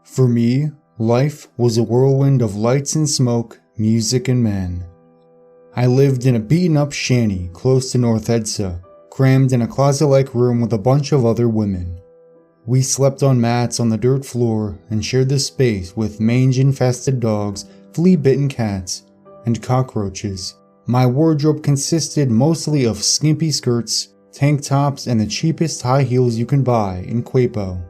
For me, life was a whirlwind of lights and smoke, music and men. I lived in a beaten-up shanty close to North Edsa, crammed in a closet-like room with a bunch of other women. We slept on mats on the dirt floor and shared the space with mange-infested dogs, flea-bitten cats, and cockroaches. My wardrobe consisted mostly of skimpy skirts, tank tops, and the cheapest high heels you can buy in Quapo.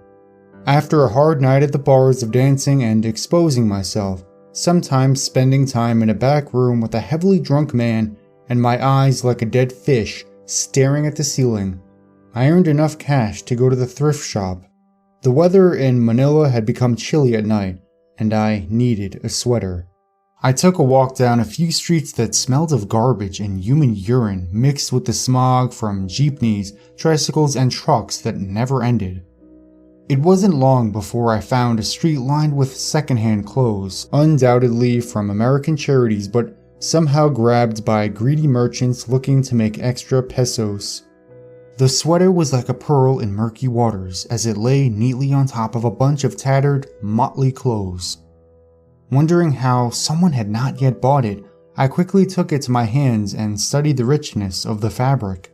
After a hard night at the bars of dancing and exposing myself, sometimes spending time in a back room with a heavily drunk man and my eyes like a dead fish staring at the ceiling, I earned enough cash to go to the thrift shop. The weather in Manila had become chilly at night, and I needed a sweater. I took a walk down a few streets that smelled of garbage and human urine mixed with the smog from jeepneys, tricycles, and trucks that never ended. It wasn't long before I found a street lined with secondhand clothes, undoubtedly from American charities but somehow grabbed by greedy merchants looking to make extra pesos. The sweater was like a pearl in murky waters as it lay neatly on top of a bunch of tattered, motley clothes. Wondering how someone had not yet bought it, I quickly took it to my hands and studied the richness of the fabric.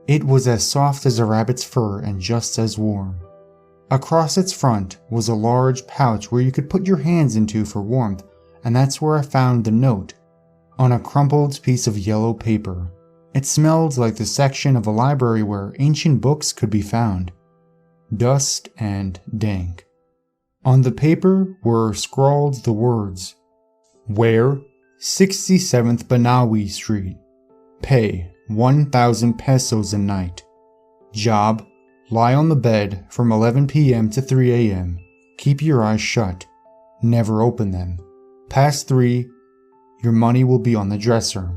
It was as soft as a rabbit's fur and just as warm. Across its front was a large pouch where you could put your hands into for warmth, and that's where I found the note, on a crumpled piece of yellow paper. It smelled like the section of a library where ancient books could be found. Dust and dank. On the paper were scrawled the words, Where? 67th Banawi Street. Pay 1,000 pesos a night. Job, lie on the bed from 11 p.m. to 3 a.m. Keep your eyes shut. Never open them. Past 3, your money will be on the dresser.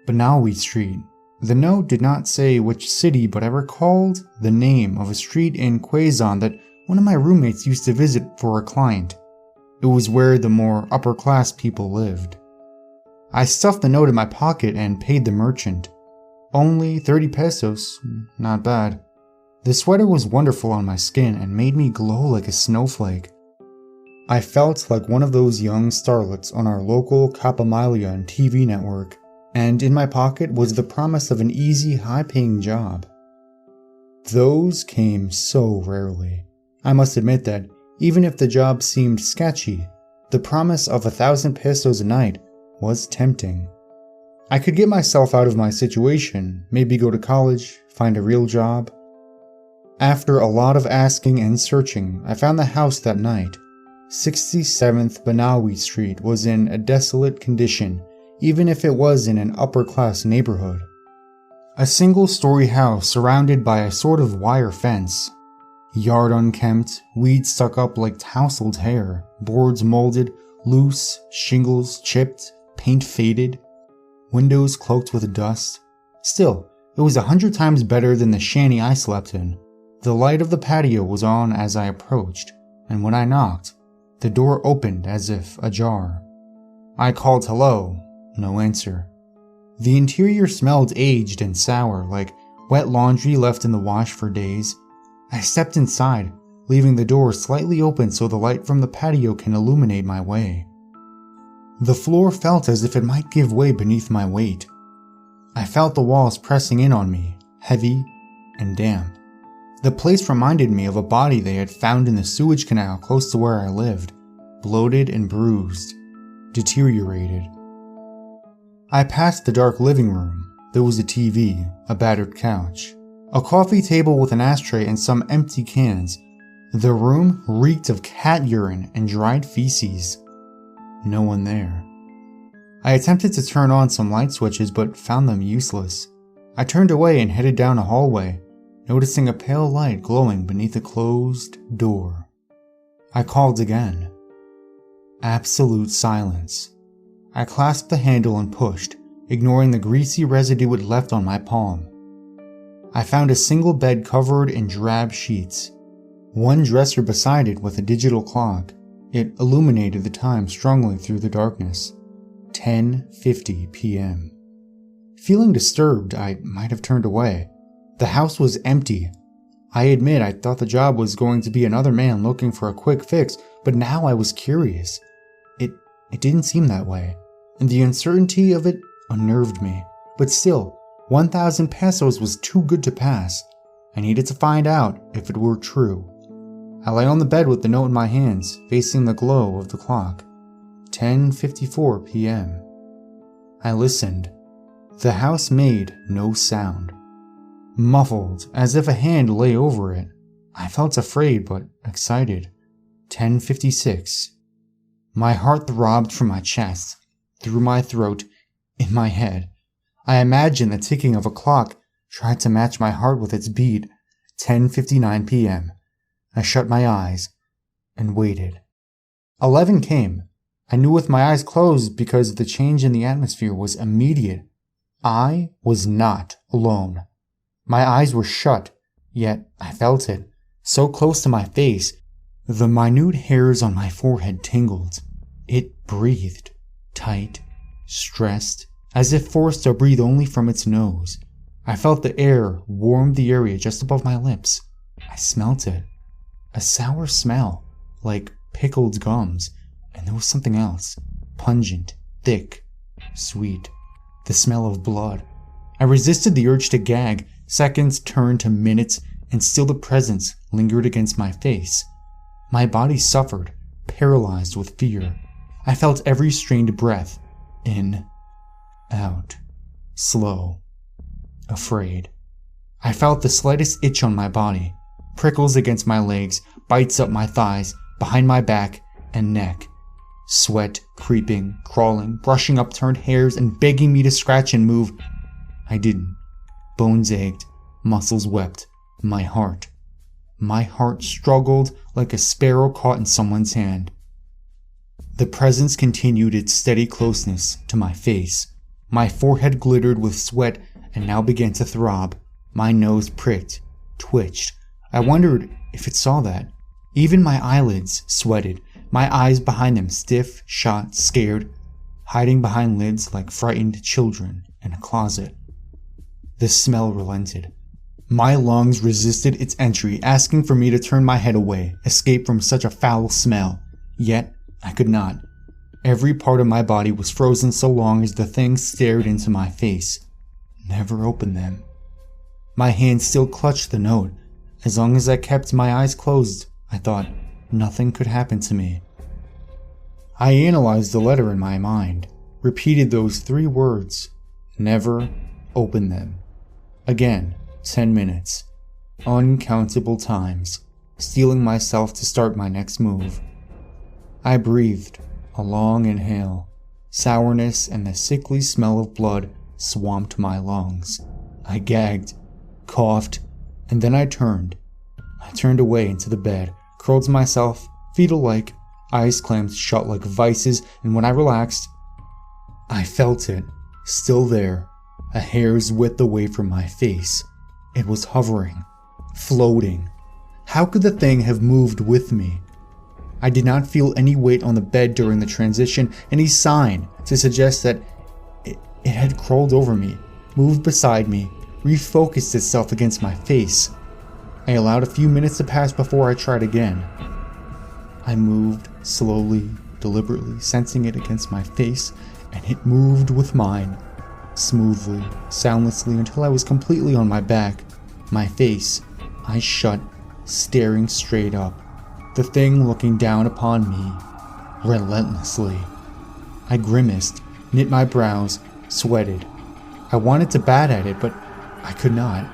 Banawi Street. The note did not say which city, but I recalled the name of a street in Quezon that one of my roommates used to visit for a client. It was where the more upper-class people lived. I stuffed the note in my pocket and paid the merchant. Only 30 pesos, not bad. The sweater was wonderful on my skin and made me glow like a snowflake. I felt like one of those young starlets on our local Kapamilya TV network, and in my pocket was the promise of an easy, high-paying job. Those came so rarely. I must admit that, even if the job seemed sketchy, the promise of 1,000 pesos a night was tempting. I could get myself out of my situation, maybe go to college, find a real job. After a lot of asking and searching, I found the house that night. 67th Banawi Street was in a desolate condition, even if it was in an upper-class neighborhood. A single-story house surrounded by a sort of wire fence. Yard unkempt, weeds stuck up like tousled hair, boards molded, loose, shingles chipped, paint faded, windows cloaked with dust. Still, it was 100 times better than the shanty I slept in. The light of the patio was on as I approached, and when I knocked, the door opened as if ajar. I called hello. No answer. The interior smelled aged and sour, like wet laundry left in the wash for days. I stepped inside, leaving the door slightly open so the light from the patio can illuminate my way. The floor felt as if it might give way beneath my weight. I felt the walls pressing in on me, heavy and damp. The place reminded me of a body they had found in the sewage canal close to where I lived, bloated and bruised, deteriorated. I passed the dark living room. There was a TV, a battered couch, a coffee table with an ashtray and some empty cans. The room reeked of cat urine and dried feces. No one there. I attempted to turn on some light switches but found them useless. I turned away and headed down a hallway, noticing a pale light glowing beneath a closed door. I called again. Absolute silence. I clasped the handle and pushed, ignoring the greasy residue it left on my palm. I found a single bed covered in drab sheets. One dresser beside it with a digital clock. It illuminated the time strongly through the darkness. 10:50 p.m. Feeling disturbed, I might have turned away. The house was empty. I admit I thought the job was going to be another man looking for a quick fix, but now I was curious. It didn't seem that way, and the uncertainty of it unnerved me. But still, 1,000 pesos was too good to pass. I needed to find out if it were true. I lay on the bed with the note in my hands, facing the glow of the clock. 10:54 p.m. I listened. The house made no sound. Muffled, as if a hand lay over it. I felt afraid but excited. 10:56. My heart throbbed from my chest, through my throat, in my head. I imagined the ticking of a clock, tried to match my heart with its beat. 10:59 p.m. I shut my eyes and waited. 11 came. I knew with my eyes closed because the change in the atmosphere was immediate. I was not alone. My eyes were shut, yet I felt it, so close to my face. The minute hairs on my forehead tingled. It breathed, tight, stressed, as if forced to breathe only from its nose. I felt the air warm the area just above my lips. I smelt it. A sour smell, like pickled gums, and there was something else, pungent, thick, sweet, the smell of blood. I resisted the urge to gag. Seconds turned to minutes, and still the presence lingered against my face. My body suffered, paralyzed with fear. I felt every strained breath, in, out, slow, afraid. I felt the slightest itch on my body, prickles against my legs, bites up my thighs, behind my back and neck. Sweat creeping, crawling, brushing upturned hairs and begging me to scratch and move. I didn't. Bones ached, muscles wept. My heart struggled like a sparrow caught in someone's hand. The presence continued its steady closeness to my face. My forehead glittered with sweat and now began to throb. My nose pricked, twitched. I wondered if it saw that. Even my eyelids sweated, my eyes behind them stiff, shot, scared, hiding behind lids like frightened children in a closet. The smell relented. My lungs resisted its entry, asking for me to turn my head away, escape from such a foul smell. Yet, I could not. Every part of my body was frozen so long as the thing stared into my face. Never opened them. My hand still clutched the note. As long as I kept my eyes closed, I thought nothing could happen to me. I analyzed the letter in my mind, repeated those 3 words, never open them. Again, 10 minutes, uncountable times, steeling myself to start my next move. I breathed, a long inhale. Sourness and the sickly smell of blood swamped my lungs. I gagged, coughed, and then I turned. I turned away into the bed, curled to myself, fetal-like, eyes clamped shut like vices, and when I relaxed, I felt it, still there, a hair's width away from my face. It was hovering, floating. How could the thing have moved with me? I did not feel any weight on the bed during the transition, any sign to suggest that it had crawled over me, moved beside me, refocused itself against my face. I allowed a few minutes to pass before I tried again. I moved slowly, deliberately, sensing it against my face, and it moved with mine, smoothly, soundlessly, until I was completely on my back, my face, eyes shut, staring straight up, the thing looking down upon me, relentlessly. I grimaced, knit my brows, sweated. I wanted to bat at it, but I could not.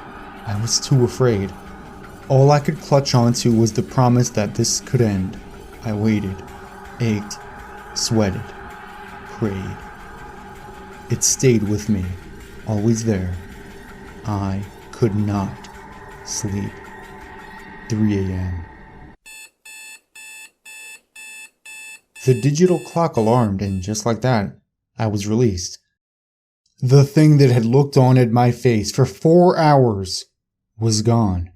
I was too afraid. All I could clutch onto was the promise that this could end. I waited, ached, sweated, prayed. It stayed with me, always there. I could not sleep. 3 a.m. The digital clock alarmed, and just like that, I was released. The thing that had looked on at my face for 4 hours was gone.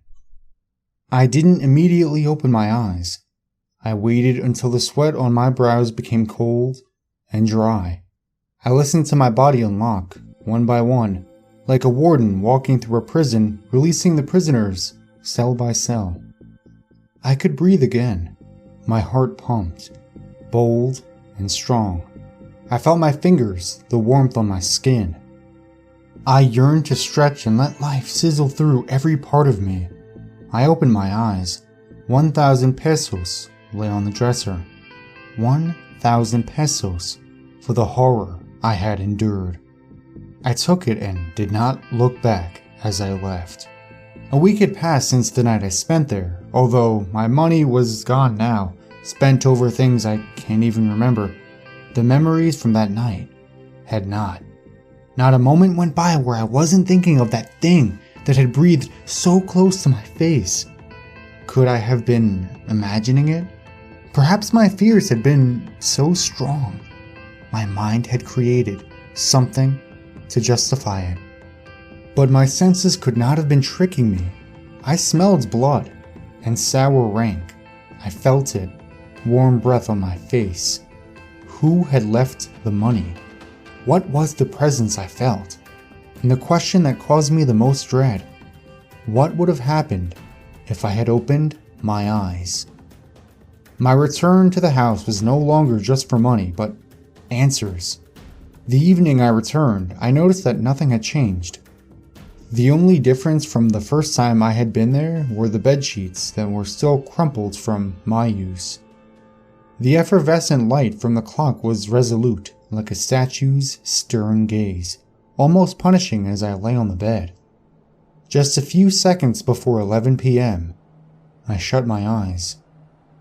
I didn't immediately open my eyes. I waited until the sweat on my brows became cold and dry. I listened to my body unlock, one by one, like a warden walking through a prison, releasing the prisoners cell by cell. I could breathe again. My heart pumped, bold and strong. I felt my fingers, the warmth on my skin. I yearned to stretch and let life sizzle through every part of me. I opened my eyes. 1,000 pesos lay on the dresser. 1,000 pesos for the horror I had endured. I took it and did not look back as I left. A week had passed since the night I spent there, although my money was gone now, spent over things I can't even remember. The memories from that night had not. Not a moment went by where I wasn't thinking of that thing that had breathed so close to my face. Could I have been imagining it? Perhaps my fears had been so strong. My mind had created something to justify it. But my senses could not have been tricking me. I smelled blood and sour rank. I felt it, warm breath on my face. Who had left the money? What was the presence I felt? And the question that caused me the most dread: what would have happened if I had opened my eyes? My return to the house was no longer just for money, but answers. The evening I returned, I noticed that nothing had changed. The only difference from the first time I had been there were the bedsheets that were still crumpled from my use. The effervescent light from the clock was resolute, like a statue's stern gaze, almost punishing as I lay on the bed. Just a few seconds before 11 p.m., I shut my eyes.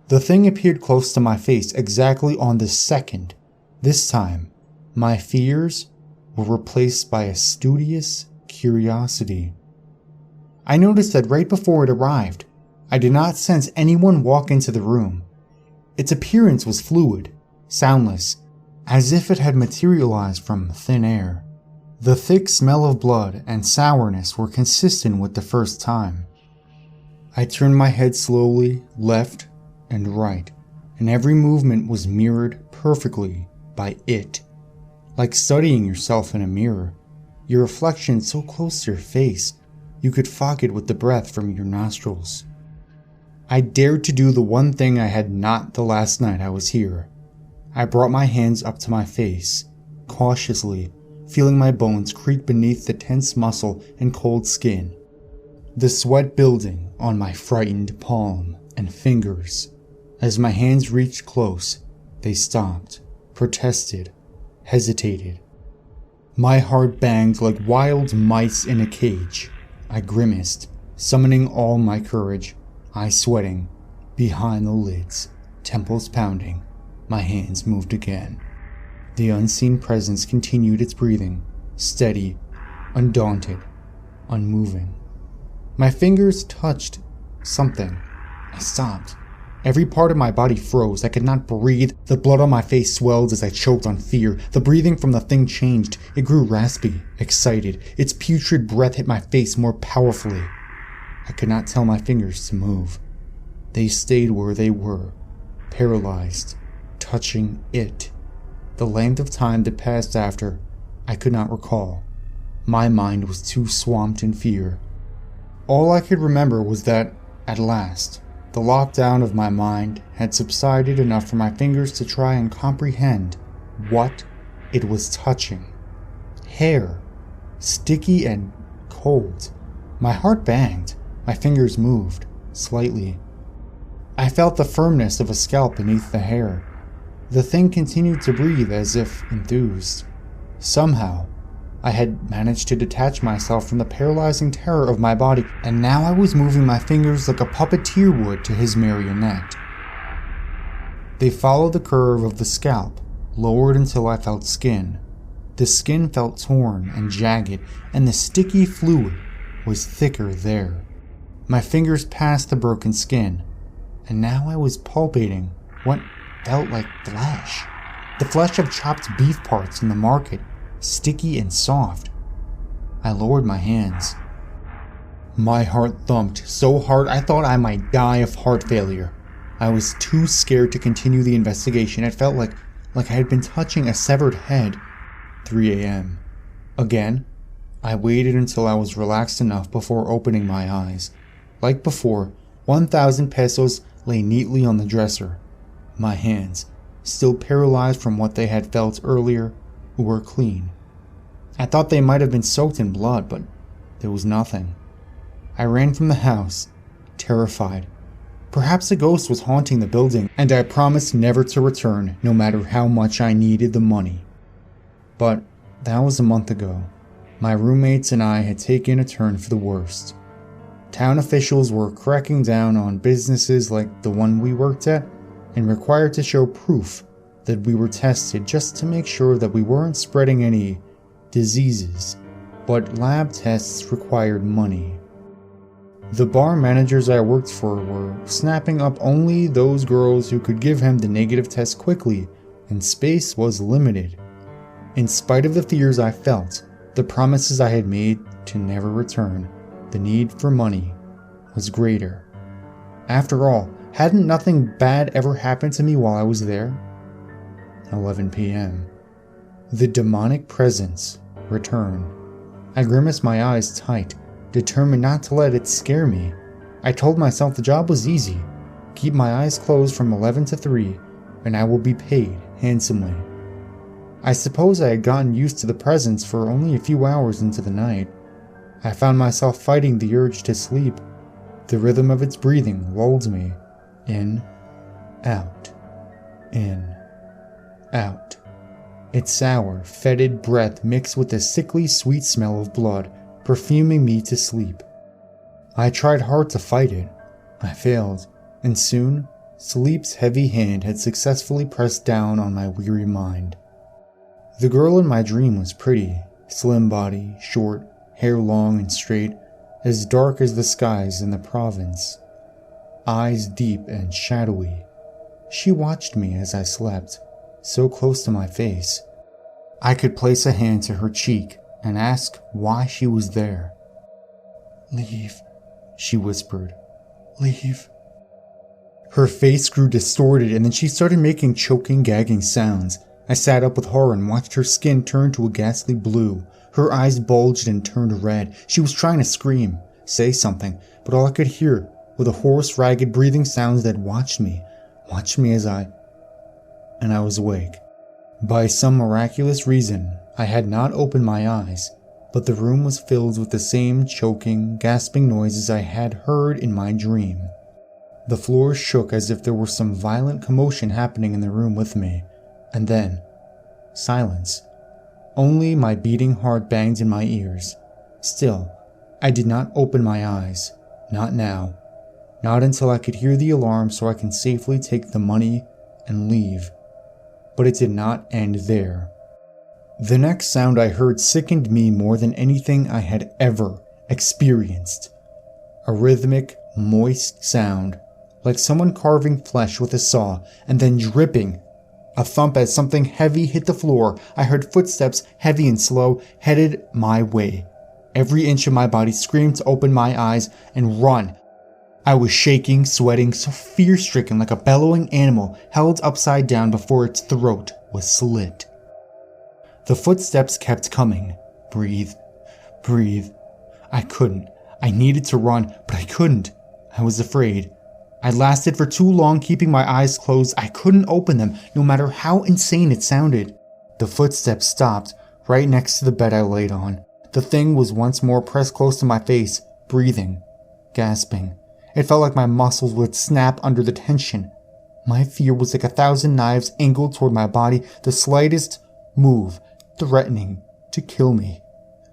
The thing appeared close to my face exactly on the second. This time, my fears were replaced by a studious curiosity. I noticed that right before it arrived, I did not sense anyone walk into the room. Its appearance was fluid, soundless, as if it had materialized from thin air. The thick smell of blood and sourness were consistent with the first time. I turned my head slowly, left and right, and every movement was mirrored perfectly by it. Like studying yourself in a mirror, your reflection so close to your face, you could fog it with the breath from your nostrils. I dared to do the one thing I had not the last night I was here. I brought my hands up to my face, cautiously, feeling my bones creak beneath the tense muscle and cold skin. The sweat building on my frightened palm and fingers. As my hands reached close, they stopped, protested, hesitated. My heart banged like wild mice in a cage. I grimaced, summoning all my courage, eyes sweating, behind the lids, temples pounding. My hands moved again. The unseen presence continued its breathing, steady, undaunted, unmoving. My fingers touched something. I stopped. Every part of my body froze. I could not breathe. The blood on my face swelled as I choked on fear. The breathing from the thing changed. It grew raspy, excited. Its putrid breath hit my face more powerfully. I could not tell my fingers to move. They stayed where they were, paralyzed, touching it. The length of time that passed after, I could not recall. My mind was too swamped in fear. All I could remember was that, at last, the lockdown of my mind had subsided enough for my fingers to try and comprehend what it was touching. Hair, sticky and cold. My heart banged. My fingers moved, slightly. I felt the firmness of a scalp beneath the hair. The thing continued to breathe as if enthused. Somehow, I had managed to detach myself from the paralyzing terror of my body, and now I was moving my fingers like a puppeteer would to his marionette. They followed the curve of the scalp, lowered until I felt skin. The skin felt torn and jagged, and the sticky fluid was thicker there. My fingers passed the broken skin, and now I was palpating what felt like flesh. The flesh of chopped beef parts in the market, sticky and soft. I lowered my hands. My heart thumped so hard I thought I might die of heart failure. I was too scared to continue the investigation. It felt like I had been touching a severed head. 3 a.m. Again, I waited until I was relaxed enough before opening my eyes. Like before, 1,000 pesos lay neatly on the dresser. My hands, still paralyzed from what they had felt earlier, were clean. I thought they might have been soaked in blood, but there was nothing. I ran from the house, terrified. Perhaps a ghost was haunting the building, and I promised never to return, no matter how much I needed the money. But that was a month ago. My roommates and I had taken a turn for the worst. Town officials were cracking down on businesses like the one we worked at, and required to show proof that we were tested just to make sure that we weren't spreading any diseases. But lab tests required money. The bar managers I worked for were snapping up only those girls who could give him the negative test quickly, and space was limited. In spite of the fears I felt, the promises I had made to never return, the need for money was greater. After all, hadn't nothing bad ever happened to me while I was there? 11 p.m. The demonic presence returned. I grimaced my eyes tight, determined not to let it scare me. I told myself the job was easy. Keep my eyes closed from 11 to 3, and I will be paid handsomely. I suppose I had gotten used to the presence for only a few hours into the night. I found myself fighting the urge to sleep. The rhythm of its breathing lulled me. In, out, in, out. Its sour, fetid breath mixed with the sickly sweet smell of blood, perfuming me to sleep. I tried hard to fight it. I failed, and soon, sleep's heavy hand had successfully pressed down on my weary mind. The girl in my dream was pretty, slim body, short, hair long and straight, as dark as the skies in the province. Eyes deep and shadowy. She watched me as I slept, so close to my face. I could place a hand to her cheek and ask why she was there. "Leave," she whispered. "Leave." Her face grew distorted, and then she started making choking, gagging sounds. I sat up with horror and watched her skin turn to a ghastly blue. Her eyes bulged and turned red. She was trying to scream, say something, but all I could hear were the hoarse, ragged breathing sounds that watched me and I was awake. By some miraculous reason, I had not opened my eyes, but the room was filled with the same choking, gasping noises I had heard in my dream. The floor shook as if there were some violent commotion happening in the room with me, and then, silence. Only my beating heart banged in my ears. Still, I did not open my eyes. Not now. Not until I could hear the alarm so I can safely take the money and leave. But it did not end there. The next sound I heard sickened me more than anything I had ever experienced. A rhythmic, moist sound, like someone carving flesh with a saw, and then dripping. A thump as something heavy hit the floor. I heard footsteps, heavy and slow, headed my way. Every inch of my body screamed to open my eyes and run. I was shaking, sweating, so fear-stricken like a bellowing animal held upside down before its throat was slit. The footsteps kept coming. Breathe, breathe. I couldn't. I needed to run, but I couldn't. I was afraid. I lasted for too long keeping my eyes closed. I couldn't open them, no matter how insane it sounded. The footsteps stopped, right next to the bed I laid on. The thing was once more pressed close to my face, breathing, gasping. It felt like my muscles would snap under the tension. My fear was like 1,000 knives angled toward my body, the slightest move threatening to kill me.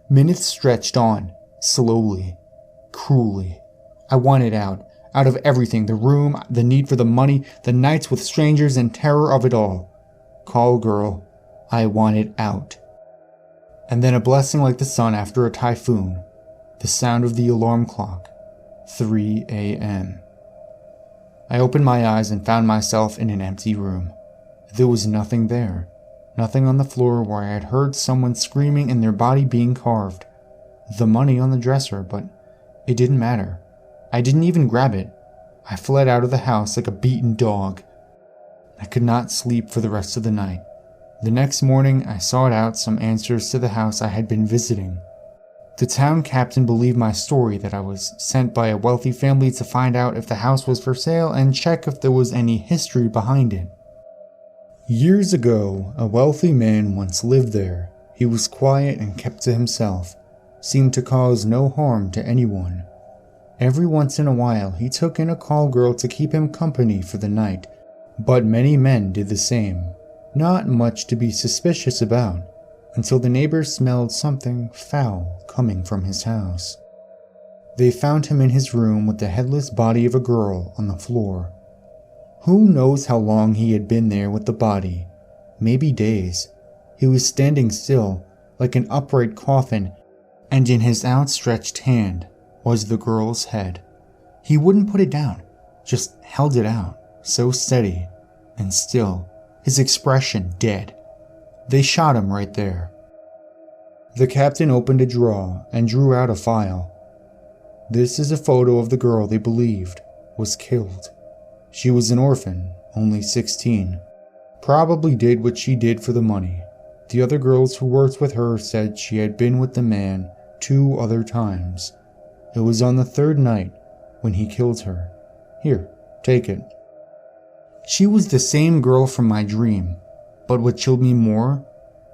Minutes stretched on, slowly, cruelly. I wanted out of everything, the room, the need for the money, the nights with strangers, and terror of it all. Call girl, I wanted out. And then a blessing like the sun after a typhoon, the sound of the alarm clock. 3 a.m. I opened my eyes and found myself in an empty room. There was nothing there. Nothing on the floor where I had heard someone screaming and their body being carved. The money on the dresser, but it didn't matter. I didn't even grab it. I fled out of the house like a beaten dog. I could not sleep for the rest of the night. The next morning, I sought out some answers to the house I had been visiting. The town captain believed my story that I was sent by a wealthy family to find out if the house was for sale and check if there was any history behind it. Years ago, a wealthy man once lived there. He was quiet and kept to himself, seemed to cause no harm to anyone. Every once in a while, he took in a call girl to keep him company for the night, but many men did the same. Not much to be suspicious about, until the neighbors smelled something foul coming from his house. They found him in his room with the headless body of a girl on the floor. Who knows how long he had been there with the body? Maybe days. He was standing still, like an upright coffin, and in his outstretched hand was the girl's head. He wouldn't put it down, just held it out, so steady and still, his expression dead. They shot him right there. The captain opened a drawer and drew out a file. This is a photo of the girl they believed was killed. She was an orphan, only 16. Probably did what she did for the money. The other girls who worked with her said she had been with the man 2 other times. It was on the 3rd night when he killed her. Here, take it. She was the same girl from my dream, but what chilled me more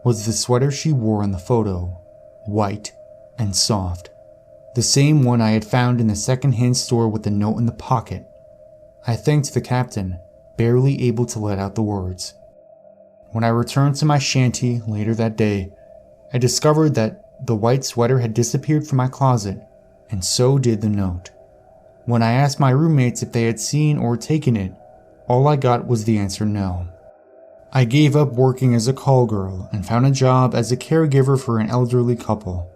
was the sweater she wore in the photo, white and soft. The same one I had found in the second-hand store with the note in the pocket. I thanked the captain, barely able to let out the words. When I returned to my shanty later that day, I discovered that the white sweater had disappeared from my closet, and so did the note. When I asked my roommates if they had seen or taken it, all I got was the answer no. I gave up working as a call girl and found a job as a caregiver for an elderly couple.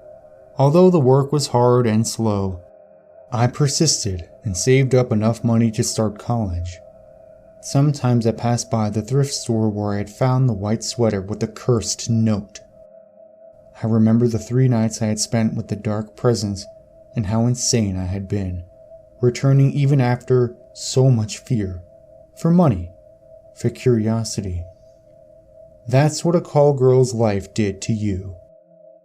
Although the work was hard and slow, I persisted and saved up enough money to start college. Sometimes I passed by the thrift store where I had found the white sweater with the cursed note. I remember the 3 nights I had spent with the dark presence and how insane I had been, returning even after so much fear, for money, for curiosity. That's what a call girl's life did to you.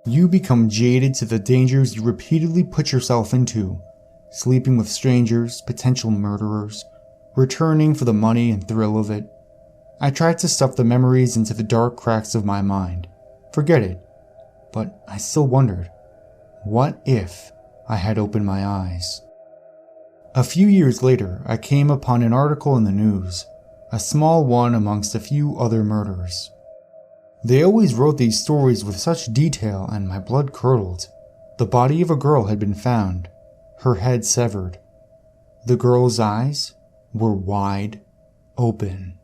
You become jaded to the dangers you repeatedly put yourself into, sleeping with strangers, potential murderers, returning for the money and thrill of it. I tried to stuff the memories into the dark cracks of my mind, forget it, but I still wondered, what if I had opened my eyes? A few years later, I came upon an article in the news, a small one amongst a few other murders. They always wrote these stories with such detail and my blood curdled. The body of a girl had been found, her head severed. The girl's eyes were wide open.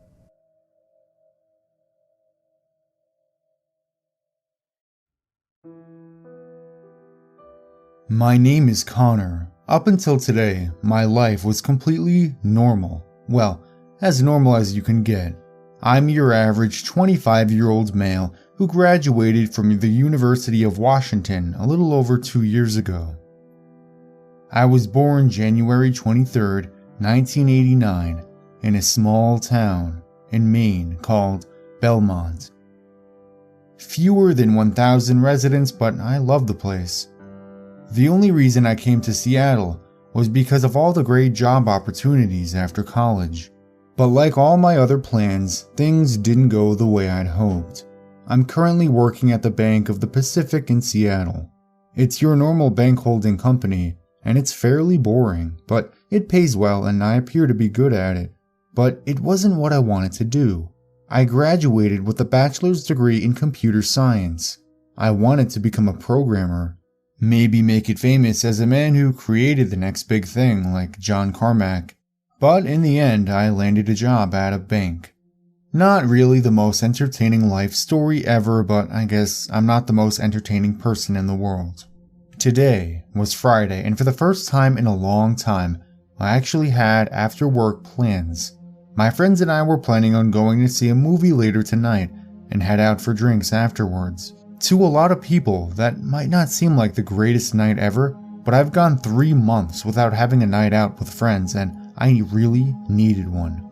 My name is Connor. Up until today, my life was completely normal. Well, as normal as you can get. I'm your average 25-year-old male who graduated from the University of Washington a little over 2 years ago. I was born January 23rd, 1989, in a small town in Maine called Belmont. Fewer than 1,000 residents, but I love the place. The only reason I came to Seattle was because of all the great job opportunities after college. But like all my other plans, things didn't go the way I'd hoped. I'm currently working at the Bank of the Pacific in Seattle. It's your normal bank holding company, and it's fairly boring, but it pays well and I appear to be good at it. But it wasn't what I wanted to do. I graduated with a bachelor's degree in computer science. I wanted to become a programmer. Maybe make it famous as a man who created the next big thing like John Carmack. But in the end, I landed a job at a bank. Not really the most entertaining life story ever, but I guess I'm not the most entertaining person in the world. Today was Friday, and for the first time in a long time, I actually had after-work plans. My friends and I were planning on going to see a movie later tonight and head out for drinks afterwards. To a lot of people, that might not seem like the greatest night ever, but I've gone 3 months without having a night out with friends, and I really needed one.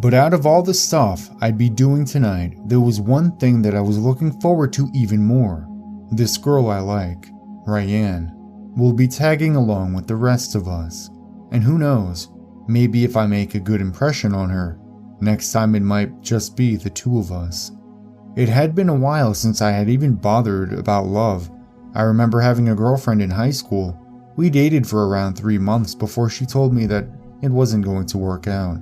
But out of all the stuff I'd be doing tonight, there was one thing that I was looking forward to even more. This girl I like, Ryan, will be tagging along with the rest of us. And who knows, maybe if I make a good impression on her, next time it might just be the two of us. It had been a while since I had even bothered about love. I remember having a girlfriend in high school. We dated for around 3 months before she told me that it wasn't going to work out.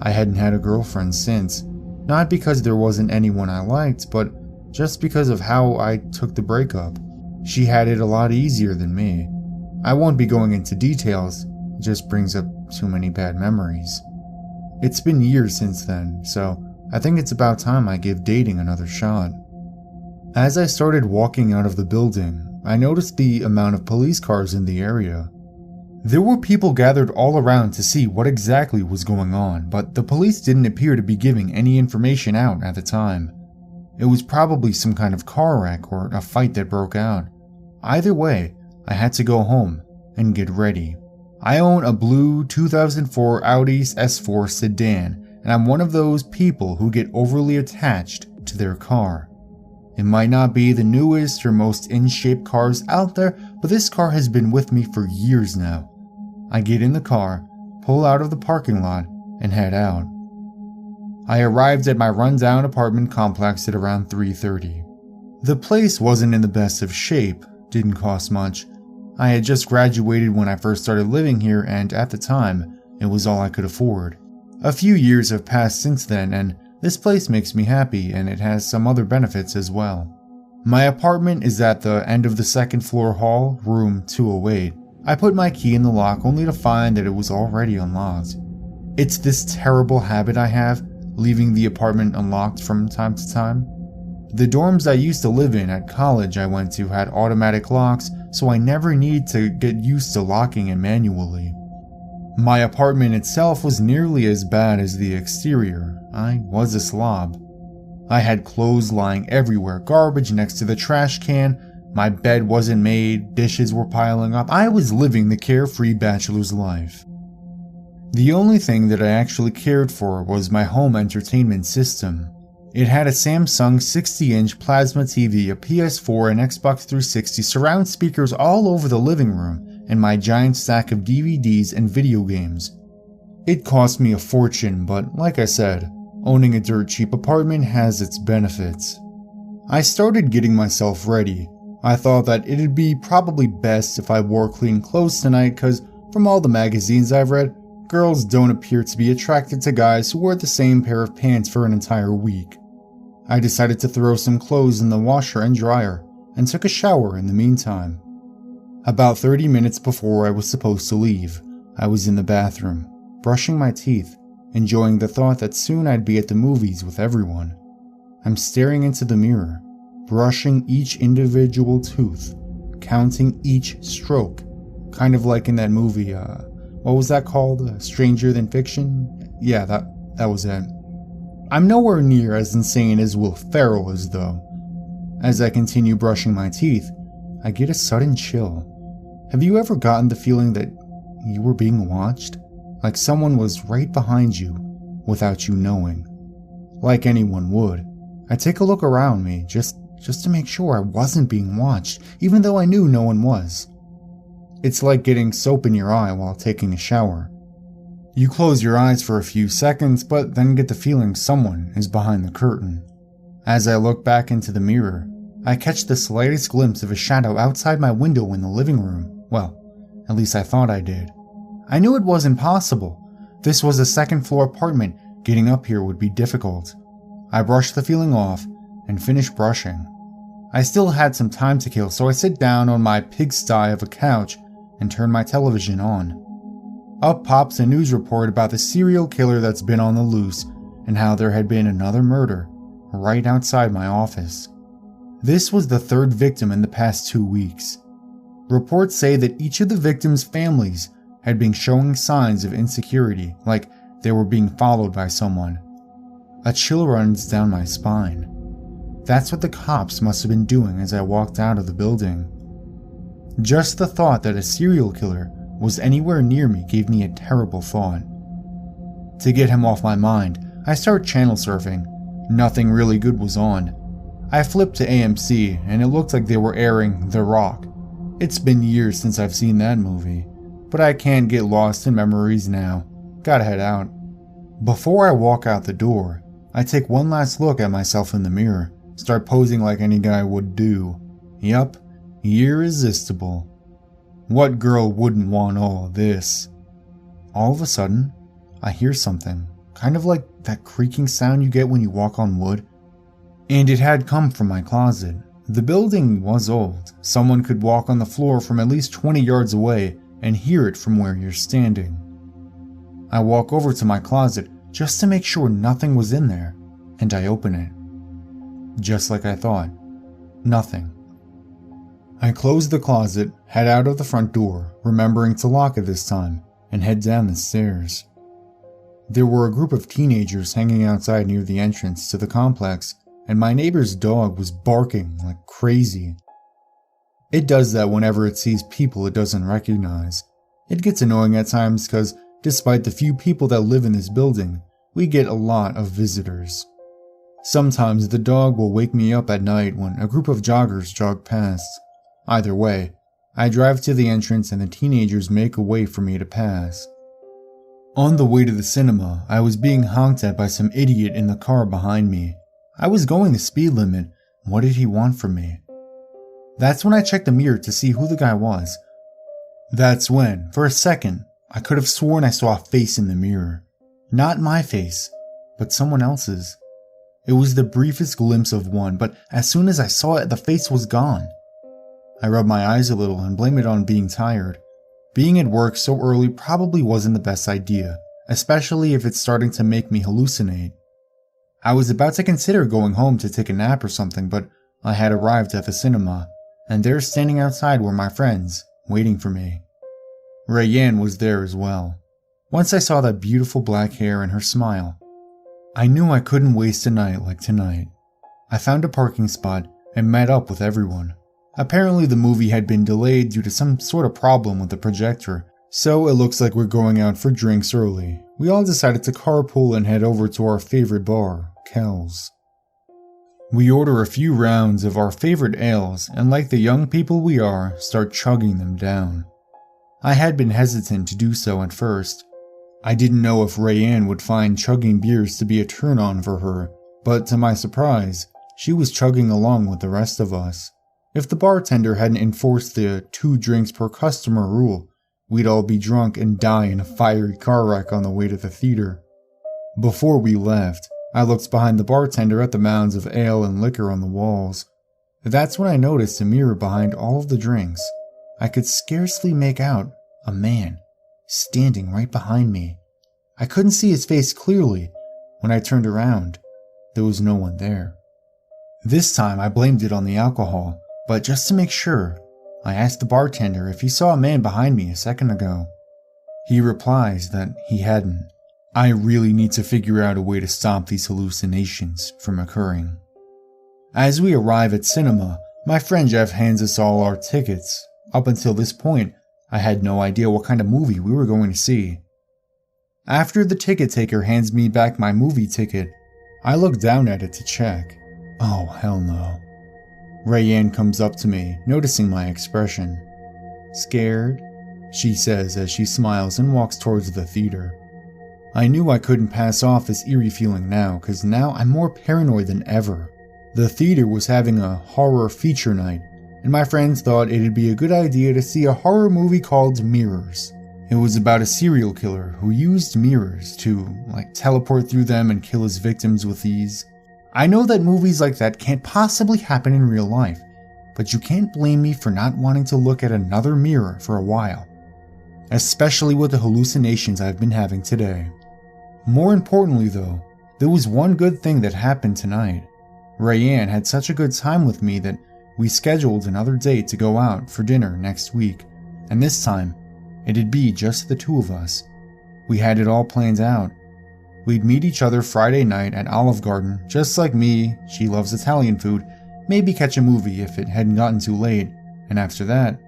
I hadn't had a girlfriend since, not because there wasn't anyone I liked, but just because of how I took the breakup. She had it a lot easier than me. I won't be going into details, it just brings up too many bad memories. It's been years since then, so I think it's about time I give dating another shot. As I started walking out of the building, I noticed the amount of police cars in the area. There were people gathered all around to see what exactly was going on, but the police didn't appear to be giving any information out at the time. It was probably some kind of car wreck or a fight that broke out. Either way, I had to go home and get ready. I own a blue 2004 Audi S4 sedan, and I'm one of those people who get overly attached to their car. It might not be the newest or most in-shape cars out there, but this car has been with me for years now. I get in the car, pull out of the parking lot, and head out. I arrived at my rundown apartment complex at around 3:30. The place wasn't in the best of shape, didn't cost much. I had just graduated when I first started living here, and at the time, it was all I could afford. A few years have passed since then, and this place makes me happy, and it has some other benefits as well. My apartment is at the end of the second floor hall, room 208. I put my key in the lock only to find that it was already unlocked. It's this terrible habit I have, leaving the apartment unlocked from time to time. The dorms I used to live in at college I went to had automatic locks, so I never needed to get used to locking it manually. My apartment itself was nearly as bad as the exterior. I was a slob. I had clothes lying everywhere, garbage next to the trash can, my bed wasn't made, dishes were piling up. I was living the carefree bachelor's life. The only thing that I actually cared for was my home entertainment system. It had a Samsung 60-inch plasma TV, a PS4, and Xbox 360 surround speakers all over the living room, and my giant stack of DVDs and video games. It cost me a fortune, but like I said, owning a dirt cheap apartment has its benefits. I started getting myself ready. I thought that it'd be probably best if I wore clean clothes tonight, cause from all the magazines I've read, girls don't appear to be attracted to guys who wear the same pair of pants for an entire week. I decided to throw some clothes in the washer and dryer, and took a shower in the meantime. About 30 minutes before I was supposed to leave, I was in the bathroom, brushing my teeth, enjoying the thought that soon I'd be at the movies with everyone. I'm staring into the mirror, brushing each individual tooth, counting each stroke, kind of like in that movie, what was that called? Stranger Than Fiction? Yeah, that was it. I'm nowhere near as insane as Will Ferrell is though. As I continue brushing my teeth, I get a sudden chill. Have you ever gotten the feeling that you were being watched? Like someone was right behind you, without you knowing. Like anyone would, I take a look around me just to make sure I wasn't being watched, even though I knew no one was. It's like getting soap in your eye while taking a shower. You close your eyes for a few seconds, but then get the feeling someone is behind the curtain. As I look back into the mirror, I catch the slightest glimpse of a shadow outside my window in the living room. Well, at least I thought I did. I knew it wasn't possible. This was a second-floor apartment. Getting up here would be difficult. I brushed the feeling off and finished brushing. I still had some time to kill, so I sit down on my pigsty of a couch and turn my television on. Up pops a news report about the serial killer that's been on the loose and how there had been another murder right outside my office. This was the third victim in the past 2 weeks. Reports say that each of the victims' families had been showing signs of insecurity, like they were being followed by someone. A chill runs down my spine. That's what the cops must have been doing as I walked out of the building. Just the thought that a serial killer was anywhere near me gave me a terrible thought. To get him off my mind, I started channel surfing. Nothing really good was on. I flipped to AMC and it looked like they were airing The Rock. It's been years since I've seen that movie, but I can't get lost in memories now. Gotta head out. Before I walk out the door, I take one last look at myself in the mirror, start posing like any guy would do. Yup, irresistible. What girl wouldn't want all of this? All of a sudden, I hear something, kind of like that creaking sound you get when you walk on wood. And it had come from my closet. The building was old. Someone could walk on the floor from at least 20 yards away and hear it from where you're standing. I walk over to my closet just to make sure nothing was in there, and I open it. Just like I thought. Nothing. I close the closet, head out of the front door, remembering to lock it this time, and head down the stairs. There were a group of teenagers hanging outside near the entrance to the complex, and my neighbor's dog was barking like crazy. It does that whenever it sees people it doesn't recognize. It gets annoying at times because, despite the few people that live in this building, we get a lot of visitors. Sometimes the dog will wake me up at night when a group of joggers jog past. Either way, I drive to the entrance and the teenagers make a way for me to pass. On the way to the cinema, I was being honked at by some idiot in the car behind me. I was going the speed limit. What did he want from me? That's when I checked the mirror to see who the guy was. That's when, for a second, I could have sworn I saw a face in the mirror. Not my face, but someone else's. It was the briefest glimpse of one, but as soon as I saw it, the face was gone. I rubbed my eyes a little and blamed it on being tired. Being at work so early probably wasn't the best idea, especially if it's starting to make me hallucinate. I was about to consider going home to take a nap or something, but I had arrived at the cinema, and there standing outside were my friends, waiting for me. Rayanne was there as well. Once I saw that beautiful black hair and her smile, I knew I couldn't waste a night like tonight. I found a parking spot and met up with everyone. Apparently the movie had been delayed due to some sort of problem with the projector, so it looks like we're going out for drinks early. We all decided to carpool and head over to our favorite bar, Kel's. We order a few rounds of our favorite ales and, like the young people we are, start chugging them down. I had been hesitant to do so at first. I didn't know if Rayanne would find chugging beers to be a turn-on for her, but to my surprise, she was chugging along with the rest of us. If the bartender hadn't enforced the 2 drinks per customer rule, we'd all be drunk and die in a fiery car wreck on the way to the theater. Before we left, I looked behind the bartender at the mounds of ale and liquor on the walls. That's when I noticed a mirror behind all of the drinks. I could scarcely make out a man standing right behind me. I couldn't see his face clearly. When I turned around, there was no one there. This time I blamed it on the alcohol, but just to make sure, I asked the bartender if he saw a man behind me a second ago. He replies that he hadn't. I really need to figure out a way to stop these hallucinations from occurring. As we arrive at cinema, my friend Jeff hands us all our tickets. Up until this point, I had no idea what kind of movie we were going to see. After the ticket taker hands me back my movie ticket, I look down at it to check. Oh, hell no. Rayanne comes up to me, noticing my expression. Scared? She says as she smiles and walks towards the theater. I knew I couldn't pass off this eerie feeling now, because now I'm more paranoid than ever. The theater was having a horror feature night, and my friends thought it'd be a good idea to see a horror movie called Mirrors. It was about a serial killer who used mirrors to, teleport through them and kill his victims with ease. I know that movies like that can't possibly happen in real life, but you can't blame me for not wanting to look at another mirror for a while. Especially with the hallucinations I've been having today. More importantly though, there was one good thing that happened tonight. Rayanne had such a good time with me that we scheduled another date to go out for dinner next week, and this time, it'd be just the 2 of us. We had it all planned out. We'd meet each other Friday night at Olive Garden, just like me, she loves Italian food, maybe catch a movie if it hadn't gotten too late, and after that,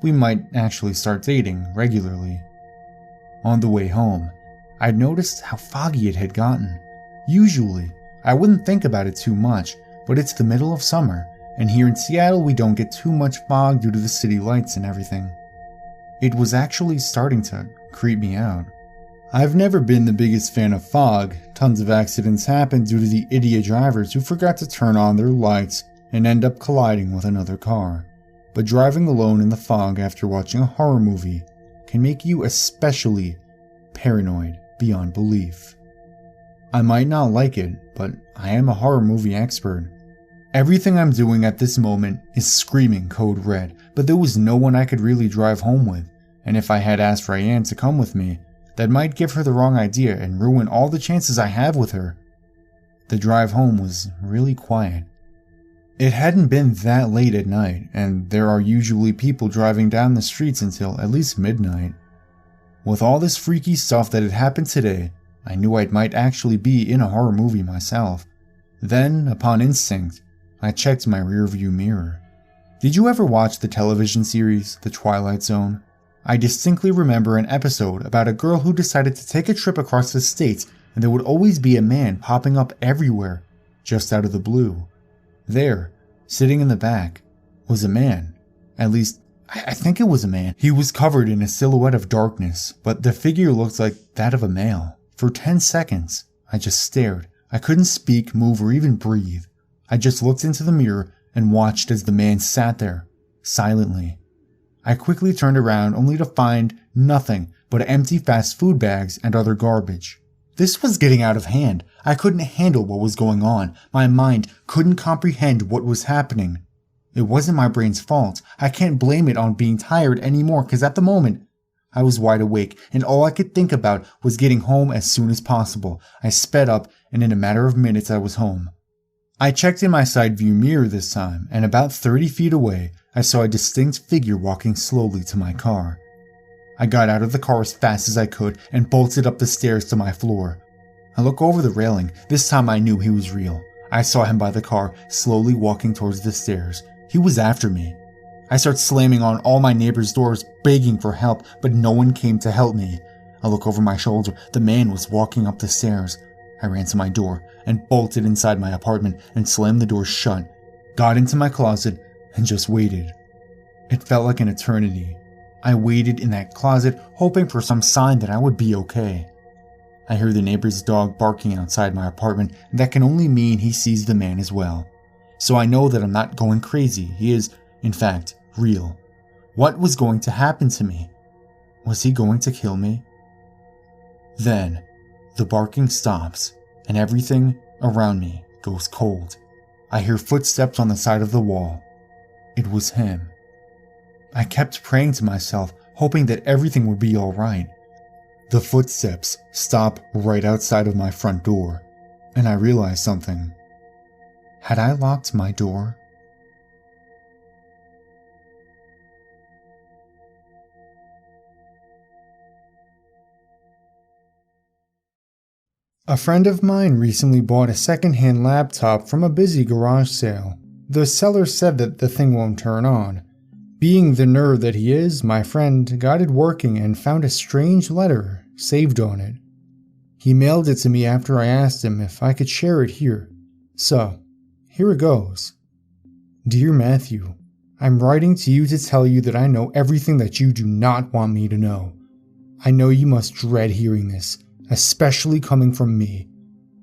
we might actually start dating regularly. On the way home, I'd noticed how foggy it had gotten. Usually, I wouldn't think about it too much, but it's the middle of summer, and here in Seattle we don't get too much fog due to the city lights and everything. It was actually starting to creep me out. I've never been the biggest fan of fog. Tons of accidents happen due to the idiot drivers who forgot to turn on their lights and end up colliding with another car. But driving alone in the fog after watching a horror movie can make you especially paranoid beyond belief. I might not like it, but I am a horror movie expert. Everything I'm doing at this moment is screaming code red, but there was no one I could really drive home with, and if I had asked Ryan to come with me, that might give her the wrong idea and ruin all the chances I have with her. The drive home was really quiet. It hadn't been that late at night, and there are usually people driving down the streets until at least midnight. With all this freaky stuff that had happened today, I knew I might actually be in a horror movie myself. Then, upon instinct, I checked my rearview mirror. Did you ever watch the television series, The Twilight Zone? I distinctly remember an episode about a girl who decided to take a trip across the states, and there would always be a man popping up everywhere, just out of the blue. There, sitting in the back, was a man. At least, I think it was a man. He was covered in a silhouette of darkness, but the figure looked like that of a male. For 10 seconds, I just stared. I couldn't speak, move, or even breathe. I just looked into the mirror and watched as the man sat there, silently. I quickly turned around only to find nothing but empty fast food bags and other garbage. This was getting out of hand. I couldn't handle what was going on. My mind couldn't comprehend what was happening. It wasn't my brain's fault. I can't blame it on being tired anymore because at the moment, I was wide awake, and all I could think about was getting home as soon as possible. I sped up, and in a matter of minutes I was home. I checked in my side view mirror this time, and about 30 feet away, I saw a distinct figure walking slowly to my car. I got out of the car as fast as I could and bolted up the stairs to my floor. I looked over the railing. This time I knew he was real. I saw him by the car, slowly walking towards the stairs. He was after me. I started slamming on all my neighbors' doors, begging for help, but no one came to help me. I looked over my shoulder. The man was walking up the stairs. I ran to my door and bolted inside my apartment and slammed the door shut, got into my closet, and just waited. It felt like an eternity. I waited in that closet, hoping for some sign that I would be okay. I heard the neighbor's dog barking outside my apartment, and that can only mean he sees the man as well. So I know that I'm not going crazy. He is, in fact, real. What was going to happen to me? Was he going to kill me? Then, the barking stops, and everything around me goes cold. I hear footsteps on the side of the wall. It was him. I kept praying to myself, hoping that everything would be alright. The footsteps stop right outside of my front door, and I realized something. Had I locked my door? A friend of mine recently bought a second-hand laptop from a busy garage sale. The seller said that the thing won't turn on. Being the nerd that he is, my friend got it working and found a strange letter saved on it. He mailed it to me after I asked him if I could share it here. So, here it goes. Dear Matthew, I'm writing to you to tell you that I know everything that you do not want me to know. I know you must dread hearing this, especially coming from me,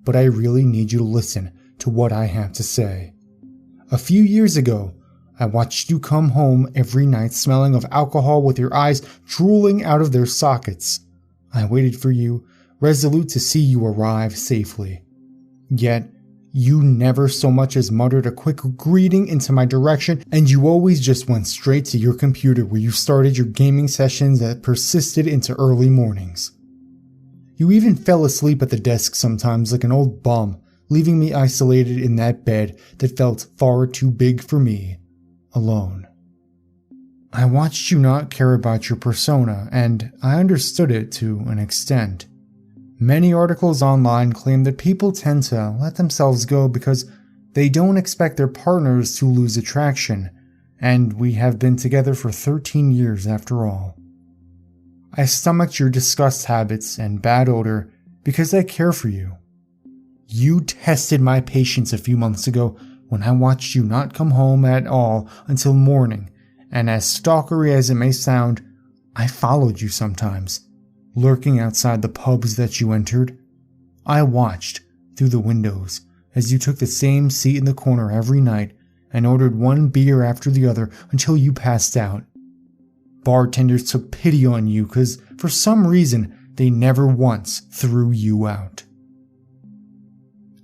but I really need you to listen to what I have to say. A few years ago, I watched you come home every night smelling of alcohol with your eyes drooling out of their sockets. I waited for you, resolute to see you arrive safely. Yet, you never so much as muttered a quick greeting into my direction, and you always just went straight to your computer where you started your gaming sessions that persisted into early mornings. You even fell asleep at the desk sometimes like an old bum, leaving me isolated in that bed that felt far too big for me, alone. I watched you not care about your persona, and I understood it to an extent. Many articles online claim that people tend to let themselves go because they don't expect their partners to lose attraction, and we have been together for 13 years after all. I stomached your disgust habits and bad odor because I care for you. You tested my patience a few months ago, when I watched you not come home at all until morning, and as stalkery as it may sound, I followed you sometimes, lurking outside the pubs that you entered. I watched through the windows as you took the same seat in the corner every night and ordered one beer after the other until you passed out. Bartenders took pity on you because for some reason they never once threw you out.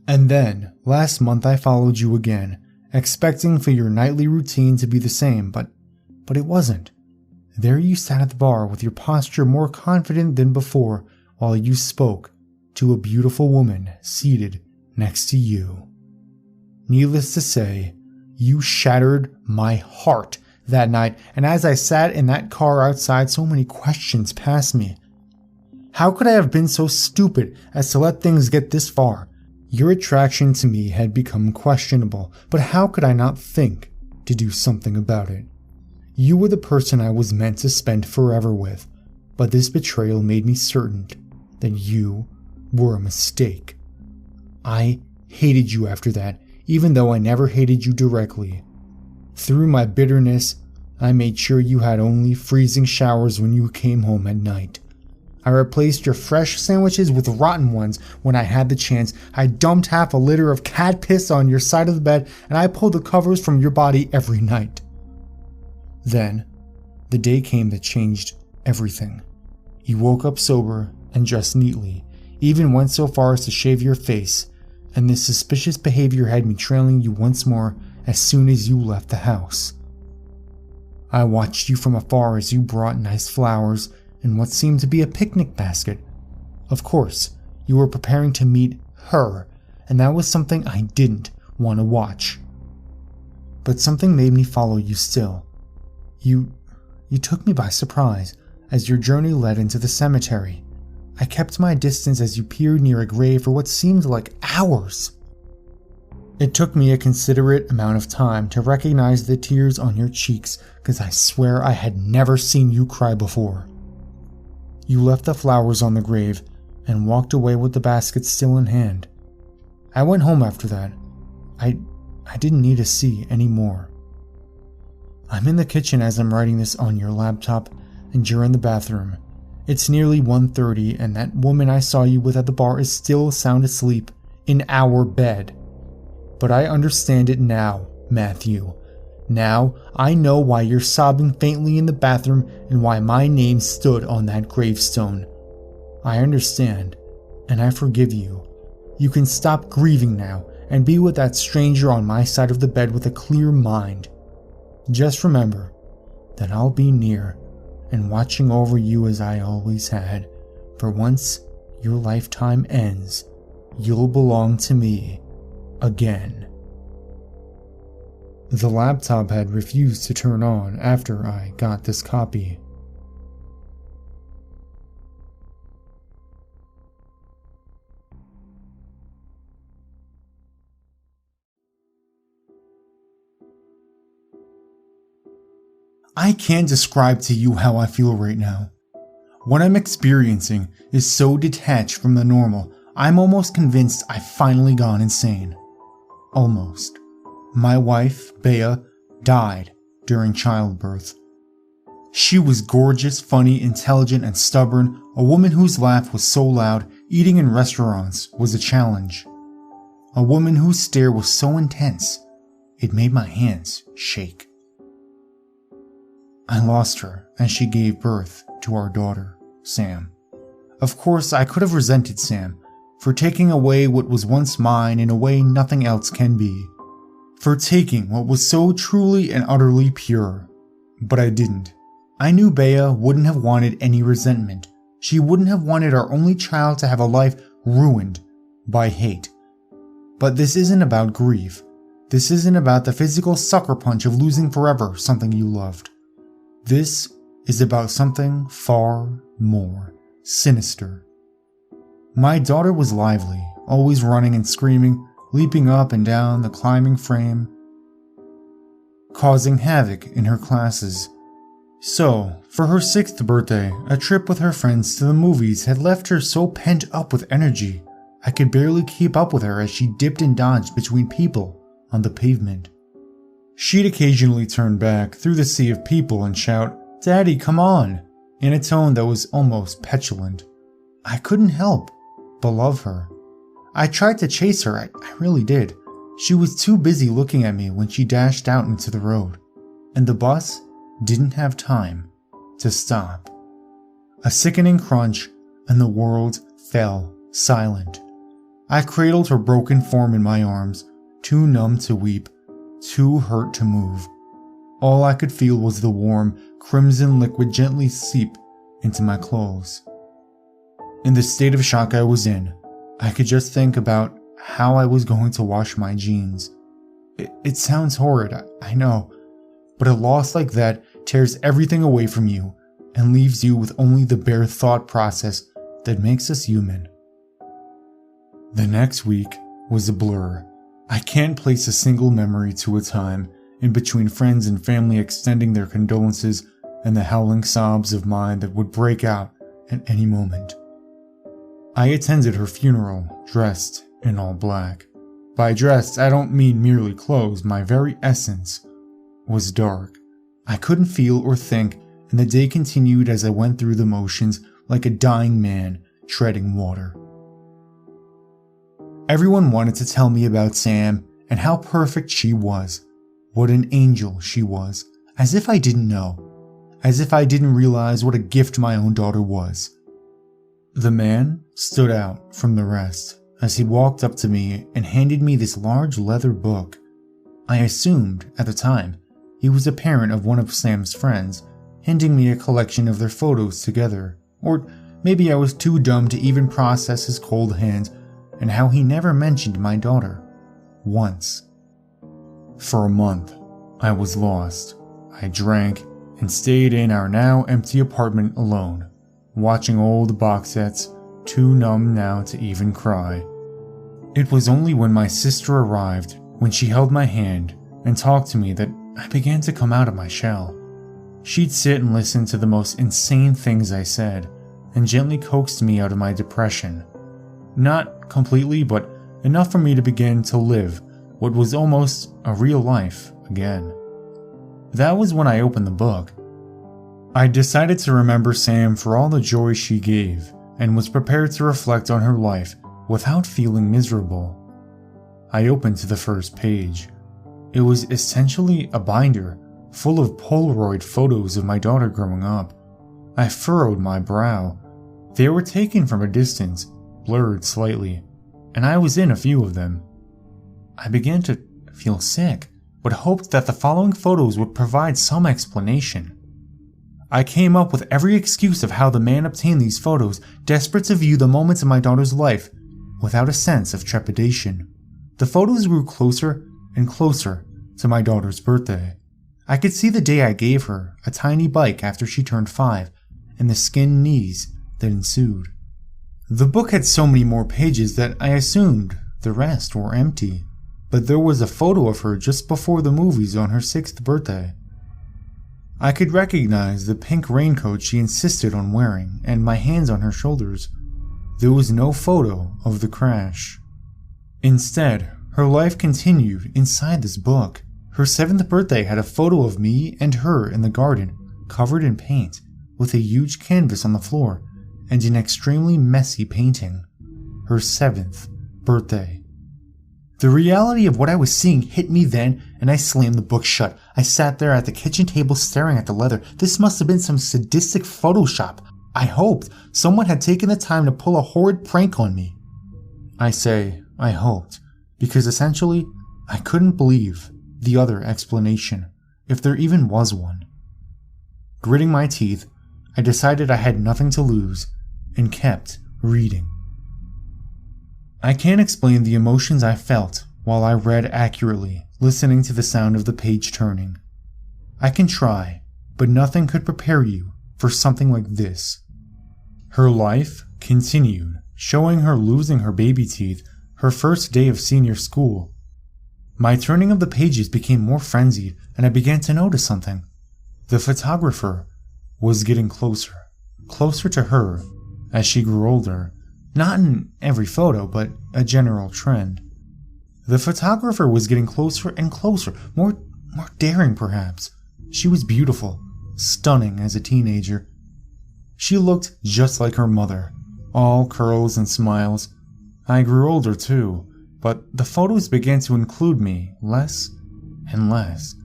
And then, last month I followed you again, expecting for your nightly routine to be the same, but it wasn't. There you sat at the bar with your posture more confident than before while you spoke to a beautiful woman seated next to you. Needless to say, you shattered my heart that night, and as I sat in that car outside, so many questions passed me. How could I have been so stupid as to let things get this far? Your attraction to me had become questionable, but how could I not think to do something about it? You were the person I was meant to spend forever with, but this betrayal made me certain that you were a mistake. I hated you after that, even though I never hated you directly. Through my bitterness, I made sure you had only freezing showers when you came home at night. I replaced your fresh sandwiches with rotten ones when I had the chance. I dumped half a liter of cat piss on your side of the bed, and I pulled the covers from your body every night. Then, the day came that changed everything. You woke up sober and dressed neatly, even went so far as to shave your face, and this suspicious behavior had me trailing you once more as soon as you left the house. I watched you from afar as you brought nice flowers in what seemed to be a picnic basket. Of course, you were preparing to meet her, and that was something I didn't want to watch. But something made me follow you still. You took me by surprise as your journey led into the cemetery. I kept my distance as you peered near a grave for what seemed like hours. It took me a considerate amount of time to recognize the tears on your cheeks, because I swear I had never seen you cry before. You left the flowers on the grave and walked away with the basket still in hand. I went home after that. I didn't need to see any more. I'm in the kitchen as I'm writing this on your laptop, and you're in the bathroom. It's nearly 1:30, and that woman I saw you with at the bar is still sound asleep in our bed. But I understand it now, Matthew. Now I know why you're sobbing faintly in the bathroom and why my name stood on that gravestone. I understand, and I forgive you. You can stop grieving now and be with that stranger on my side of the bed with a clear mind. Just remember that I'll be near and watching over you as I always had, for once your lifetime ends, you'll belong to me again. The laptop had refused to turn on after I got this copy. I can't describe to you how I feel right now. What I'm experiencing is so detached from the normal, I'm almost convinced I've finally gone insane. Almost. My wife, Bea, died during childbirth. She was gorgeous, funny, intelligent, and stubborn, a woman whose laugh was so loud, eating in restaurants was a challenge. A woman whose stare was so intense, it made my hands shake. I lost her as she gave birth to our daughter, Sam. Of course, I could have resented Sam for taking away what was once mine in a way nothing else can be, for taking what was so truly and utterly pure. But I didn't. I knew Bea wouldn't have wanted any resentment. She wouldn't have wanted our only child to have a life ruined by hate. But this isn't about grief. This isn't about the physical sucker punch of losing forever something you loved. This is about something far more sinister. My daughter was lively, always running and screaming, leaping up and down the climbing frame, causing havoc in her classes. So, for her 6th birthday, a trip with her friends to the movies had left her so pent up with energy, I could barely keep up with her as she dipped and dodged between people on the pavement. She'd occasionally turn back through the sea of people and shout, "Daddy, come on," in a tone that was almost petulant. I couldn't help but love her. I tried to chase her, I really did. She was too busy looking at me when she dashed out into the road, and the bus didn't have time to stop. A sickening crunch, and the world fell silent. I cradled her broken form in my arms, too numb to weep, too hurt to move. All I could feel was the warm, crimson liquid gently seep into my clothes. In the state of shock I was in, I could just think about how I was going to wash my jeans. It sounds horrid, I know, but a loss like that tears everything away from you and leaves you with only the bare thought process that makes us human. The next week was a blur. I can't place a single memory to a time in between friends and family extending their condolences and the howling sobs of mine that would break out at any moment. I attended her funeral, dressed in all black. By dressed, I don't mean merely clothes, my very essence was dark. I couldn't feel or think, and the day continued as I went through the motions like a dying man treading water. Everyone wanted to tell me about Sam and how perfect she was, what an angel she was, as if I didn't know, as if I didn't realize what a gift my own daughter was. The man stood out from the rest as he walked up to me and handed me this large leather book. I assumed, at the time, he was a parent of one of Sam's friends, handing me a collection of their photos together, or maybe I was too dumb to even process his cold hand and how he never mentioned my daughter. Once. For a month, I was lost. I drank and stayed in our now empty apartment alone, watching old box sets, too numb now to even cry. It was only when my sister arrived, when she held my hand and talked to me, that I began to come out of my shell. She'd sit and listen to the most insane things I said, and gently coaxed me out of my depression. Not completely, but enough for me to begin to live what was almost a real life again. That was when I opened the book. I decided to remember Sam for all the joy she gave, and was prepared to reflect on her life without feeling miserable. I opened to the first page. It was essentially a binder full of Polaroid photos of my daughter growing up. I furrowed my brow. They were taken from a distance, blurred slightly, and I was in a few of them. I began to feel sick, but hoped that the following photos would provide some explanation. I came up with every excuse of how the man obtained these photos, desperate to view the moments of my daughter's life without a sense of trepidation. The photos grew closer and closer to my daughter's birthday. I could see the day I gave her a tiny bike after she turned 5, and the skinned knees that ensued. The book had so many more pages that I assumed the rest were empty, but there was a photo of her just before the movies on her 6th birthday. I could recognize the pink raincoat she insisted on wearing and my hands on her shoulders. There was no photo of the crash. Instead, her life continued inside this book. Her 7th birthday had a photo of me and her in the garden, covered in paint, with a huge canvas on the floor and an extremely messy painting. Her 7th birthday. The reality of what I was seeing hit me then, and I slammed the book shut. I sat there at the kitchen table staring at the leather. This must have been some sadistic Photoshop. I hoped someone had taken the time to pull a horrid prank on me. I say I hoped, because essentially I couldn't believe the other explanation, if there even was one. Gritting my teeth, I decided I had nothing to lose and kept reading. I can't explain the emotions I felt while I read accurately, listening to the sound of the page turning. I can try, but nothing could prepare you for something like this. Her life continued, showing her losing her baby teeth, her first day of senior school. My turning of the pages became more frenzied, and I began to notice something. The photographer was getting closer, closer to her as she grew older. Not in every photo, but a general trend. The photographer was getting closer and closer, more daring perhaps. She was beautiful, stunning as a teenager. She looked just like her mother, all curls and smiles. I grew older too, but the photos began to include me less and less.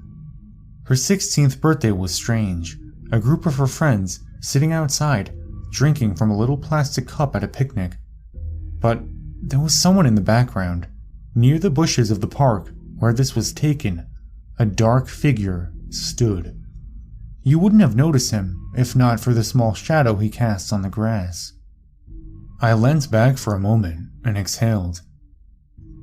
Her 16th birthday was strange. A group of her friends sitting outside, drinking from a little plastic cup at a picnic. But there was someone in the background. Near the bushes of the park where this was taken, a dark figure stood. You wouldn't have noticed him if not for the small shadow he cast on the grass. I leant back for a moment and exhaled.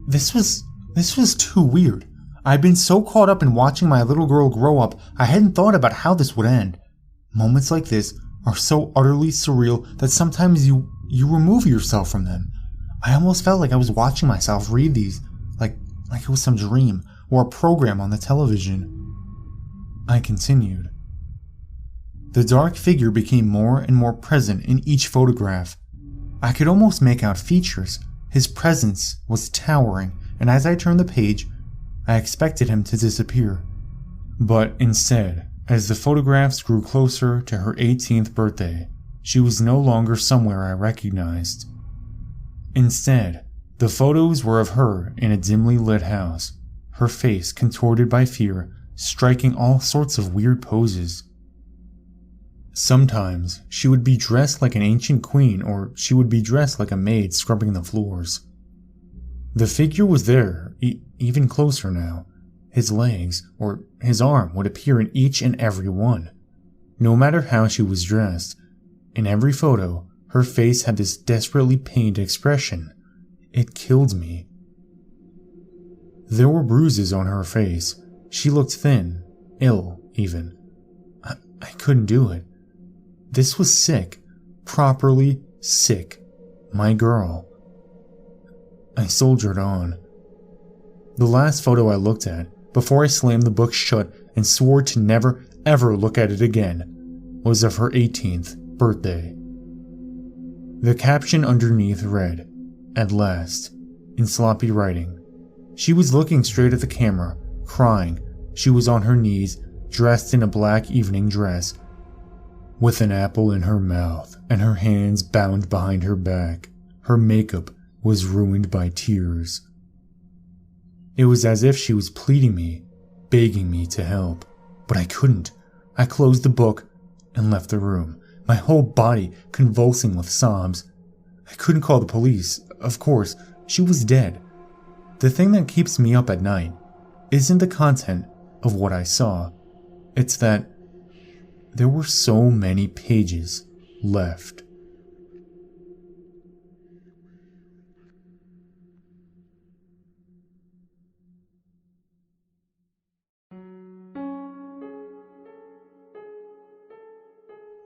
This was too weird. I'd been so caught up in watching my little girl grow up, I hadn't thought about how this would end. Moments like this are so utterly surreal that sometimes you remove yourself from them. I almost felt like I was watching myself read these, like it was some dream or a program on the television. I continued. The dark figure became more and more present in each photograph. I could almost make out features. His presence was towering, and as I turned the page, I expected him to disappear. But instead, as the photographs grew closer to her 18th birthday, she was no longer somewhere I recognized. Instead, the photos were of her in a dimly lit house, her face contorted by fear, striking all sorts of weird poses. Sometimes she would be dressed like an ancient queen, or she would be dressed like a maid scrubbing the floors. The figure was there, even closer now. His legs, or his arm, would appear in each and every one. No matter how she was dressed, in every photo, her face had this desperately pained expression. It killed me. There were bruises on her face. She looked thin, ill even. I couldn't do it. This was sick, properly sick. My girl. I soldiered on. The last photo I looked at, before I slammed the book shut and swore to never ever look at it again, was of her 18th birthday. The caption underneath read, "At last," in sloppy writing. She was looking straight at the camera, crying. She was on her knees, dressed in a black evening dress, with an apple in her mouth and her hands bound behind her back. Her makeup was ruined by tears. It was as if she was pleading me, begging me to help, but I couldn't. I closed the book and left the room, my whole body convulsing with sobs. I couldn't call the police, of course, she was dead. The thing that keeps me up at night isn't the content of what I saw, it's that there were so many pages left.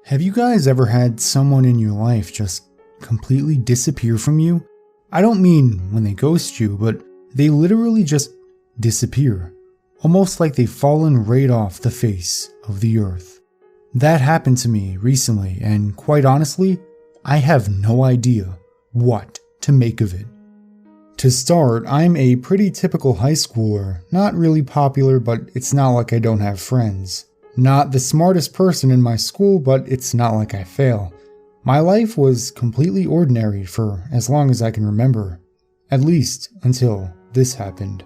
Have you guys ever had someone in your life just completely disappear from you? I don't mean when they ghost you, but they literally just disappear. Almost like they've fallen right off the face of the earth. That happened to me recently, and quite honestly, I have no idea what to make of it. To start, I'm a pretty typical high schooler, not really popular, but it's not like I don't have friends. Not the smartest person in my school, but it's not like I fail. My life was completely ordinary for as long as I can remember, at least until this happened.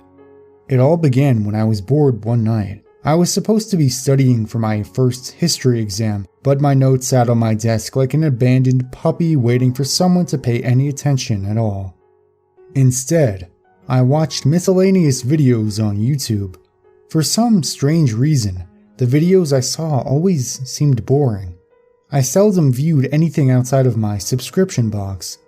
It all began when I was bored one night. I was supposed to be studying for my first history exam, but my notes sat on my desk like an abandoned puppy waiting for someone to pay any attention at all. Instead, I watched miscellaneous videos on YouTube. For some strange reason, the videos I saw always seemed boring. I seldom viewed anything outside of my subscription box.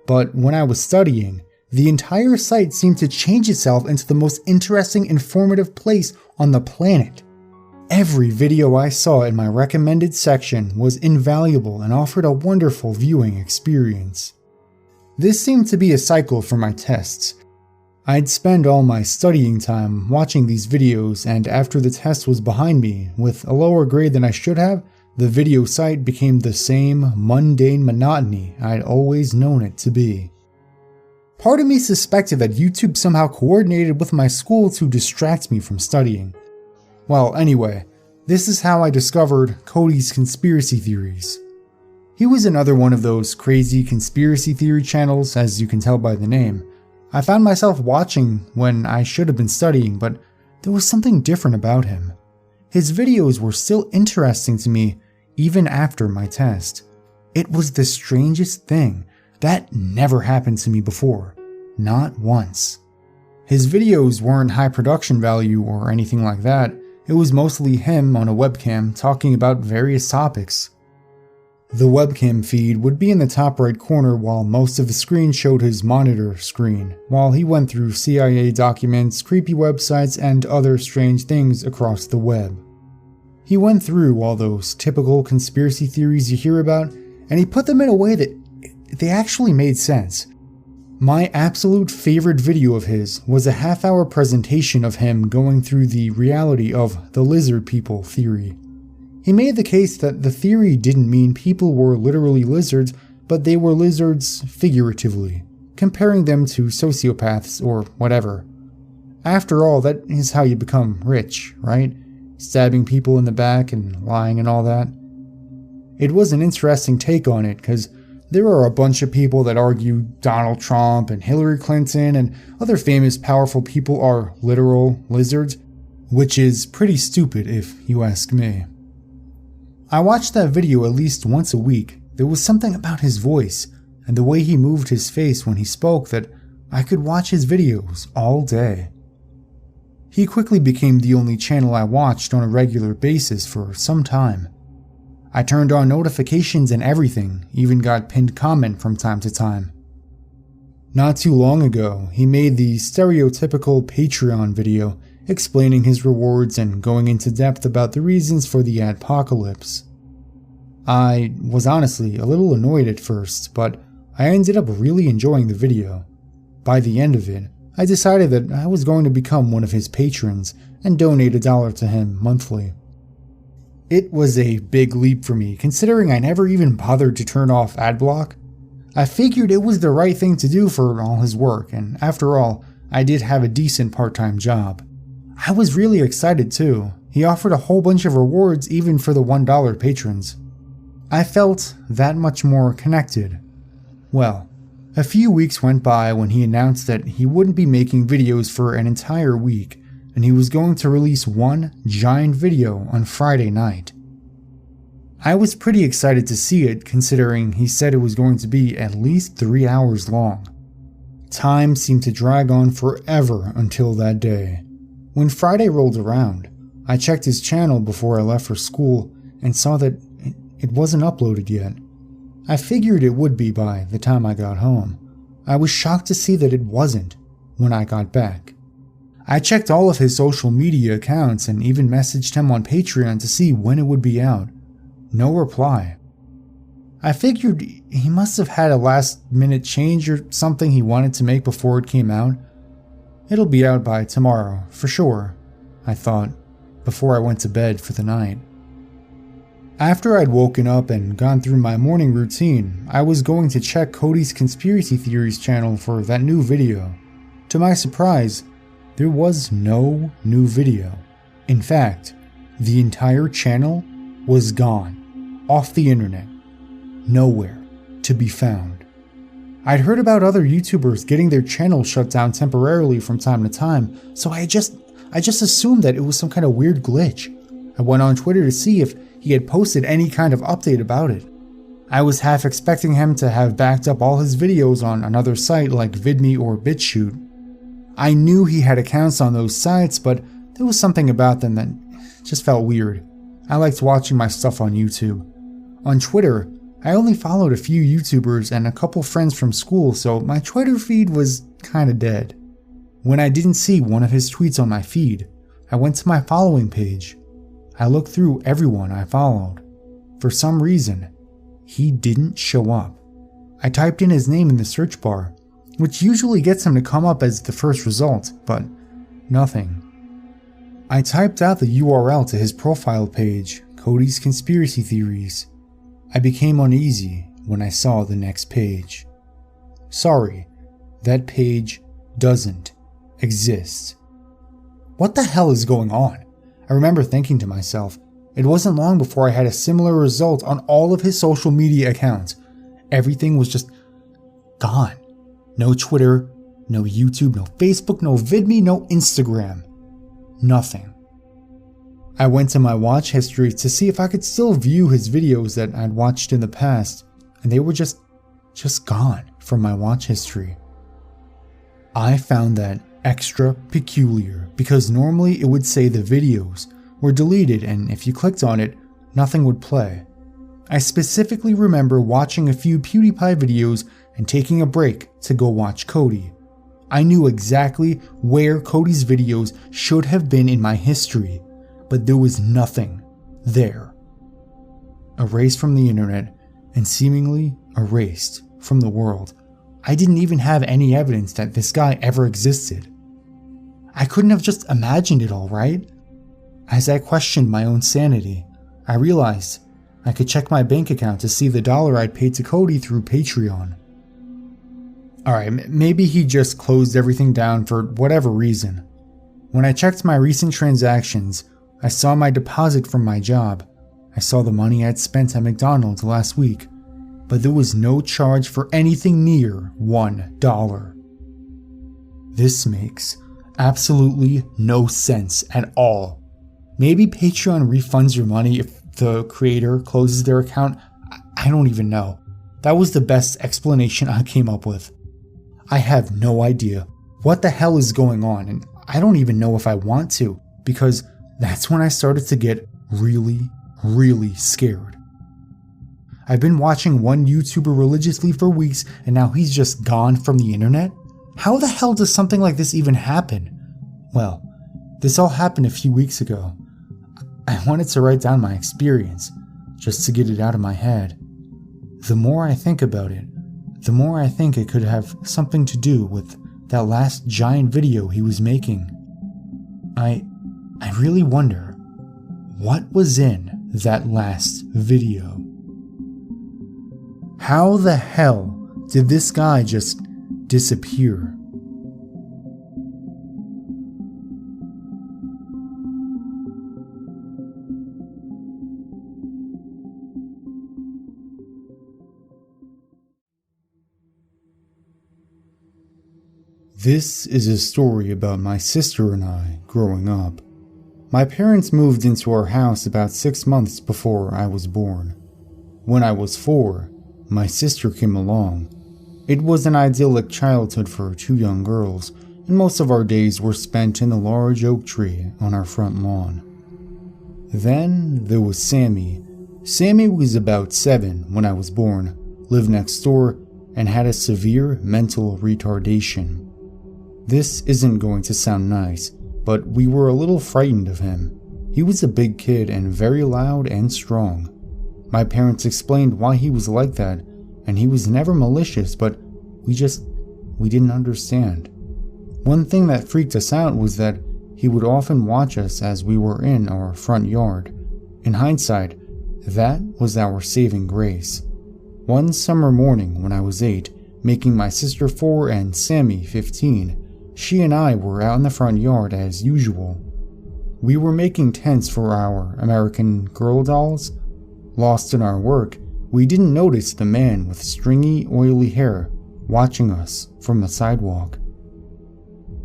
But when I was studying, the entire site seemed to change itself into the most interesting, informative place on the planet. Every video I saw in my recommended section was invaluable and offered a wonderful viewing experience. This seemed to be a cycle for my tests. I'd spend all my studying time watching these videos, and after the test was behind me, with a lower grade than I should have, the video site became the same mundane monotony I'd always known it to be. Part of me suspected that YouTube somehow coordinated with my school to distract me from studying. Well, anyway, this is how I discovered Cody's conspiracy theories. He was another one of those crazy conspiracy theory channels, as you can tell by the name. I found myself watching when I should have been studying, but there was something different about him. His videos were still interesting to me even after my test. It was the strangest thing. That never happened to me before. Not once. His videos weren't high production value or anything like that. It was mostly him on a webcam talking about various topics. The webcam feed would be in the top right corner while most of the screen showed his monitor screen, while he went through CIA documents, creepy websites, and other strange things across the web. He went through all those typical conspiracy theories you hear about, and he put them in a way that they actually made sense. My absolute favorite video of his was a half-hour presentation of him going through the reality of the lizard people theory. He made the case that the theory didn't mean people were literally lizards, but they were lizards figuratively, comparing them to sociopaths or whatever. After all, that is how you become rich, right? Stabbing people in the back and lying and all that. It was an interesting take on it, because there are a bunch of people that argue Donald Trump and Hillary Clinton and other famous powerful people are literal lizards, which is pretty stupid if you ask me. I watched that video at least once a week. There was something about his voice and the way he moved his face when he spoke that I could watch his videos all day. He quickly became the only channel I watched on a regular basis for some time. I turned on notifications and everything, even got pinned comment from time to time. Not too long ago, he made the stereotypical Patreon video explaining his rewards and going into depth about the reasons for the adpocalypse. I was honestly a little annoyed at first, but I ended up really enjoying the video. By the end of it, I decided that I was going to become one of his patrons and donate $1 to him monthly. It was a big leap for me, considering I never even bothered to turn off adblock. I figured it was the right thing to do for all his work, and after all, I did have a decent part-time job. I was really excited too. He offered a whole bunch of rewards even for the $1 patrons. I felt that much more connected. Well, a few weeks went by when he announced that he wouldn't be making videos for an entire week, and he was going to release one giant video on Friday night. I was pretty excited to see it, considering he said it was going to be at least 3 hours long. Time seemed to drag on forever until that day. When Friday rolled around, I checked his channel before I left for school and saw that it wasn't uploaded yet. I figured it would be by the time I got home. I was shocked to see that it wasn't when I got back. I checked all of his social media accounts and even messaged him on Patreon to see when it would be out. No reply. I figured he must have had a last-minute change or something he wanted to make before it came out. It'll be out by tomorrow, for sure, I thought, before I went to bed for the night. After I'd woken up and gone through my morning routine, I was going to check Cody's Conspiracy Theories channel for that new video. To my surprise, there was no new video. In fact, the entire channel was gone, off the internet, nowhere to be found. I'd heard about other YouTubers getting their channels shut down temporarily from time to time, so I just assumed that it was some kind of weird glitch. I went on Twitter to see if he had posted any kind of update about it. I was half expecting him to have backed up all his videos on another site like VidMe or BitChute. I knew he had accounts on those sites, but there was something about them that just felt weird. I liked watching my stuff on YouTube. On Twitter, I only followed a few YouTubers and a couple friends from school, so my Twitter feed was kinda dead. When I didn't see one of his tweets on my feed, I went to my following page. I looked through everyone I followed. For some reason, he didn't show up. I typed in his name in the search bar, which usually gets him to come up as the first result, but nothing. I typed out the URL to his profile page, Cody's Conspiracy Theories. I became uneasy when I saw the next page. Sorry, That page doesn't exist. What the hell is going on? I remember thinking to myself, it wasn't long before I had a similar result on all of his social media accounts. Everything was just gone. No Twitter, no YouTube, no Facebook, no VidMe, no Instagram. Nothing. I went to my watch history to see if I could still view his videos that I'd watched in the past, and they were just gone from my watch history. I found that extra peculiar because normally it would say the videos were deleted, and if you clicked on it, nothing would play. I specifically remember watching a few PewDiePie videos and taking a break to go watch Cody. I knew exactly where Cody's videos should have been in my history, but there was nothing there. Erased from the internet and seemingly erased from the world. I didn't even have any evidence that this guy ever existed. I couldn't have just imagined it all, right? As I questioned my own sanity, I realized I could check my bank account to see the dollar I'd paid to Cody through Patreon. Alright, maybe he just closed everything down for whatever reason. When I checked my recent transactions, I saw my deposit from my job. I saw the money I'd spent at McDonald's last week, but there was no charge for anything near $1. This makes absolutely no sense at all. Maybe Patreon refunds your money if the creator closes their account. I don't even know. That was the best explanation I came up with. I have no idea what the hell is going on, and I don't even know if I want to, because that's when I started to get really scared. I've been watching one YouTuber religiously for weeks, and now he's just gone from the internet? How the hell does something like this even happen? Well, this all happened a few weeks ago. I wanted to write down my experience, just to get it out of my head. The more I think about it, the more I think it could have something to do with that last giant video he was making. I really wonder, what was in that last video? How the hell did this guy just disappear? This is a story about my sister and I growing up. My parents moved into our house about 6 months before I was born. When I was 4, my sister came along. It was an idyllic childhood for 2 young girls, and most of our days were spent in the large oak tree on our front lawn. Then there was Sammy. Sammy was about 7 when I was born, lived next door, and had a severe mental retardation. This isn't going to sound nice, but we were a little frightened of him. He was a big kid and very loud and strong. My parents explained why he was like that, and he was never malicious, but we didn't understand. One thing that freaked us out was that he would often watch us as we were in our front yard. In hindsight, that was our saving grace. One summer morning when I was 8, making my sister 4 and Sammy 15, she and I were out in the front yard as usual. We were making tents for our American Girl dolls. Lost in our work, we didn't notice the man with stringy, oily hair watching us from the sidewalk.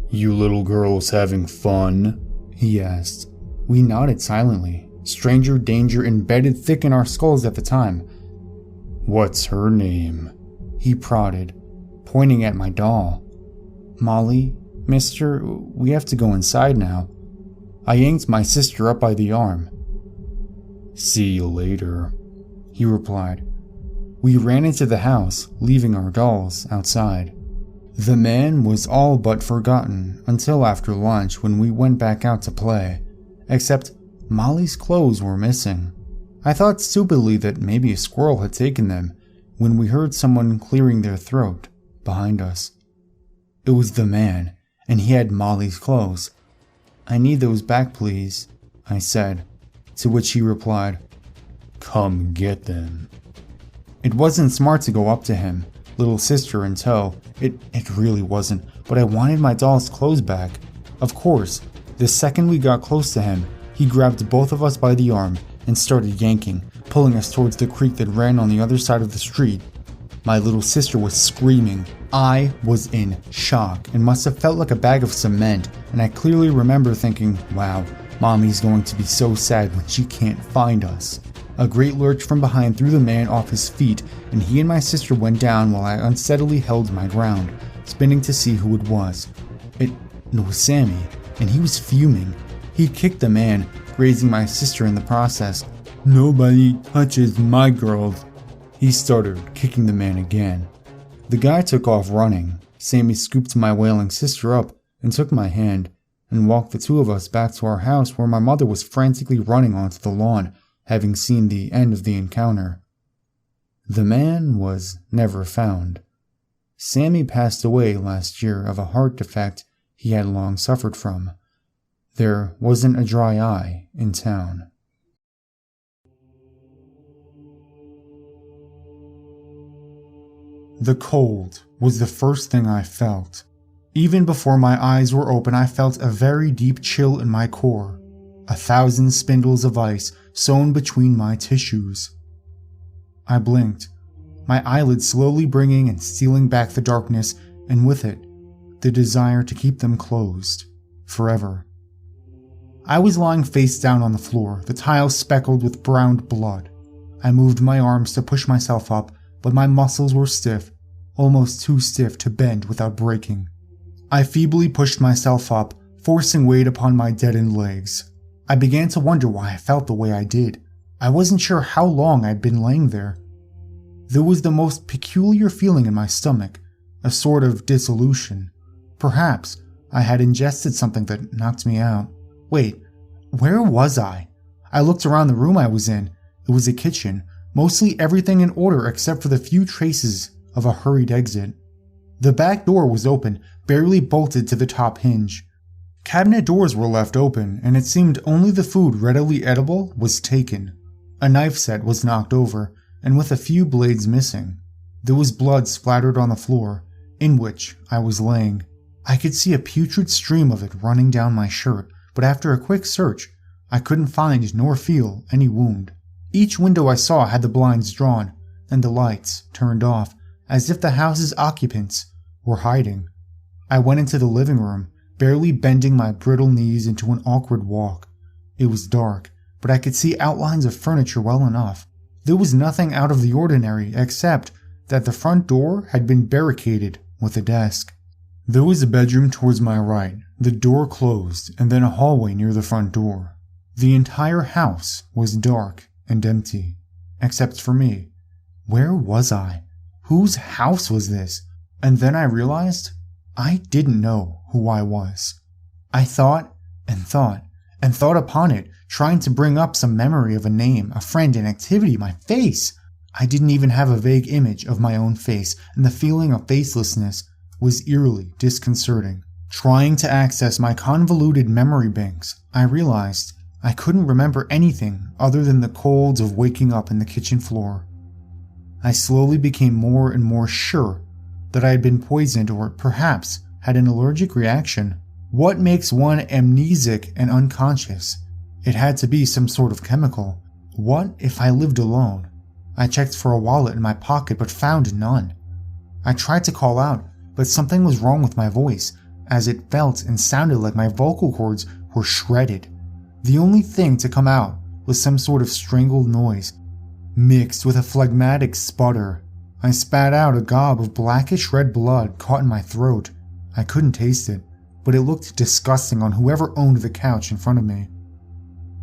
"You little girls having fun?" he asked. We nodded silently, stranger danger embedded thick in our skulls at the time. "What's her name?" he prodded, pointing at my doll. "Molly, mister, we have to go inside now." I yanked my sister up by the arm. "See you later," he replied. We ran into the house, leaving our dolls outside. The man was all but forgotten until after lunch when we went back out to play, except Molly's clothes were missing. I thought stupidly that maybe a squirrel had taken them when we heard someone clearing their throat behind us. It was the man, and he had Molly's clothes. "I need those back, please," I said, to which he replied, "Come get them." It wasn't smart to go up to him. little sister in tow. It really wasn't, but I wanted my doll's clothes back. Of course, the second we got close to him, he grabbed both of us by the arm and started yanking, pulling us towards the creek that ran on the other side of the street. My little sister was screaming. I was in shock and must have felt like a bag of cement, and I clearly remember thinking, wow, Mommy's going to be so sad when she can't find us. A great lurch from behind threw the man off his feet, and he and my sister went down while I unsteadily held my ground, spinning to see who it was. It was Sammy, and he was fuming. He kicked the man, grazing my sister in the process. "Nobody touches my girls." He started kicking the man again. The guy took off running. Sammy scooped my wailing sister up and took my hand and walked the two of us back to our house, where my mother was frantically running onto the lawn, having seen the end of the encounter. The man was never found. Sammy passed away last year of a heart defect he had long suffered from. There wasn't a dry eye in town. The cold was the first thing I felt. Even before my eyes were open, I felt a very deep chill in my core. 1,000 spindles of ice sewn between my tissues. I blinked, my eyelids slowly bringing and stealing back the darkness, and with it, the desire to keep them closed, forever. I was lying face down on the floor, the tiles speckled with browned blood. I moved my arms to push myself up, but my muscles were stiff, almost too stiff to bend without breaking. I feebly pushed myself up, forcing weight upon my deadened legs. I began to wonder why I felt the way I did. I wasn't sure how long I'd been laying there. There was the most peculiar feeling in my stomach, a sort of dissolution. Perhaps I had ingested something that knocked me out. Wait, where was I? I looked around the room I was in. It was a kitchen, mostly everything in order except for the few traces of a hurried exit. The back door was open, barely bolted to the top hinge. Cabinet doors were left open, and it seemed only the food readily edible was taken. A knife set was knocked over, and with a few blades missing. There was blood splattered on the floor, in which I was laying. I could see a putrid stream of it running down my shirt, but after a quick search, I couldn't find nor feel any wound. Each window I saw had the blinds drawn, and the lights turned off, as if the house's occupants were hiding. I went into the living room, barely bending my brittle knees into an awkward walk. It was dark, but I could see outlines of furniture well enough. There was nothing out of the ordinary except that the front door had been barricaded with a desk. There was a bedroom towards my right, the door closed, and then a hallway near the front door. The entire house was dark and empty, except for me. Where was I? Whose house was this? And then I realized I didn't know who I was. I thought and thought and thought upon it, trying to bring up some memory of a name, a friend, an activity, my face. I didn't even have a vague image of my own face, and the feeling of facelessness was eerily disconcerting. Trying to access my convoluted memory banks, I realized I couldn't remember anything other than the colds of waking up in the kitchen floor. I slowly became more and more sure that I had been poisoned or perhaps had an allergic reaction. What makes one amnesic and unconscious? It had to be some sort of chemical. What if I lived alone? I checked for a wallet in my pocket but found none. I tried to call out, but something was wrong with my voice, as it felt and sounded like my vocal cords were shredded. The only thing to come out was some sort of strangled noise, mixed with a phlegmatic sputter. I spat out a gob of blackish red blood caught in my throat. I couldn't taste it, but it looked disgusting on whoever owned the couch in front of me.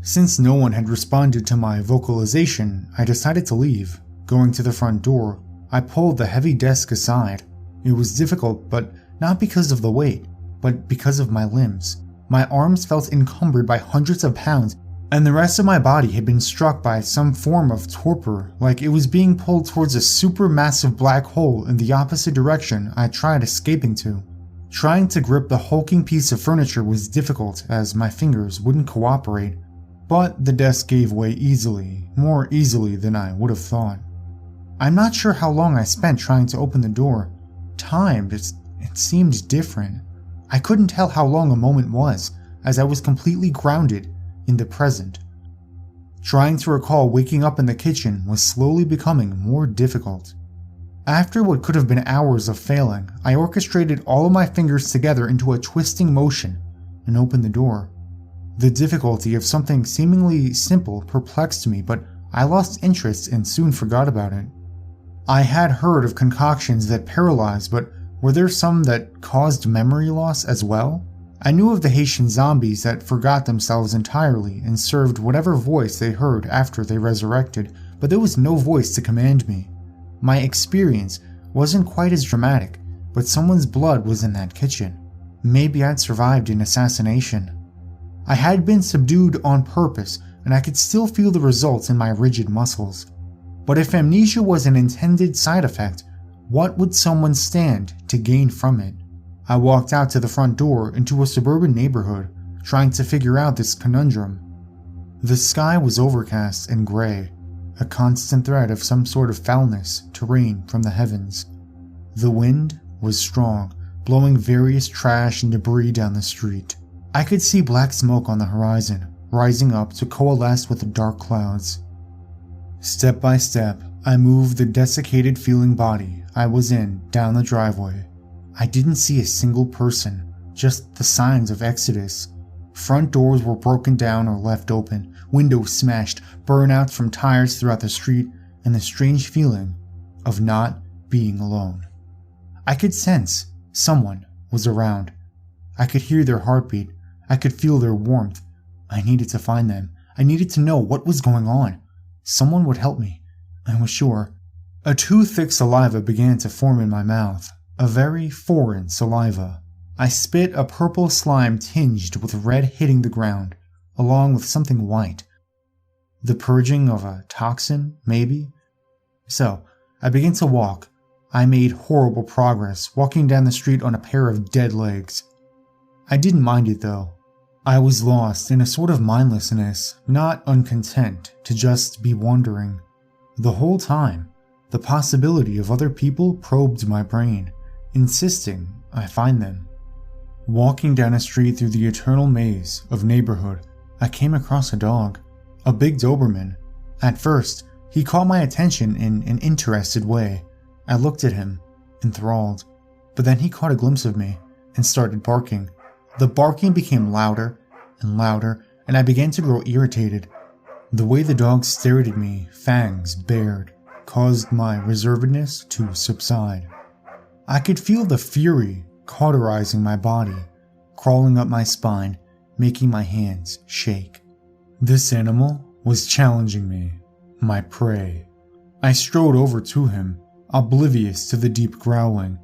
Since no one had responded to my vocalization, I decided to leave. Going to the front door, I pulled the heavy desk aside. It was difficult, but not because of the weight, but because of my limbs. My arms felt encumbered by hundreds of pounds, and the rest of my body had been struck by some form of torpor, like it was being pulled towards a supermassive black hole in the opposite direction I tried escaping to. Trying to grip the hulking piece of furniture was difficult, as my fingers wouldn't cooperate, but the desk gave way easily, more easily than I would have thought. I'm not sure how long I spent trying to open the door. Timed, it seemed different. I couldn't tell how long a moment was, as I was completely grounded in the present. Trying to recall waking up in the kitchen was slowly becoming more difficult. After what could have been hours of failing, I orchestrated all of my fingers together into a twisting motion and opened the door. The difficulty of something seemingly simple perplexed me, but I lost interest and soon forgot about it. I had heard of concoctions that paralyze, but were there some that caused memory loss as well? I knew of the Haitian zombies that forgot themselves entirely and served whatever voice they heard after they resurrected, but there was no voice to command me. My experience wasn't quite as dramatic, but someone's blood was in that kitchen. Maybe I'd survived an assassination. I had been subdued on purpose, and I could still feel the results in my rigid muscles. But if amnesia was an intended side effect, what would someone stand to gain from it? I walked out to the front door into a suburban neighborhood, trying to figure out this conundrum. The sky was overcast and gray, a constant threat of some sort of foulness to rain from the heavens. The wind was strong, blowing various trash and debris down the street. I could see black smoke on the horizon, rising up to coalesce with the dark clouds. Step by step, I moved the desiccated feeling body I was in down the driveway. I didn't see a single person, just the signs of exodus. Front doors were broken down or left open, windows smashed, burnouts from tires throughout the street, and the strange feeling of not being alone. I could sense someone was around. I could hear their heartbeat. I could feel their warmth. I needed to find them. I needed to know what was going on. Someone would help me, I was sure. A too thick saliva began to form in my mouth, a very foreign saliva. I spit a purple slime tinged with red hitting the ground, along with something white. The purging of a toxin, maybe? So, I began to walk. I made horrible progress, walking down the street on a pair of dead legs. I didn't mind it though. I was lost in a sort of mindlessness, not uncontent to just be wandering. The whole time, the possibility of other people probed my brain, insisting I find them. Walking down a street through the eternal maze of neighborhood, I came across a dog, a big Doberman. At first, he caught my attention in an interested way. I looked at him, enthralled, but then he caught a glimpse of me and started barking. The barking became louder and louder, and I began to grow irritated. The way the dog stared at me, fangs bared, caused my reservedness to subside. I could feel the fury cauterizing my body, crawling up my spine, making my hands shake. This animal was challenging me, my prey. I strode over to him, oblivious to the deep growling.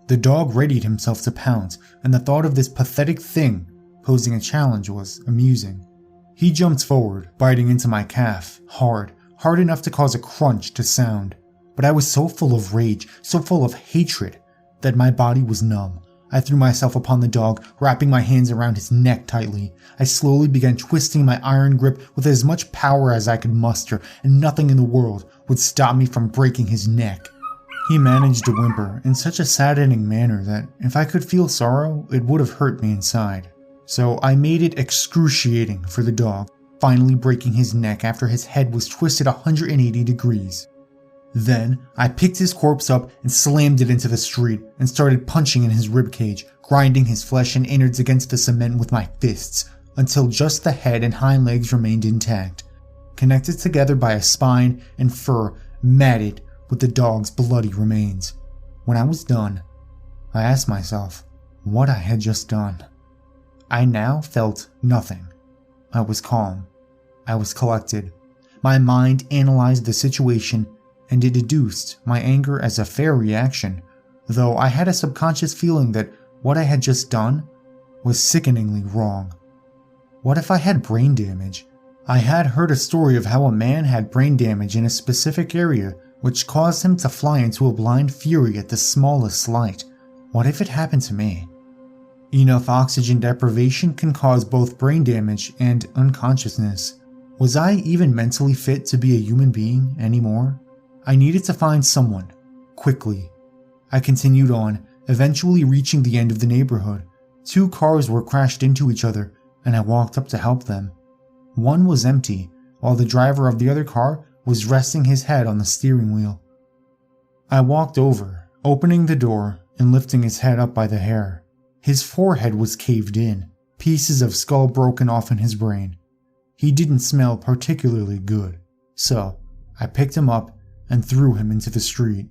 The dog readied himself to pounce, and the thought of this pathetic thing posing a challenge was amusing. He jumped forward, biting into my calf, hard enough to cause a crunch to sound. But I was so full of rage, so full of hatred, that my body was numb. I threw myself upon the dog, wrapping my hands around his neck tightly. I slowly began twisting my iron grip with as much power as I could muster, and nothing in the world would stop me from breaking his neck. He managed to whimper in such a saddening manner that if I could feel sorrow, it would have hurt me inside. So I made it excruciating for the dog, finally breaking his neck after his head was twisted 180 degrees. Then I picked his corpse up and slammed it into the street and started punching in his ribcage, grinding his flesh and innards against the cement with my fists, until just the head and hind legs remained intact, connected together by a spine and fur matted with the dog's bloody remains. When I was done, I asked myself what I had just done. I now felt nothing. I was calm. I was collected. My mind analyzed the situation and it deduced my anger as a fair reaction, though I had a subconscious feeling that what I had just done was sickeningly wrong. What if I had brain damage? I had heard a story of how a man had brain damage in a specific area which caused him to fly into a blind fury at the smallest slight. What if it happened to me? Enough oxygen deprivation can cause both brain damage and unconsciousness. Was I even mentally fit to be a human being anymore? I needed to find someone, quickly. I continued on, eventually reaching the end of the neighborhood. 2 cars were crashed into each other, and I walked up to help them. One was empty, while the driver of the other car was resting his head on the steering wheel. I walked over, opening the door and lifting his head up by the hair. His forehead was caved in, pieces of skull broken off in his brain. He didn't smell particularly good, so I picked him up and threw him into the street.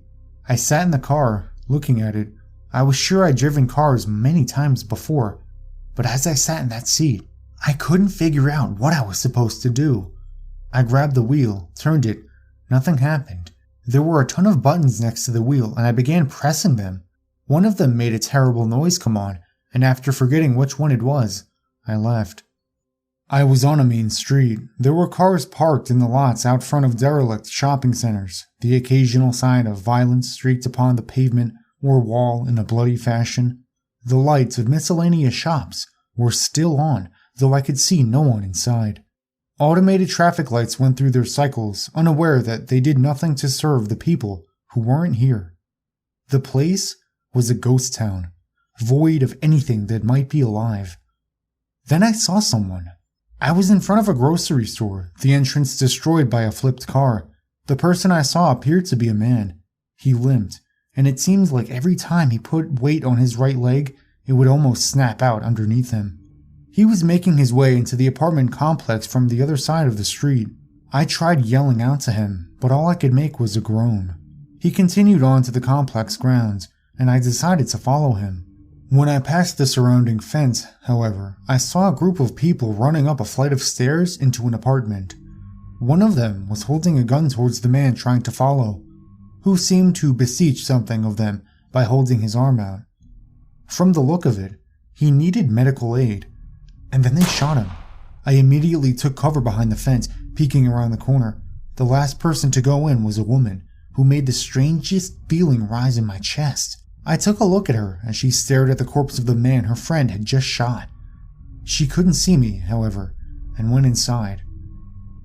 I sat in the car, looking at it. I was sure I'd driven cars many times before, but as I sat in that seat, I couldn't figure out what I was supposed to do. I grabbed the wheel, turned it. Nothing happened. There were a ton of buttons next to the wheel, and I began pressing them. One of them made a terrible noise come on, and after forgetting which one it was, I left. I was on a main street. There were cars parked in the lots out front of derelict shopping centers, the occasional sign of violence streaked upon the pavement or wall in a bloody fashion. The lights of miscellaneous shops were still on, though I could see no one inside. Automated traffic lights went through their cycles, unaware that they did nothing to serve the people who weren't here. The place was a ghost town, void of anything that might be alive. Then I saw someone. I was in front of a grocery store, the entrance destroyed by a flipped car. The person I saw appeared to be a man. He limped, and it seemed like every time he put weight on his right leg, it would almost snap out underneath him. He was making his way into the apartment complex from the other side of the street. I tried yelling out to him, but all I could make was a groan. He continued on to the complex grounds, and I decided to follow him. When I passed the surrounding fence, however, I saw a group of people running up a flight of stairs into an apartment. One of them was holding a gun towards the man trying to follow, who seemed to beseech something of them by holding his arm out. From the look of it, he needed medical aid, and then they shot him. I immediately took cover behind the fence, peeking around the corner. The last person to go in was a woman, who made the strangest feeling rise in my chest. I took a look at her as she stared at the corpse of the man her friend had just shot. She couldn't see me, however, and went inside.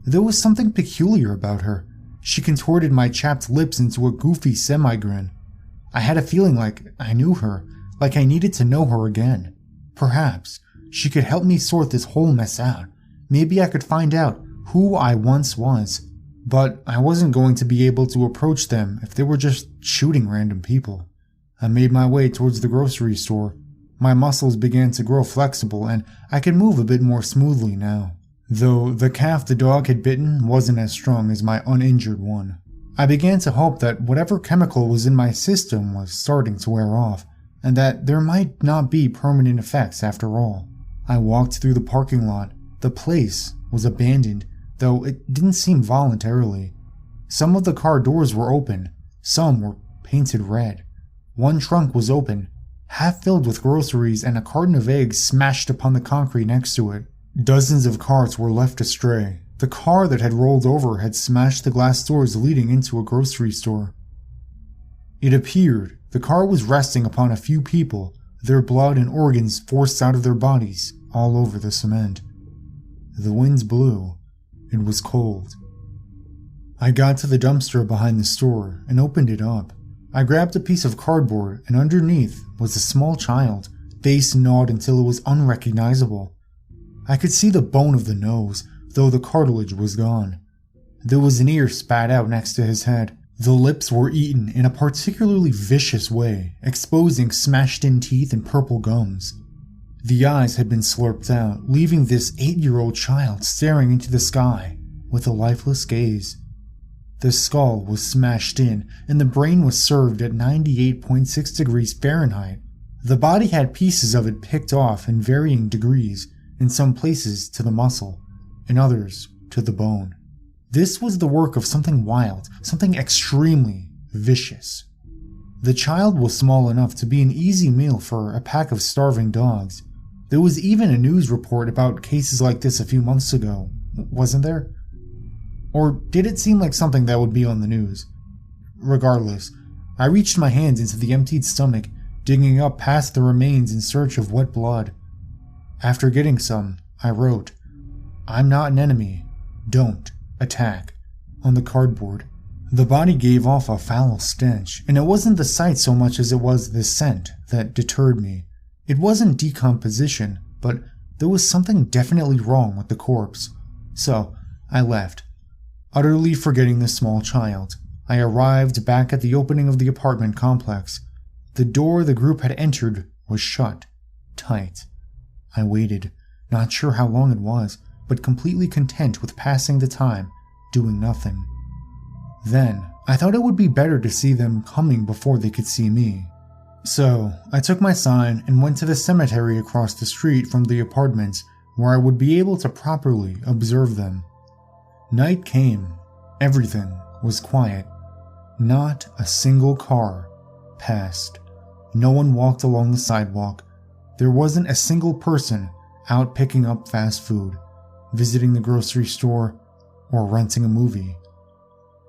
There was something peculiar about her. She contorted my chapped lips into a goofy semi-grin. I had a feeling like I knew her, like I needed to know her again. Perhaps she could help me sort this whole mess out. Maybe I could find out who I once was. But I wasn't going to be able to approach them if they were just shooting random people. I made my way towards the grocery store. My muscles began to grow flexible and I could move a bit more smoothly now, though the calf the dog had bitten wasn't as strong as my uninjured one. I began to hope that whatever chemical was in my system was starting to wear off, and that there might not be permanent effects after all. I walked through the parking lot. The place was abandoned, though it didn't seem voluntarily. Some of the car doors were open, some were painted red. One trunk was open, half filled with groceries, and a carton of eggs smashed upon the concrete next to it. Dozens of carts were left astray. The car that had rolled over had smashed the glass doors leading into a grocery store. It appeared the car was resting upon a few people, their blood and organs forced out of their bodies all over the cement. The winds blew. It was cold. I got to the dumpster behind the store and opened it up. I grabbed a piece of cardboard, and underneath was a small child, face gnawed until it was unrecognizable. I could see the bone of the nose, though the cartilage was gone. There was an ear spat out next to his head. The lips were eaten in a particularly vicious way, exposing smashed-in teeth and purple gums. The eyes had been slurped out, leaving this 8-year-old child staring into the sky with a lifeless gaze. The skull was smashed in, and the brain was served at 98.6 degrees Fahrenheit. The body had pieces of it picked off in varying degrees, in some places to the muscle, in others to the bone. This was the work of something wild, something extremely vicious. The child was small enough to be an easy meal for a pack of starving dogs. There was even a news report about cases like this a few months ago, wasn't there? Or did it seem like something that would be on the news? Regardless, I reached my hands into the emptied stomach, digging up past the remains in search of wet blood. After getting some, I wrote, "I'm not an enemy. Don't attack," on the cardboard. The body gave off a foul stench, and it wasn't the sight so much as it was the scent that deterred me. It wasn't decomposition, but there was something definitely wrong with the corpse. So, I left, utterly forgetting the small child. I arrived back at the opening of the apartment complex. The door the group had entered was shut, tight. I waited, not sure how long it was, but completely content with passing the time, doing nothing. Then, I thought it would be better to see them coming before they could see me. So, I took my sign and went to the cemetery across the street from the apartments where I would be able to properly observe them. Night came. Everything was quiet. Not a single car passed. No one walked along the sidewalk. There wasn't a single person out picking up fast food, visiting the grocery store, or renting a movie.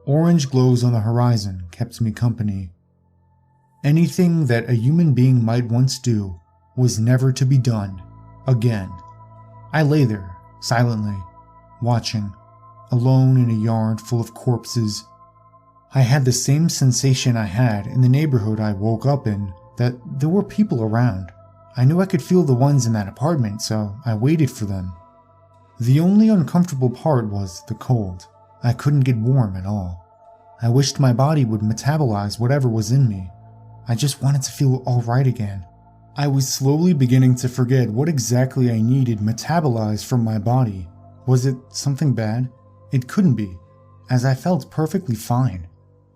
Orange glows on the horizon kept me company. Anything that a human being might once do was never to be done again. I lay there, silently, watching, alone in a yard full of corpses. I had the same sensation I had in the neighborhood I woke up in, that there were people around. I knew I could feel the ones in that apartment, so I waited for them. The only uncomfortable part was the cold. I couldn't get warm at all. I wished my body would metabolize whatever was in me. I just wanted to feel alright again. I was slowly beginning to forget what exactly I needed metabolized from my body. Was it something bad? It couldn't be, as I felt perfectly fine.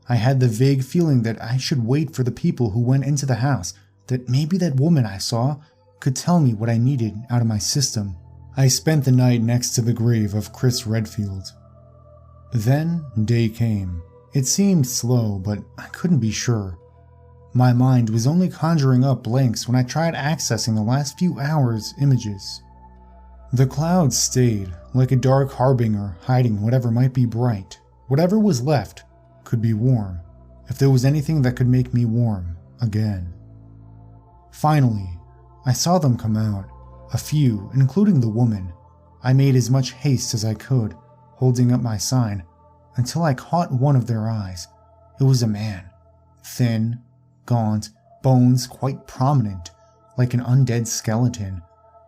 I had the vague feeling that I should wait for the people who went into the house, that maybe that woman I saw could tell me what I needed out of my system. I spent the night next to the grave of Chris Redfield. Then day came. It seemed slow, but I couldn't be sure. My mind was only conjuring up blanks when I tried accessing the last few hours' images. The clouds stayed, like a dark harbinger hiding whatever might be bright. Whatever was left could be warm, if there was anything that could make me warm again. Finally, I saw them come out, a few, including the woman. I made as much haste as I could, holding up my sign, until I caught one of their eyes. It was a man, thin, gaunt, bones quite prominent, like an undead skeleton.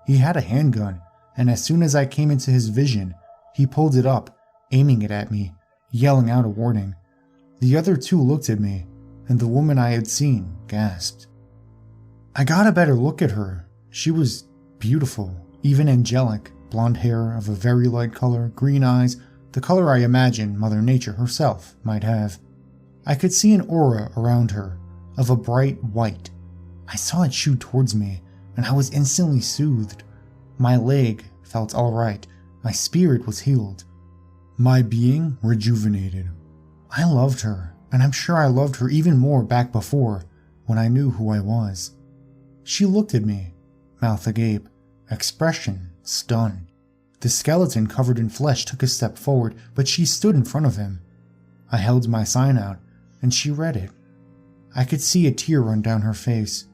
He had a handgun, and as soon as I came into his vision, he pulled it up, aiming it at me, yelling out a warning. The other two looked at me, and the woman I had seen gasped. I got a better look at her. She was beautiful, even angelic, blonde hair of a very light color, green eyes, the color I imagine Mother Nature herself might have. I could see an aura around her, of a bright white. I saw it shoot towards me, and I was instantly soothed. My leg felt alright, my spirit was healed. My being rejuvenated. I loved her, and I'm sure I loved her even more back before, when I knew who I was. She looked at me, mouth agape, expression stunned. The skeleton covered in flesh took a step forward, but she stood in front of him. I held my sign out, and she read it. I could see a tear run down her face.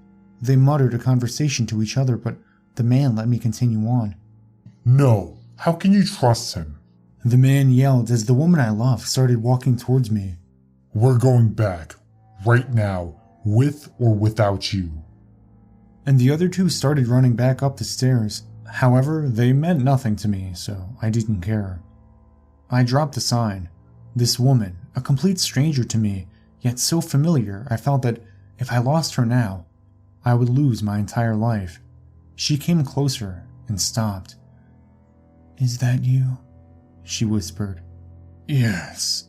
They muttered a conversation to each other, but the man let me continue on. No, how can you trust him? The man yelled as the woman I love started walking towards me. We're going back, right now, with or without you. And the other two started running back up the stairs. However, they meant nothing to me, so I didn't care. I dropped the sign. This woman, a complete stranger to me, yet so familiar I felt that if I lost her now, I would lose my entire life. She came closer and stopped. "Is that you?" she whispered. "Yes,"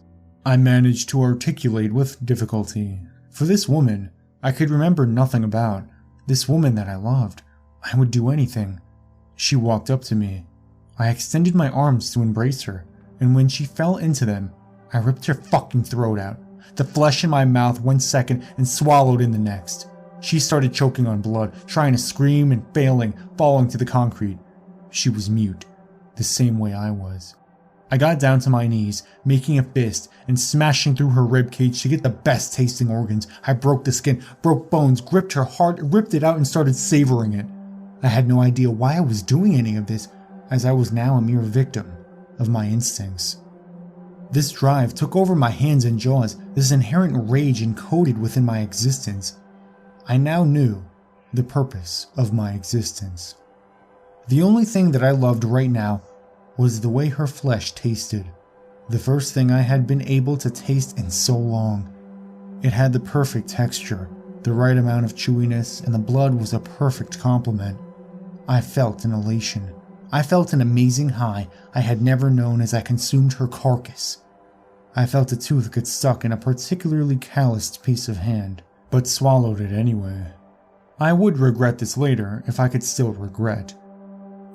I managed to articulate with difficulty. For this woman, I could remember nothing about. This woman that I loved. I would do anything. She walked up to me. I extended my arms to embrace her, and when she fell into them, I ripped her fucking throat out. The flesh in my mouth 1 second and swallowed in the next. She started choking on blood, trying to scream and failing, falling to the concrete. She was mute, the same way I was. I got down to my knees, making a fist and smashing through her ribcage to get the best tasting organs. I broke the skin, broke bones, gripped her heart, ripped it out and started savoring it. I had no idea why I was doing any of this, as I was now a mere victim of my instincts. This drive took over my hands and jaws, this inherent rage encoded within my existence. I now knew the purpose of my existence. The only thing that I loved right now was the way her flesh tasted. The first thing I had been able to taste in so long. It had the perfect texture, the right amount of chewiness, and the blood was a perfect complement. I felt an elation. I felt an amazing high I had never known as I consumed her carcass. I felt a tooth get stuck in a particularly calloused piece of hand, but swallowed it anyway. I would regret this later if I could still regret.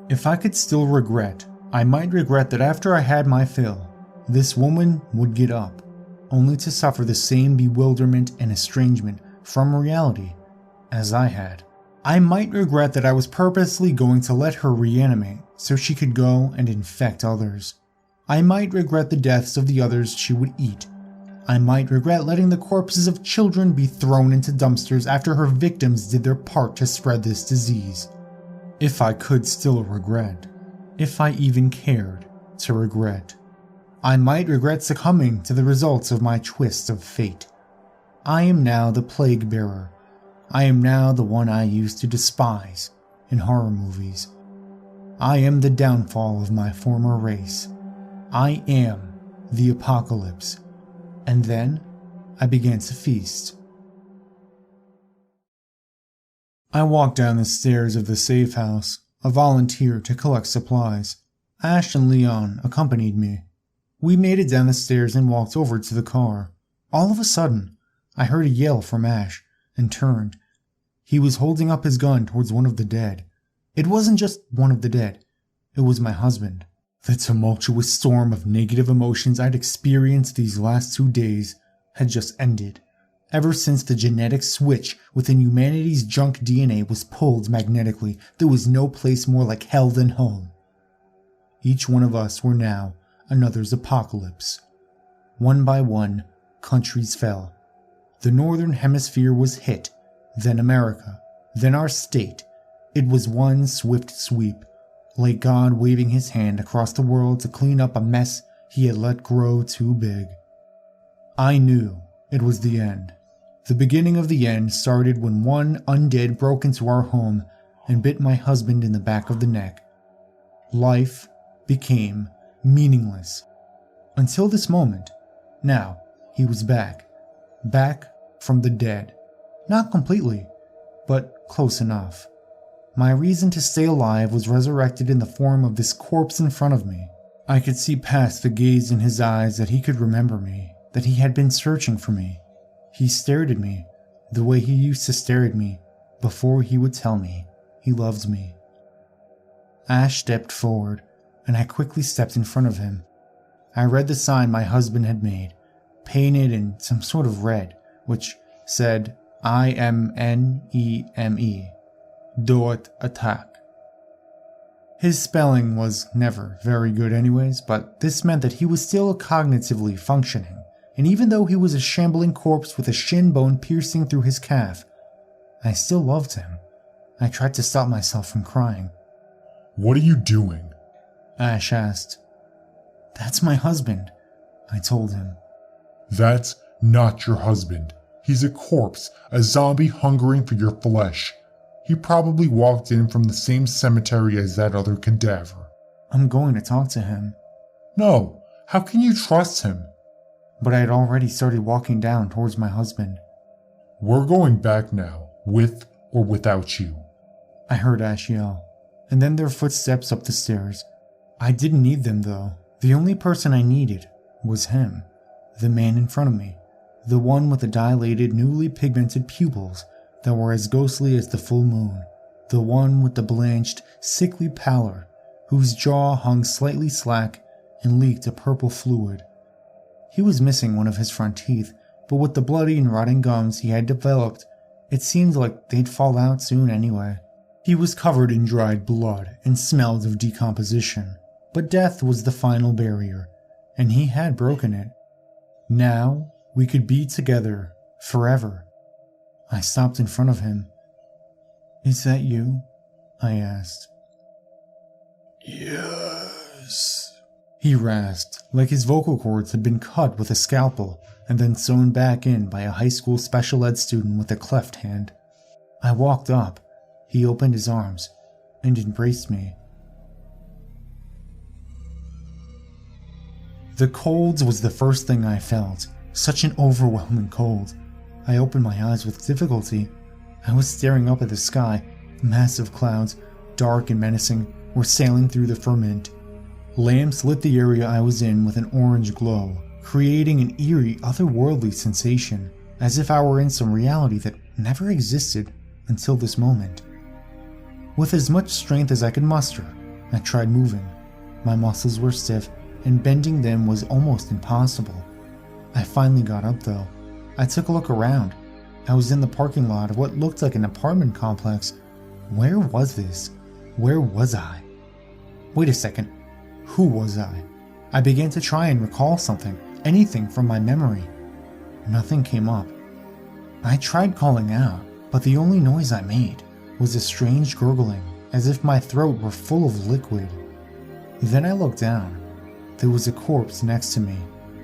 If I could still regret, I might regret that after I had my fill, this woman would get up, only to suffer the same bewilderment and estrangement from reality as I had. I might regret that I was purposely going to let her reanimate so she could go and infect others. I might regret the deaths of the others she would eat. I might regret letting the corpses of children be thrown into dumpsters after her victims did their part to spread this disease. If I could still regret. If I even cared to regret. I might regret succumbing to the results of my twist of fate. I am now the plague bearer. I am now the one I used to despise in horror movies. I am the downfall of my former race. I am the apocalypse. And then I began to feast. I walked down the stairs of the safe house, a volunteer to collect supplies. Ash and Leon accompanied me. We made it down the stairs and walked over to the car. All of a sudden, I heard a yell from Ash and turned. He was holding up his gun towards one of the dead. It wasn't just one of the dead. It was my husband. The tumultuous storm of negative emotions I'd experienced these last 2 days had just ended. Ever since the genetic switch within humanity's junk DNA was pulled magnetically, there was no place more like hell than home. Each one of us were now another's apocalypse. One by one, countries fell. The northern hemisphere was hit, then America, then our state. It was one swift sweep, like God waving his hand across the world to clean up a mess he had let grow too big. I knew it was the end. The beginning of the end started when one undead broke into our home and bit my husband in the back of the neck. Life became meaningless. Until this moment. Now, he was back. Back from the dead. Not completely, but close enough. My reason to stay alive was resurrected in the form of this corpse in front of me. I could see past the gaze in his eyes that he could remember me, that he had been searching for me. He stared at me, the way he used to stare at me, before he would tell me he loved me. Ash stepped forward, and I quickly stepped in front of him. I read the sign my husband had made, painted in some sort of red, which said, IMNEME. Don't attack. His spelling was never very good anyways, but this meant that he was still cognitively functioning, and even though he was a shambling corpse with a shin bone piercing through his calf, I still loved him. I tried to stop myself from crying. What are you doing? Ash asked. That's my husband, I told him. That's not your husband. He's a corpse, a zombie hungering for your flesh. He probably walked in from the same cemetery as that other cadaver. I'm going to talk to him. No, how can you trust him? But I had already started walking down towards my husband. We're going back now, with or without you. I heard Ash yell, and then their footsteps up the stairs. I didn't need them though. The only person I needed was him, the man in front of me, the one with the dilated, newly pigmented pupils that were as ghostly as the full moon, the one with the blanched, sickly pallor, whose jaw hung slightly slack and leaked a purple fluid. He was missing one of his front teeth, but with the bloody and rotting gums he had developed, it seemed like they'd fall out soon anyway. He was covered in dried blood and smelled of decomposition, but death was the final barrier, and he had broken it. Now we could be together forever. I stopped in front of him. Is that you? I asked. Yes, He rasped, like his vocal cords had been cut with a scalpel and then sewn back in by a high school special ed student with a cleft hand. I walked up. He opened his arms and embraced me. The cold was the first thing I felt, such an overwhelming cold. I opened my eyes with difficulty. I was staring up at the sky. Massive clouds, dark and menacing, were sailing through the firmament. Lamps lit the area I was in with an orange glow, creating an eerie, otherworldly sensation, as if I were in some reality that never existed until this moment. With as much strength as I could muster, I tried moving. My muscles were stiff, and bending them was almost impossible. I finally got up though. I took a look around. I was in the parking lot of what looked like an apartment complex. Where was this? Where was I? Wait a second. Who was I? I began to try and recall something, anything from my memory. Nothing came up. I tried calling out, but the only noise I made was a strange gurgling, as if my throat were full of liquid. Then I looked down. There was a corpse next to me,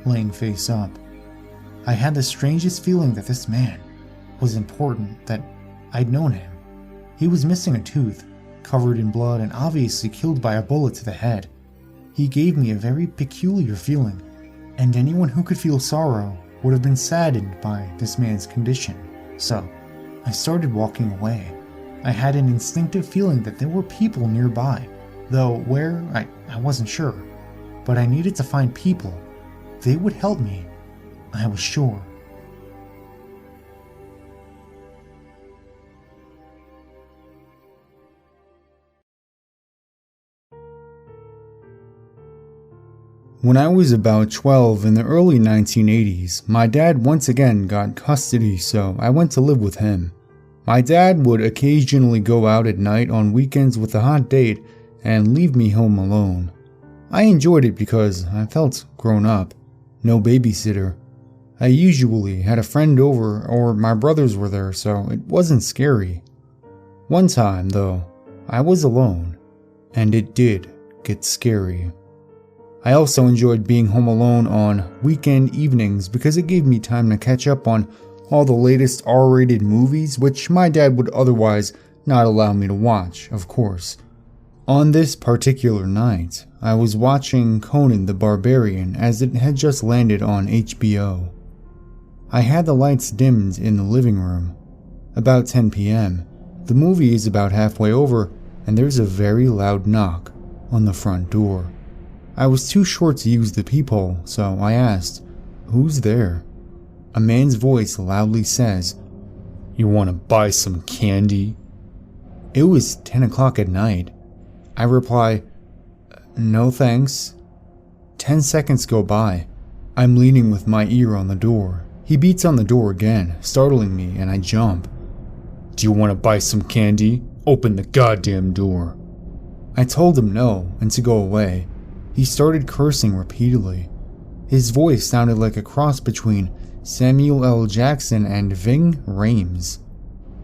laying face up. I had the strangest feeling that this man was important, that I'd known him. He was missing a tooth, covered in blood and obviously killed by a bullet to the head. He gave me a very peculiar feeling, and anyone who could feel sorrow would have been saddened by this man's condition. So, I started walking away. I had an instinctive feeling that there were people nearby, though where, I wasn't sure. But I needed to find people. They would help me, I was sure. When I was about 12 in the early 1980s, my dad once again got custody, so I went to live with him. My dad would occasionally go out at night on weekends with a hot date and leave me home alone. I enjoyed it because I felt grown up, no babysitter. I usually had a friend over or my brothers were there, so it wasn't scary. One time, though, I was alone, and it did get scary. I also enjoyed being home alone on weekend evenings because it gave me time to catch up on all the latest R-rated movies, which my dad would otherwise not allow me to watch, of course. On this particular night, I was watching Conan the Barbarian as it had just landed on HBO. I had the lights dimmed in the living room. About 10 p.m., the movie is about halfway over and there's a very loud knock on the front door. I was too short to use the peephole, so I asked, "Who's there?" A man's voice loudly says, "You want to buy some candy?" It was 10 o'clock at night. I reply, "No thanks." 10 seconds go by. I'm leaning with my ear on the door. He beats on the door again, startling me, and I jump. "Do you want to buy some candy? Open the goddamn door." I told him no and to go away. He started cursing repeatedly. His voice sounded like a cross between Samuel L. Jackson and Ving Rhames.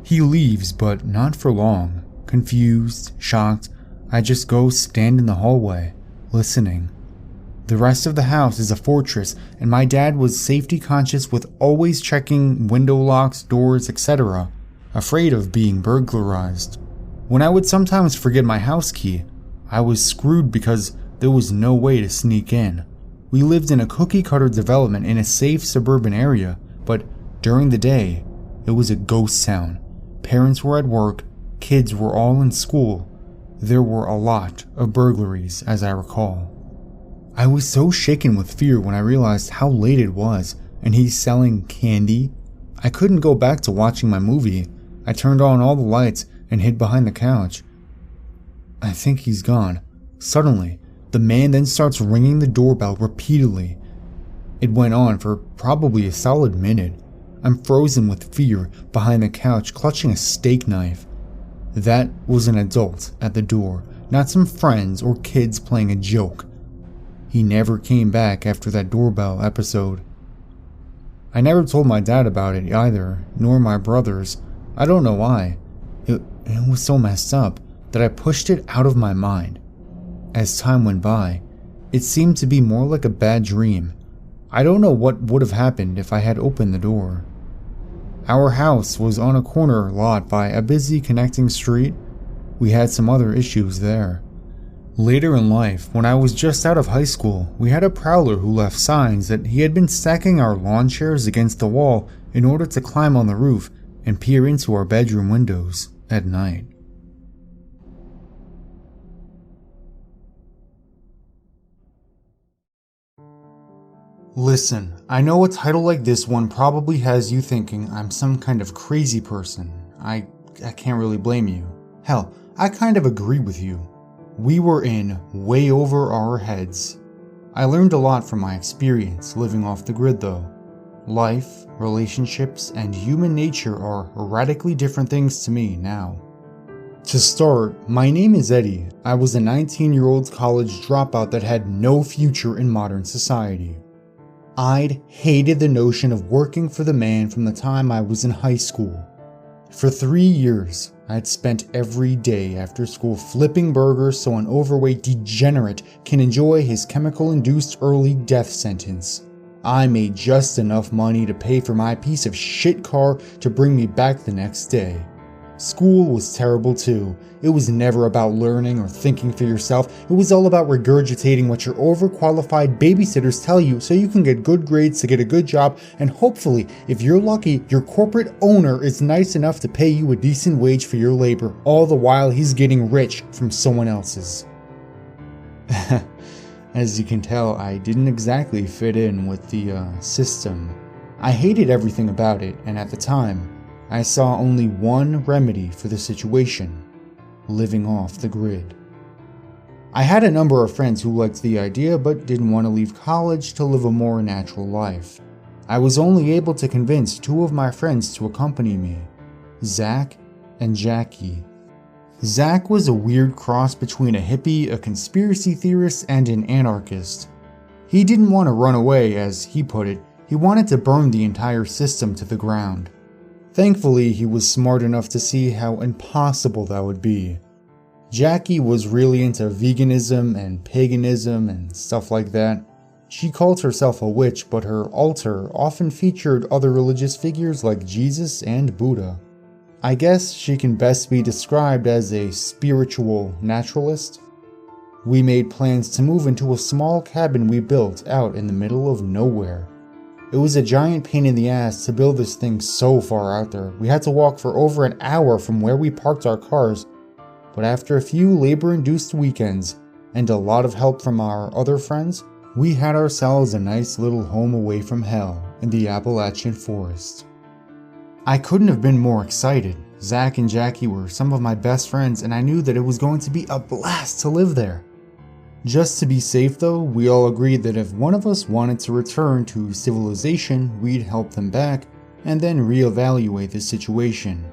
He leaves, but not for long. Confused, shocked, I just go stand in the hallway, listening. The rest of the house is a fortress, and my dad was safety conscious with always checking window locks, doors, etc., afraid of being burglarized. When I would sometimes forget my house key, I was screwed because there was no way to sneak in. We lived in a cookie-cutter development in a safe suburban area, but during the day, it was a ghost town. Parents were at work, kids were all in school. There were a lot of burglaries, as I recall. I was so shaken with fear when I realized how late it was, and he's selling candy. I couldn't go back to watching my movie. I turned on all the lights and hid behind the couch. I think he's gone. Suddenly, the man then starts ringing the doorbell repeatedly. It went on for probably a solid minute. I'm frozen with fear behind the couch, clutching a steak knife. That was an adult at the door, not some friends or kids playing a joke. He never came back after that doorbell episode. I never told my dad about it either, nor my brothers. I don't know why. It was so messed up that I pushed it out of my mind. As time went by, It seemed to be more like a bad dream. I don't know what would have happened if I had opened the door. Our house was on a corner lot by a busy connecting street. We had some other issues there. Later in life, when I was just out of high school, we had a prowler who left signs that he had been stacking our lawn chairs against the wall in order to climb on the roof and peer into our bedroom windows at night. Listen, I know a title like this one probably has you thinking I'm some kind of crazy person. I can't really blame you. Hell, I kind of agree with you. We were in way over our heads. I learned a lot from my experience living off the grid though. Life, relationships, and human nature are radically different things to me now. To start, my name is Eddie. I was a 19-year-old college dropout that had no future in modern society. I'd hated the notion of working for the man from the time I was in high school. For 3 years, I'd spent every day after school flipping burgers so an overweight degenerate can enjoy his chemical-induced early death sentence. I made just enough money to pay for my piece of shit car to bring me back the next day. School was terrible too. It was never about learning or thinking for yourself. It was all about regurgitating what your overqualified babysitters tell you so you can get good grades to get a good job, and hopefully, if you're lucky, your corporate owner is nice enough to pay you a decent wage for your labor, all the while he's getting rich from someone else's. As you can tell, I didn't exactly fit in with the system. I hated everything about it, and at the time, I saw only one remedy for the situation: living off the grid. I had a number of friends who liked the idea but didn't want to leave college to live a more natural life. I was only able to convince 2 of my friends to accompany me, Zach and Jackie. Zach was a weird cross between a hippie, a conspiracy theorist, and an anarchist. He didn't want to run away, as he put it. He wanted to burn the entire system to the ground. Thankfully, he was smart enough to see how impossible that would be. Jackie was really into veganism and paganism and stuff like that. She called herself a witch, but her altar often featured other religious figures like Jesus and Buddha. I guess she can best be described as a spiritual naturalist. We made plans to move into a small cabin we built out in the middle of nowhere. It was a giant pain in the ass to build this thing so far out there. We had to walk for over an hour from where we parked our cars, but after a few labor-induced weekends and a lot of help from our other friends, we had ourselves a nice little home away from hell in the Appalachian forest. I couldn't have been more excited. Zach and Jackie were some of my best friends, and I knew that it was going to be a blast to live there. Just to be safe though, we all agreed that if one of us wanted to return to civilization, we'd help them back and then reevaluate the situation.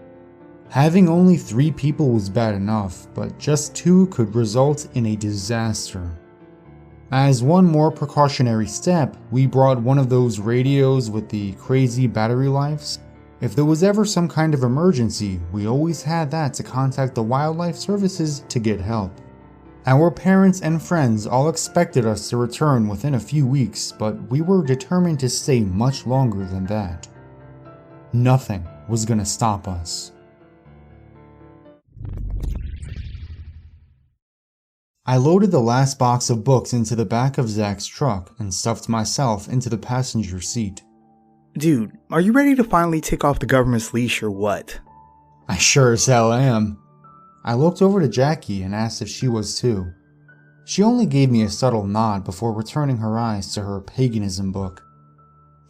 Having only 3 people was bad enough, but just 2 could result in a disaster. As one more precautionary step, we brought one of those radios with the crazy battery lives. If there was ever some kind of emergency, we always had that to contact the wildlife services to get help. Our parents and friends all expected us to return within a few weeks, but we were determined to stay much longer than that. Nothing was going to stop us. I loaded the last box of books into the back of Zach's truck and stuffed myself into the passenger seat. Dude, are you ready to finally take off the government's leash or what? I sure as hell am. I looked over to Jackie and asked if she was too. She only gave me a subtle nod before returning her eyes to her paganism book.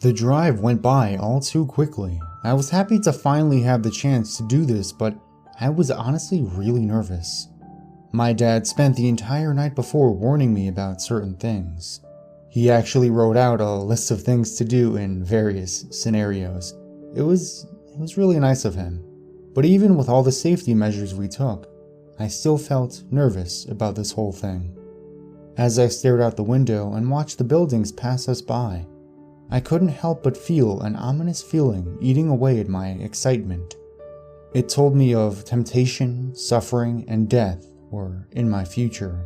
The drive went by all too quickly. I was happy to finally have the chance to do this, but I was honestly really nervous. My dad spent the entire night before warning me about certain things. He actually wrote out a list of things to do in various scenarios. It was really nice of him. But even with all the safety measures we took, I still felt nervous about this whole thing. As I stared out the window and watched the buildings pass us by, I couldn't help but feel an ominous feeling eating away at my excitement. It told me of temptation, suffering, and death were in my future.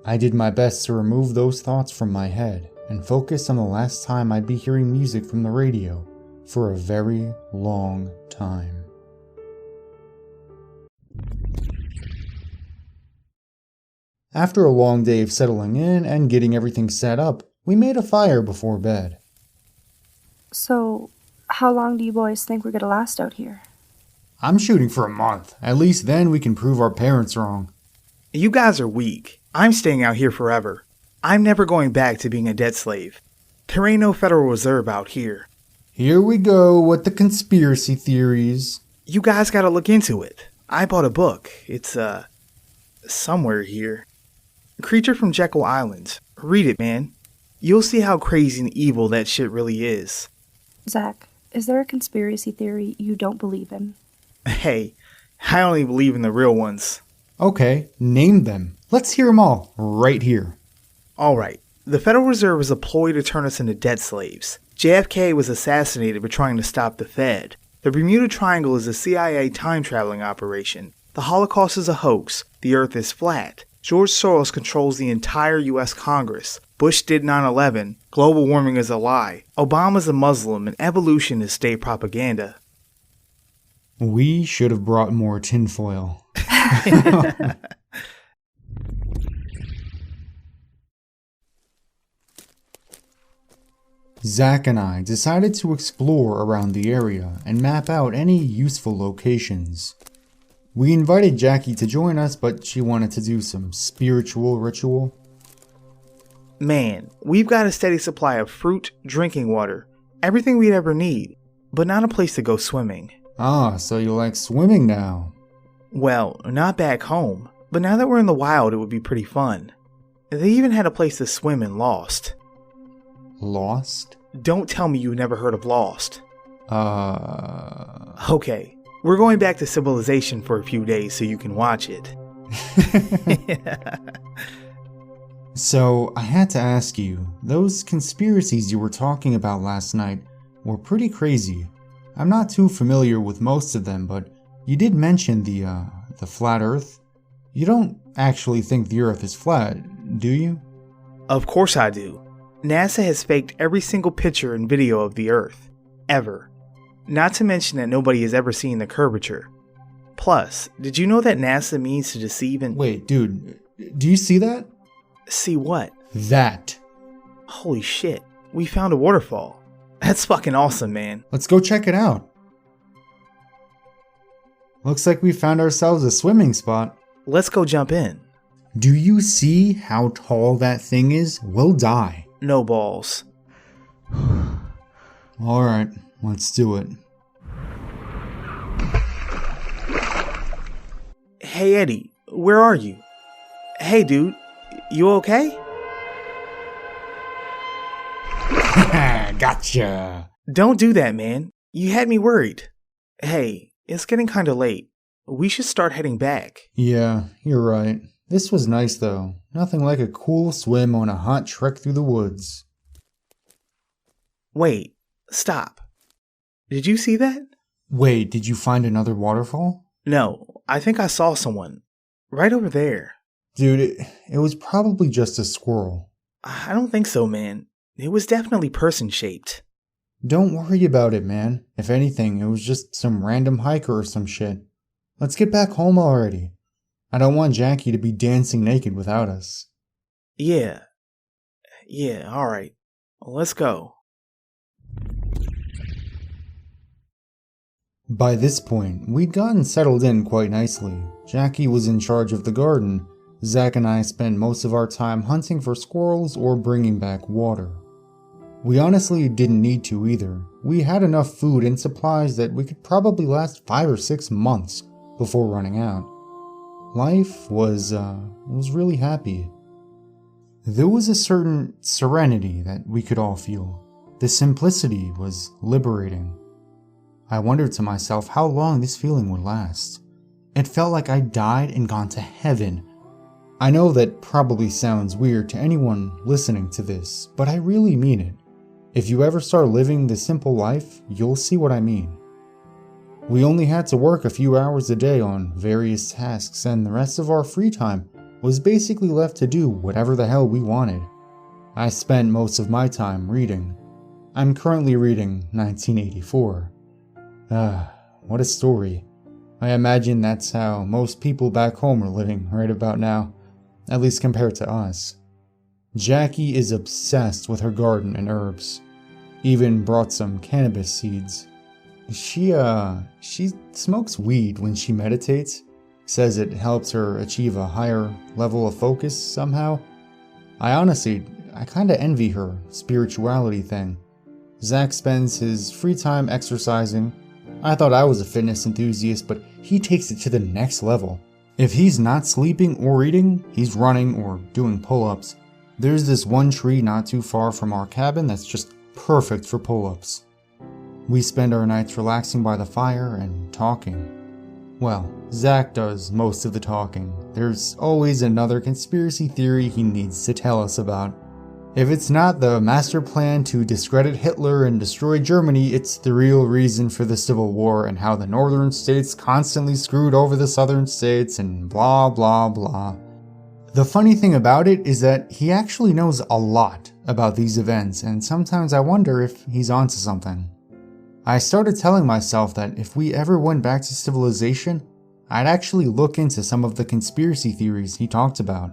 I did my best to remove those thoughts from my head and focus on the last time I'd be hearing music from the radio for a very long time. After a long day of settling in and getting everything set up, we made a fire before bed. So, how long do you boys think we're gonna last out here? I'm shooting for a month. At least then we can prove our parents wrong. You guys are weak. I'm staying out here forever. I'm never going back to being a debt slave. There ain't no Federal Reserve out here. Here we go with the conspiracy theories. You guys gotta look into it. I bought a book. It's, somewhere here. Creature from Jekyll Island. Read it, man. You'll see how crazy and evil that shit really is. Zach, is there a conspiracy theory you don't believe in? Hey, I only believe in the real ones. Okay, name them. Let's hear them all, right here. Alright, the Federal Reserve is a ploy to turn us into debt slaves. JFK was assassinated for trying to stop the Fed. The Bermuda Triangle is a CIA time-traveling operation. The Holocaust is a hoax. The Earth is flat. George Soros controls the entire US Congress. Bush did 9/11. Global warming is a lie. Obama's a Muslim and evolution is state propaganda. We should have brought more tinfoil. Zach and I decided to explore around the area and map out any useful locations. We invited Jackie to join us, but she wanted to do some spiritual ritual. Man, we've got a steady supply of fruit, drinking water, everything we'd ever need, but not a place to go swimming. Ah, so you like swimming now? Well, not back home, but now that we're in the wild it would be pretty fun. They even had a place to swim in Lost. Lost? Don't tell me you've never heard of Lost. Okay, we're going back to civilization for a few days so you can watch it. So, I had to ask you, those conspiracies you were talking about last night were pretty crazy. I'm not too familiar with most of them, but you did mention the flat Earth. You don't actually think the Earth is flat, do you? Of course I do. NASA has faked every single picture and video of the Earth. Ever. Not to mention that nobody has ever seen the curvature. Plus, did you know that NASA means to deceive and— Wait, dude, do you see that? See what? That. Holy shit, we found a waterfall. That's fucking awesome, man. Let's go check it out. Looks like we found ourselves a swimming spot. Let's go jump in. Do you see how tall that thing is? We'll die. No balls. Alright, let's do it. Hey Eddie, where are you? Hey dude, you okay? Gotcha. Don't do that, man. You had me worried. Hey, it's getting kinda late. We should start heading back. Yeah, you're right. This was nice though. Nothing like a cool swim on a hot trek through the woods. Wait, stop. Did you see that? Wait, did you find another waterfall? No, I think I saw someone. Right over there. Dude, it was probably just a squirrel. I don't think so, man. It was definitely person-shaped. Don't worry about it, man. If anything, it was just some random hiker or some shit. Let's get back home already. I don't want Jackie to be dancing naked without us. Yeah, alright. Let's go. By this point, we'd gotten settled in quite nicely. Jackie was in charge of the garden. Zach and I spent most of our time hunting for squirrels or bringing back water. We honestly didn't need to either. We had enough food and supplies that we could probably last 5 or 6 months before running out. Life was really happy. There was a certain serenity that we could all feel. The simplicity was liberating. I wondered to myself how long this feeling would last. It felt like I died and gone to heaven. I know that probably sounds weird to anyone listening to this, but I really mean it. If you ever start living the simple life, you'll see what I mean. We only had to work a few hours a day on various tasks, and the rest of our free time was basically left to do whatever the hell we wanted. I spent most of my time reading. I'm currently reading 1984. What a story. I imagine that's how most people back home are living right about now, at least compared to us. Jackie is obsessed with her garden and herbs. Even brought some cannabis seeds. She smokes weed when she meditates. Says it helps her achieve a higher level of focus somehow. I kinda envy her spirituality thing. Zach spends his free time exercising. I thought I was a fitness enthusiast, but he takes it to the next level. If he's not sleeping or eating, he's running or doing pull-ups. There's this one tree not too far from our cabin that's just perfect for pull-ups. We spend our nights relaxing by the fire and talking. Well, Zach does most of the talking. There's always another conspiracy theory he needs to tell us about. If it's not the master plan to discredit Hitler and destroy Germany, it's the real reason for the Civil War and how the northern states constantly screwed over the southern states and blah blah blah. The funny thing about it is that he actually knows a lot about these events, and sometimes I wonder if he's onto something. I started telling myself that if we ever went back to civilization, I'd actually look into some of the conspiracy theories he talked about.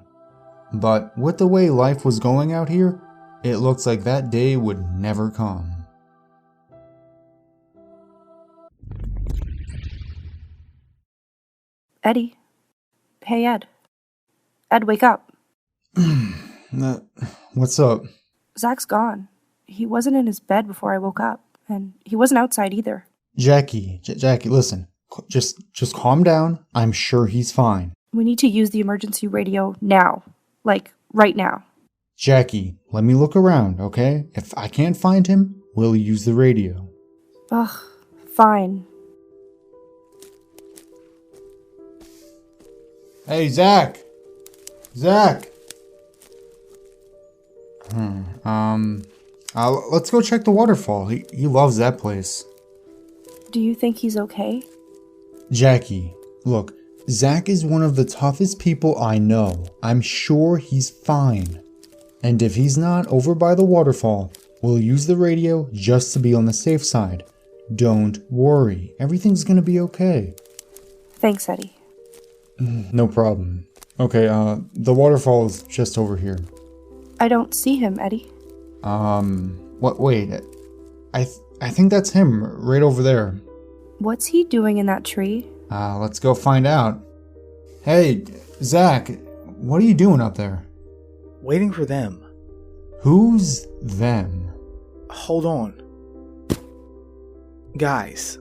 But with the way life was going out here, it looks like that day would never come. Eddie. Hey, Ed. Ed, wake up. What's up? Zach's gone. He wasn't in his bed before I woke up, and he wasn't outside either. Jackie, listen. Just calm down. I'm sure he's fine. We need to use the emergency radio now. Like, right now. Jackie, let me look around, okay? If I can't find him, we'll use the radio. Ugh, fine. Hey, Zach! Zach! Let's go check the waterfall. He loves that place. Do you think he's okay? Jackie, look, Zach is one of the toughest people I know. I'm sure he's fine. And if he's not over by the waterfall, we'll use the radio just to be on the safe side. Don't worry. Everything's gonna be okay. Thanks, Eddie. No problem. Okay, the waterfall is just over here. I don't see him, Eddie. Wait. I think that's him, right over there. What's he doing in that tree? Let's go find out. Hey, Zach, what are you doing up there? Waiting for them. Who's them? Hold on. Guys,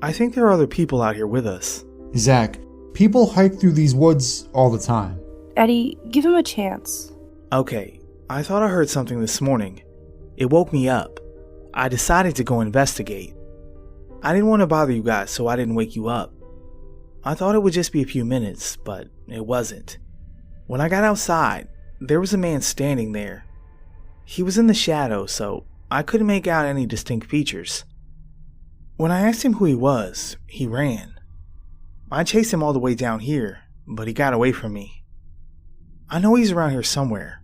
I think there are other people out here with us. Zach, people hike through these woods all the time. Eddie, give him a chance. Okay, I thought I heard something this morning. It woke me up. I decided to go investigate. I didn't want to bother you guys, so I didn't wake you up. I thought it would just be a few minutes, but it wasn't. When I got outside, there was a man standing there. He was in the shadow, so I couldn't make out any distinct features. When I asked him who he was, he ran. I chased him all the way down here, but he got away from me. I know he's around here somewhere.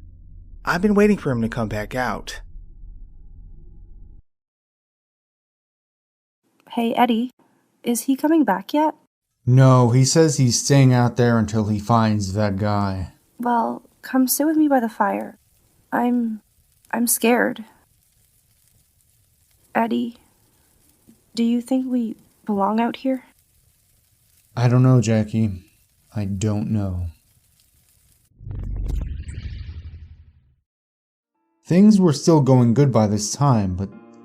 I've been waiting for him to come back out. Hey, Eddie, is he coming back yet? No, he says he's staying out there until he finds that guy. Well, come sit with me by the fire. I'm scared. Eddie, do you think we belong out here? I don't know, Jackie. I don't know. Things were still going good by this time,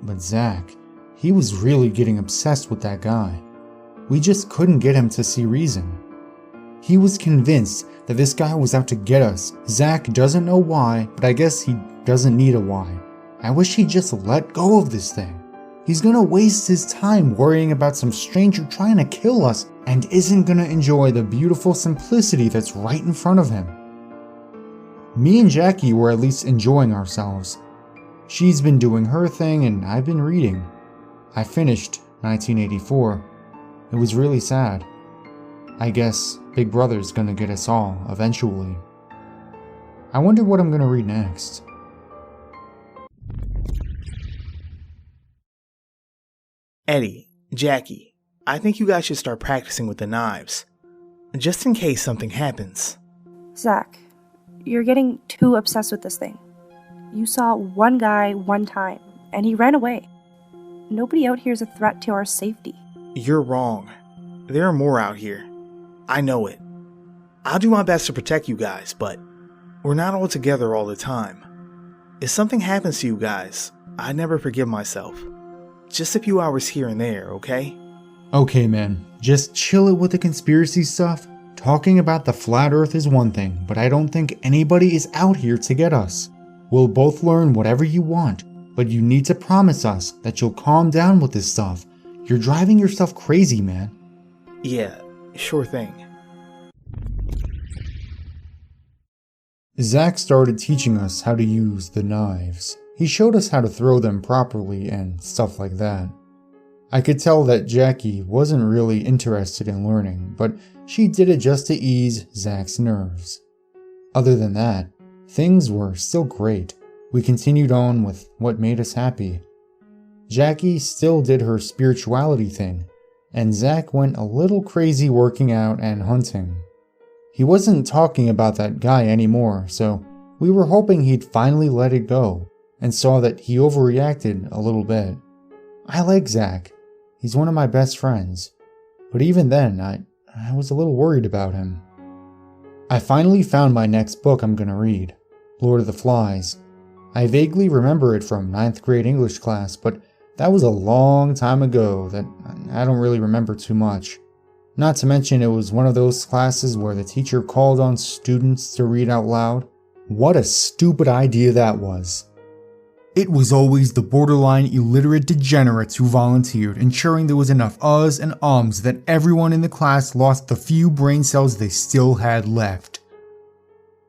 but Zach, he was really getting obsessed with that guy. We just couldn't get him to see reason. He was convinced that this guy was out to get us. Zach doesn't know why, but I guess he doesn't need a why. I wish he'd just let go of this thing. He's gonna waste his time worrying about some stranger trying to kill us and isn't gonna enjoy the beautiful simplicity that's right in front of him. Me and Jackie were at least enjoying ourselves. She's been doing her thing and I've been reading. I finished 1984. It was really sad. I guess Big Brother's gonna get us all eventually. I wonder what I'm gonna read next. Eddie, Jackie, I think you guys should start practicing with the knives. Just in case something happens. Zach, you're getting too obsessed with this thing. You saw one guy one time, and he ran away. Nobody out here is a threat to our safety. You're wrong. There are more out here. I know it. I'll do my best to protect you guys, but we're not all together all the time. If something happens to you guys, I'd never forgive myself. Just a few hours here and there, okay? Okay, man, just chill it with the conspiracy stuff. Talking about the flat earth is one thing, but I don't think anybody is out here to get us. We'll both learn whatever you want, but you need to promise us that you'll calm down with this stuff. You're driving yourself crazy, man. Yeah, sure thing. Zach started teaching us how to use the knives. He showed us how to throw them properly and stuff like that. I could tell that Jackie wasn't really interested in learning, but she did it just to ease Zach's nerves. Other than that, things were still great. We continued on with what made us happy. Jackie still did her spirituality thing, and Zach went a little crazy working out and hunting. He wasn't talking about that guy anymore, so we were hoping he'd finally let it go, and saw that he overreacted a little bit. I like Zach. He's one of my best friends. But even then, I was a little worried about him. I finally found my next book I'm gonna read, Lord of the Flies. I vaguely remember it from 9th grade English class, but that was a long time ago that I don't really remember too much. Not to mention it was one of those classes where the teacher called on students to read out loud. What a stupid idea that was. It was always the borderline illiterate degenerates who volunteered, ensuring there was enough uhs and ums that everyone in the class lost the few brain cells they still had left.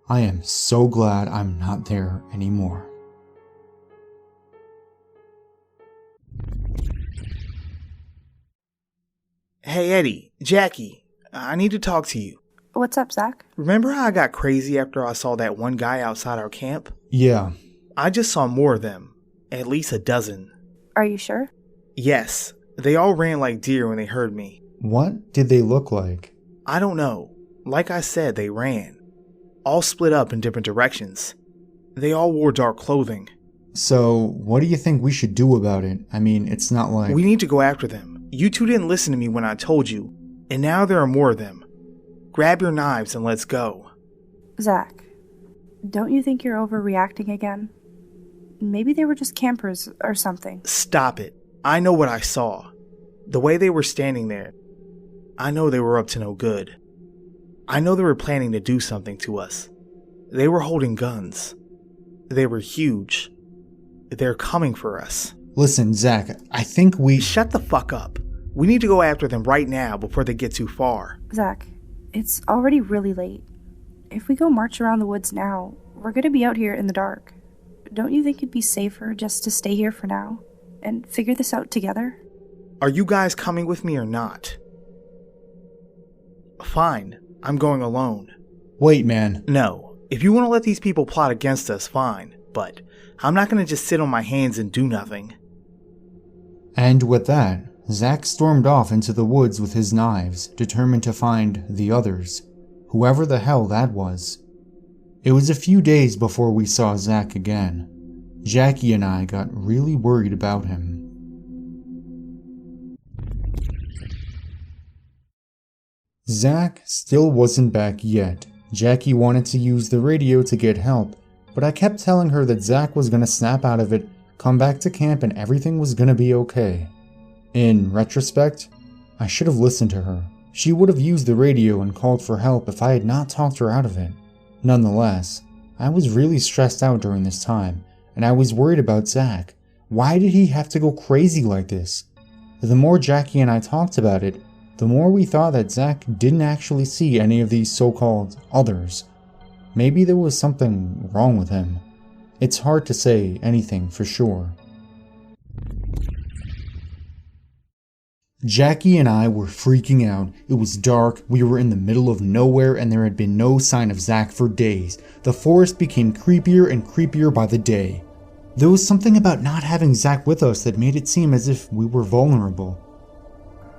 I am so glad I'm not there anymore. Hey Eddie, Jackie, I need to talk to you. What's up, Zach? Remember how I got crazy after I saw that one guy outside our camp? Yeah. I just saw more of them. At least a dozen. Are you sure? Yes. They all ran like deer when they heard me. What did they look like? I don't know. Like I said, they ran. All split up in different directions. They all wore dark clothing. So, what do you think we should do about it? I mean, it's not like... We need to go after them. You two didn't listen to me when I told you. And now there are more of them. Grab your knives and let's go. Zach, don't you think you're overreacting again? Maybe they were just campers or something. Stop it. I know what I saw. The way they were standing there. I know they were up to no good. I know they were planning to do something to us. They were holding guns. They were huge. They're coming for us. Listen, Zach, I think we... Shut the fuck up. We need to go after them right now before they get too far. Zach, it's already really late. If we go march around the woods now, we're gonna be out here in the dark. Don't you think it'd be safer just to stay here for now and figure this out together? Are you guys coming with me or not? Fine, I'm going alone. Wait, man. No, if you want to let these people plot against us, fine, but I'm not going to just sit on my hands and do nothing. And with that, Zach stormed off into the woods with his knives, determined to find the others, whoever the hell that was. It was a few days before we saw Zach again. Jackie and I got really worried about him. Zach still wasn't back yet. Jackie wanted to use the radio to get help, but I kept telling her that Zach was gonna snap out of it, come back to camp, and everything was gonna be okay. In retrospect, I should have listened to her. She would have used the radio and called for help if I had not talked her out of it. Nonetheless, I was really stressed out during this time, and I was worried about Zach. Why did he have to go crazy like this? The more Jackie and I talked about it, the more we thought that Zach didn't actually see any of these so-called others. Maybe there was something wrong with him. It's hard to say anything for sure. Jackie and I were freaking out. It was dark, we were in the middle of nowhere, and there had been no sign of Zach for days. The forest became creepier and creepier by the day. There was something about not having Zach with us that made it seem as if we were vulnerable.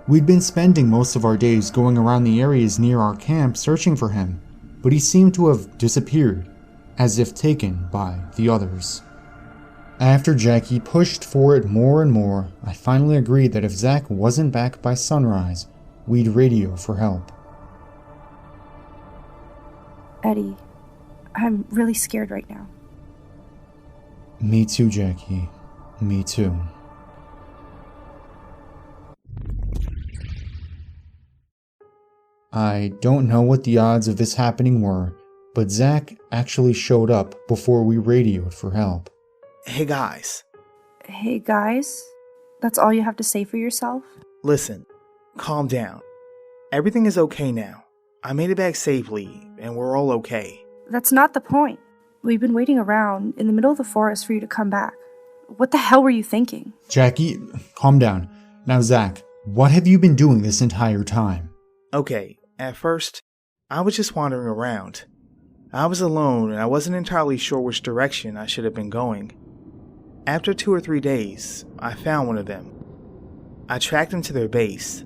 We'd been spending most of our days going around the areas near our camp searching for him, but he seemed to have disappeared, as if taken by the others. After Jackie pushed for it more and more, I finally agreed that if Zach wasn't back by sunrise, we'd radio for help. Eddie, I'm really scared right now. Me too, Jackie. Me too. I don't know what the odds of this happening were, but Zach actually showed up before we radioed for help. Hey guys. Hey guys? That's all you have to say for yourself? Listen, calm down. Everything is okay now. I made it back safely, and we're all okay. That's not the point. We've been waiting around in the middle of the forest for you to come back. What the hell were you thinking? Jackie, calm down. Now, Zach, what have you been doing this entire time? Okay, at first, I was just wandering around. I was alone, and I wasn't entirely sure which direction I should have been going. After 2 or 3 days, I found one of them. I tracked them to their base.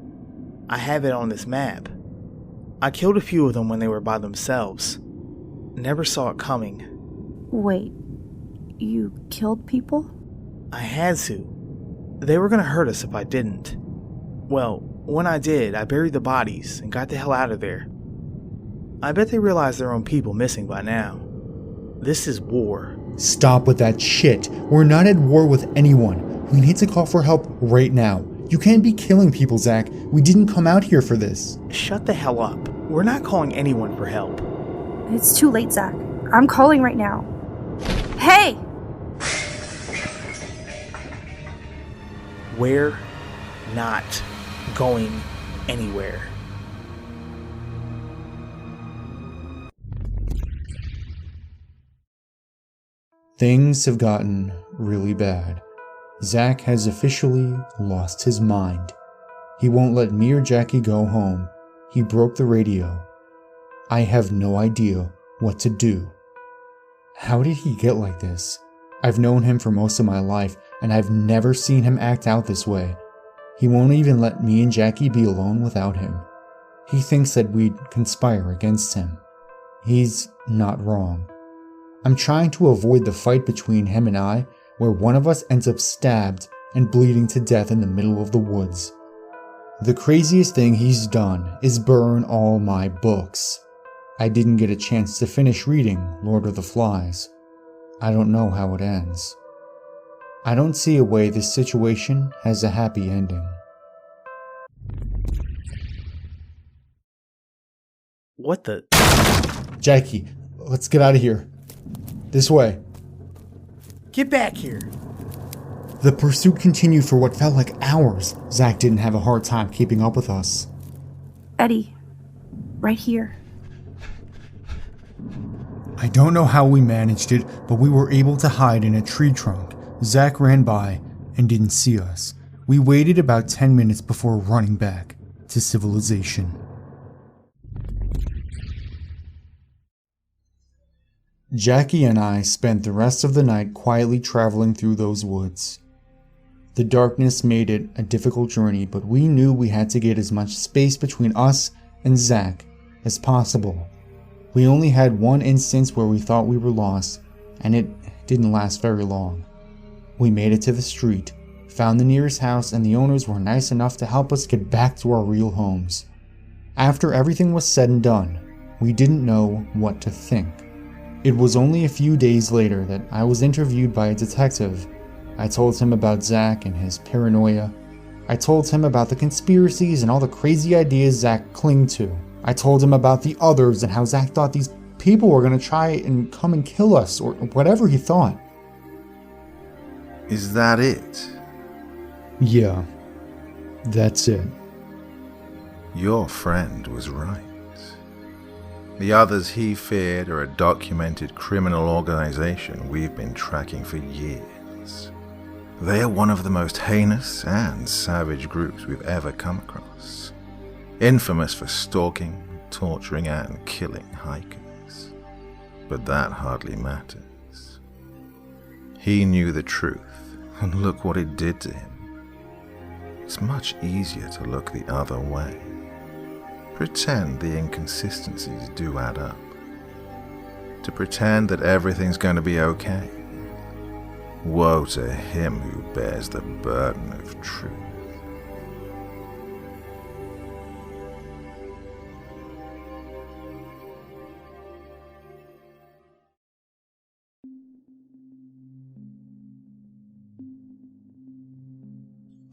I have it on this map. I killed a few of them when they were by themselves. Never saw it coming. Wait, you killed people? I had to. They were gonna hurt us if I didn't. Well, when I did, I buried the bodies and got the hell out of there. I bet they realize their own people missing by now. This is war. Stop with that shit. We're not at war with anyone. We need to call for help right now. You can't be killing people, Zach. We didn't come out here for this. Shut the hell up. We're not calling anyone for help. It's too late, Zach. I'm calling right now. Hey! We're not going anywhere. Things have gotten really bad. Zach has officially lost his mind. He won't let me or Jackie go home. He broke the radio. I have no idea what to do. How did he get like this? I've known him for most of my life, and I've never seen him act out this way. He won't even let me and Jackie be alone without him. He thinks that we'd conspire against him. He's not wrong. I'm trying to avoid the fight between him and I, where one of us ends up stabbed and bleeding to death in the middle of the woods. The craziest thing he's done is burn all my books. I didn't get a chance to finish reading Lord of the Flies. I don't know how it ends. I don't see a way this situation has a happy ending. What the? Jackie, let's get out of here. This way. Get back here. The pursuit continued for what felt like hours. Zach didn't have a hard time keeping up with us. Eddie, right here. I don't know how we managed it, but we were able to hide in a tree trunk. Zach ran by and didn't see us. We waited about 10 minutes before running back to civilization. Jackie and I spent the rest of the night quietly traveling through those woods. The darkness made it a difficult journey, but we knew we had to get as much space between us and Zach as possible. We only had one instance where we thought we were lost, and it didn't last very long. We made it to the street, found the nearest house, and the owners were nice enough to help us get back to our real homes. After everything was said and done, we didn't know what to think. It was only a few days later that I was interviewed by a detective. I told him about Zach and his paranoia. I told him about the conspiracies and all the crazy ideas Zach clung to. I told him about the others and how Zach thought these people were going to try and come and kill us, or whatever he thought. Is that it? Yeah, that's it. Your friend was right. The others he feared are a documented criminal organization we've been tracking for years. They are one of the most heinous and savage groups we've ever come across, infamous for stalking, torturing, and killing hikers. But that hardly matters. He knew the truth, and look what it did to him. It's much easier to look the other way. Pretend the inconsistencies do add up. To pretend that everything's going to be okay. Woe to him who bears the burden of truth.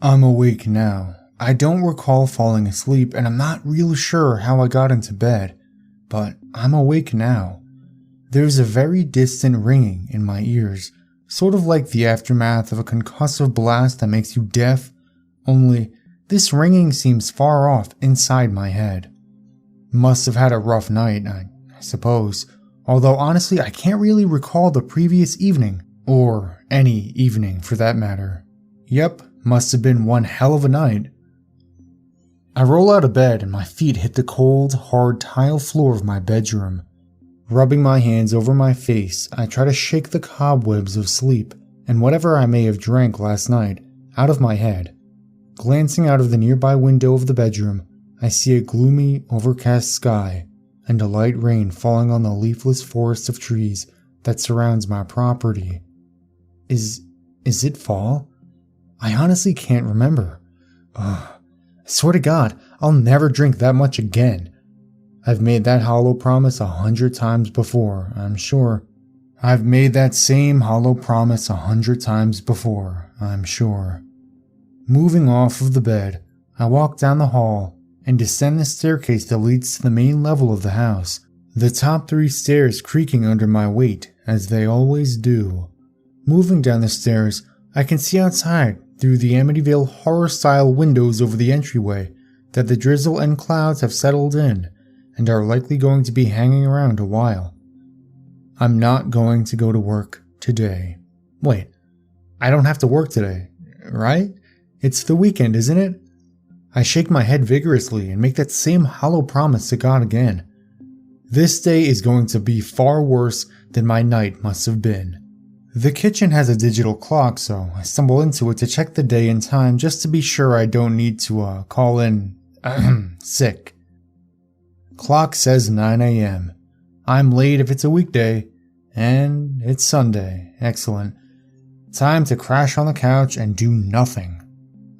I'm awake now. I don't recall falling asleep, and I'm not real sure how I got into bed, but I'm awake now. There's a very distant ringing in my ears, sort of like the aftermath of a concussive blast that makes you deaf, only this ringing seems far off inside my head. Must have had a rough night, I suppose, although honestly I can't really recall the previous evening, or any evening for that matter. Yep, must have been one hell of a night. I roll out of bed and my feet hit the cold, hard tile floor of my bedroom. Rubbing my hands over my face, I try to shake the cobwebs of sleep and whatever I may have drank last night out of my head. Glancing out of the nearby window of the bedroom, I see a gloomy, overcast sky and a light rain falling on the leafless forest of trees that surrounds my property. Is it fall? I honestly can't remember. I swear to God, I'll never drink that much again. I've made that hollow promise 100 times before, I'm sure. I've made that same hollow promise 100 times before, I'm sure. Moving off of the bed, I walk down the hall and descend the staircase that leads to the main level of the house, the top 3 stairs creaking under my weight, as they always do. Moving down the stairs, I can see outside through the Amityville horror-style windows over the entryway that the drizzle and clouds have settled in and are likely going to be hanging around a while. I'm not going to go to work today. Wait, I don't have to work today, right? It's the weekend, isn't it? I shake my head vigorously and make that same hollow promise to God again. This day is going to be far worse than my night must have been. The kitchen has a digital clock, so I stumble into it to check the day and time just to be sure I don't need to call in sick. Clock says 9 a.m. I'm late if it's a weekday, and it's Sunday. Excellent. Time to crash on the couch and do nothing.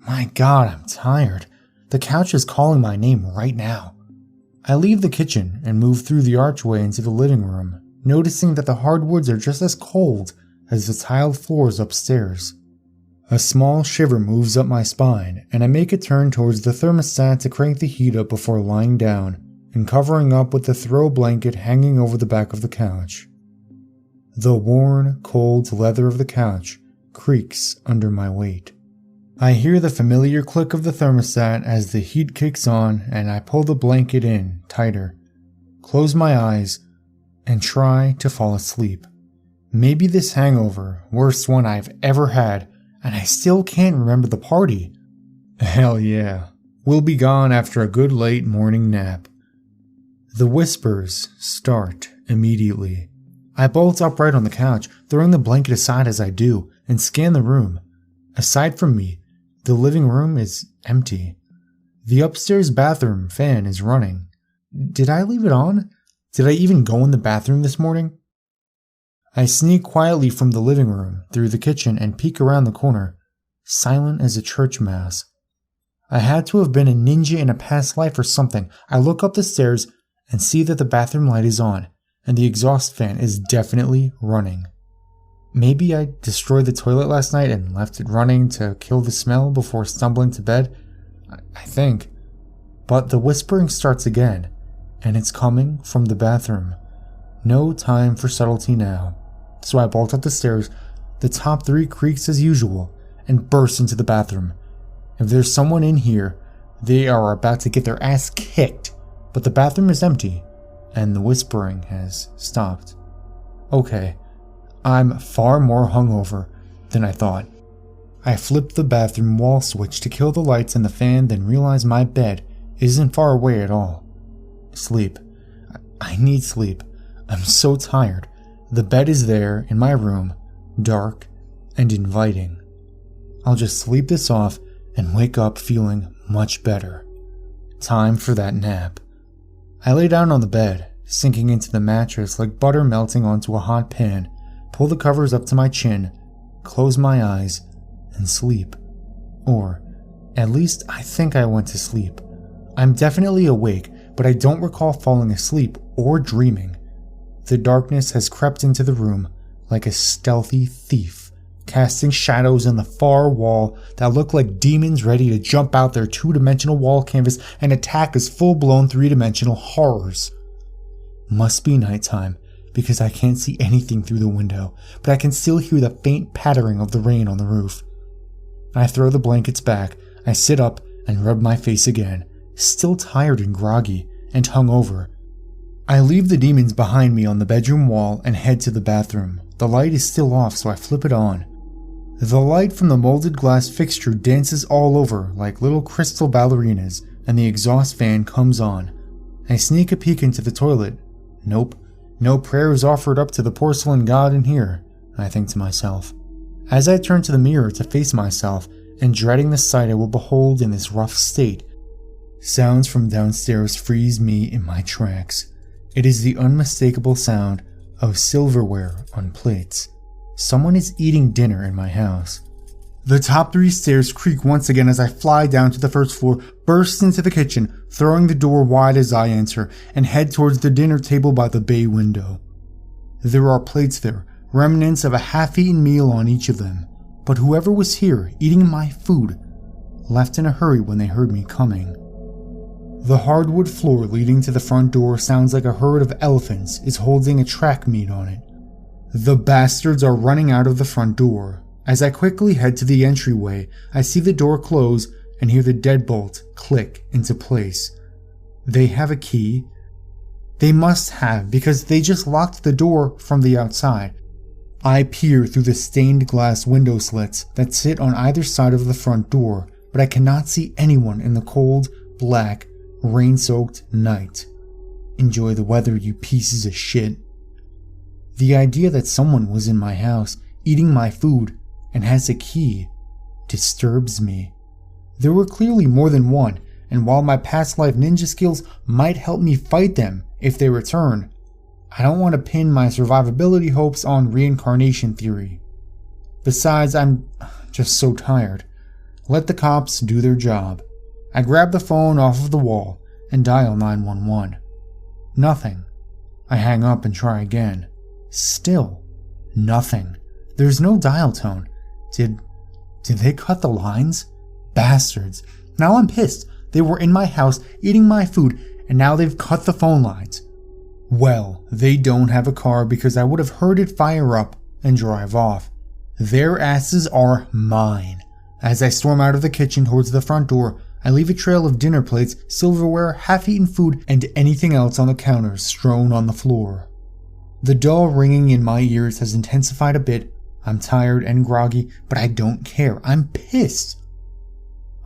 My God, I'm tired. The couch is calling my name right now. I leave the kitchen and move through the archway into the living room, noticing that the hardwoods are just as cold as the tiled floors upstairs. A small shiver moves up my spine, and I make a turn towards the thermostat to crank the heat up before lying down and covering up with the throw blanket hanging over the back of the couch. The worn, cold leather of the couch creaks under my weight. I hear the familiar click of the thermostat as the heat kicks on, and I pull the blanket in tighter, close my eyes, and try to fall asleep. Maybe this hangover, worst one I've ever had, and I still can't remember the party. Hell yeah, we'll be gone after a good late morning nap. The whispers start immediately. I bolt upright on the couch, throwing the blanket aside as I do, and scan the room. Aside from me, the living room is empty. The upstairs bathroom fan is running. Did I leave it on? Did I even go in the bathroom this morning? I sneak quietly from the living room, through the kitchen, and peek around the corner, silent as a church mass. I had to have been a ninja in a past life or something. I look up the stairs and see that the bathroom light is on, and the exhaust fan is definitely running. Maybe I destroyed the toilet last night and left it running to kill the smell before stumbling to bed. I think. But the whispering starts again, and it's coming from the bathroom. No time for subtlety now. So I bolt up the stairs, the top 3 creaks as usual, and burst into the bathroom. If there's someone in here, they are about to get their ass kicked, but the bathroom is empty, and the whispering has stopped. Okay, I'm far more hungover than I thought. I flip the bathroom wall switch to kill the lights and the fan, then realize my bed isn't far away at all. Sleep. I need sleep. I'm so tired. The bed is there in my room, dark and inviting. I'll just sleep this off and wake up feeling much better. Time for that nap. I lay down on the bed, sinking into the mattress like butter melting onto a hot pan, pull the covers up to my chin, close my eyes, and sleep. Or, at least I think I went to sleep. I'm definitely awake, but I don't recall falling asleep or dreaming. The darkness has crept into the room like a stealthy thief, casting shadows on the far wall that look like demons ready to jump out their two-dimensional wall canvas and attack as full-blown three-dimensional horrors. Must be nighttime, because I can't see anything through the window, but I can still hear the faint pattering of the rain on the roof. I throw the blankets back, I sit up and rub my face again, still tired and groggy, and hungover. I leave the demons behind me on the bedroom wall and head to the bathroom. The light is still off, so I flip it on. The light from the molded glass fixture dances all over like little crystal ballerinas, and the exhaust fan comes on. I sneak a peek into the toilet. Nope, no prayers offered up to the porcelain god in here, I think to myself, as I turn to the mirror to face myself and dreading the sight I will behold in this rough state. Sounds from downstairs freeze me in my tracks. It is the unmistakable sound of silverware on plates. Someone is eating dinner in my house. The top 3 stairs creak once again as I fly down to the first floor, burst into the kitchen, throwing the door wide as I enter, and head towards the dinner table by the bay window. There are plates there, remnants of a half-eaten meal on each of them, but whoever was here eating my food left in a hurry when they heard me coming. The hardwood floor leading to the front door sounds like a herd of elephants is holding a track meet on it. The bastards are running out of the front door. As I quickly head to the entryway, I see the door close and hear the deadbolt click into place. They have a key. They must have, because they just locked the door from the outside. I peer through the stained glass window slits that sit on either side of the front door, but I cannot see anyone in the cold, black, rain-soaked night. Enjoy the weather, you pieces of shit. The idea that someone was in my house, eating my food, and has a key, disturbs me. There were clearly more than one, and while my past life ninja skills might help me fight them if they return, I don't want to pin my survivability hopes on reincarnation theory. Besides, I'm just so tired. Let the cops do their job. I grab the phone off of the wall and dial 911. Nothing. I hang up and try again. Still nothing. There's no dial tone. Did they cut the lines? Bastards. Now I'm pissed. They were in my house eating my food, and now they've cut the phone lines. Well, they don't have a car because I would have heard it fire up and drive off. Their asses are mine. As I storm out of the kitchen towards the front door, I leave a trail of dinner plates, silverware, half-eaten food, and anything else on the counters strewn on the floor. The dull ringing in my ears has intensified a bit. I'm tired and groggy, but I don't care. I'm pissed.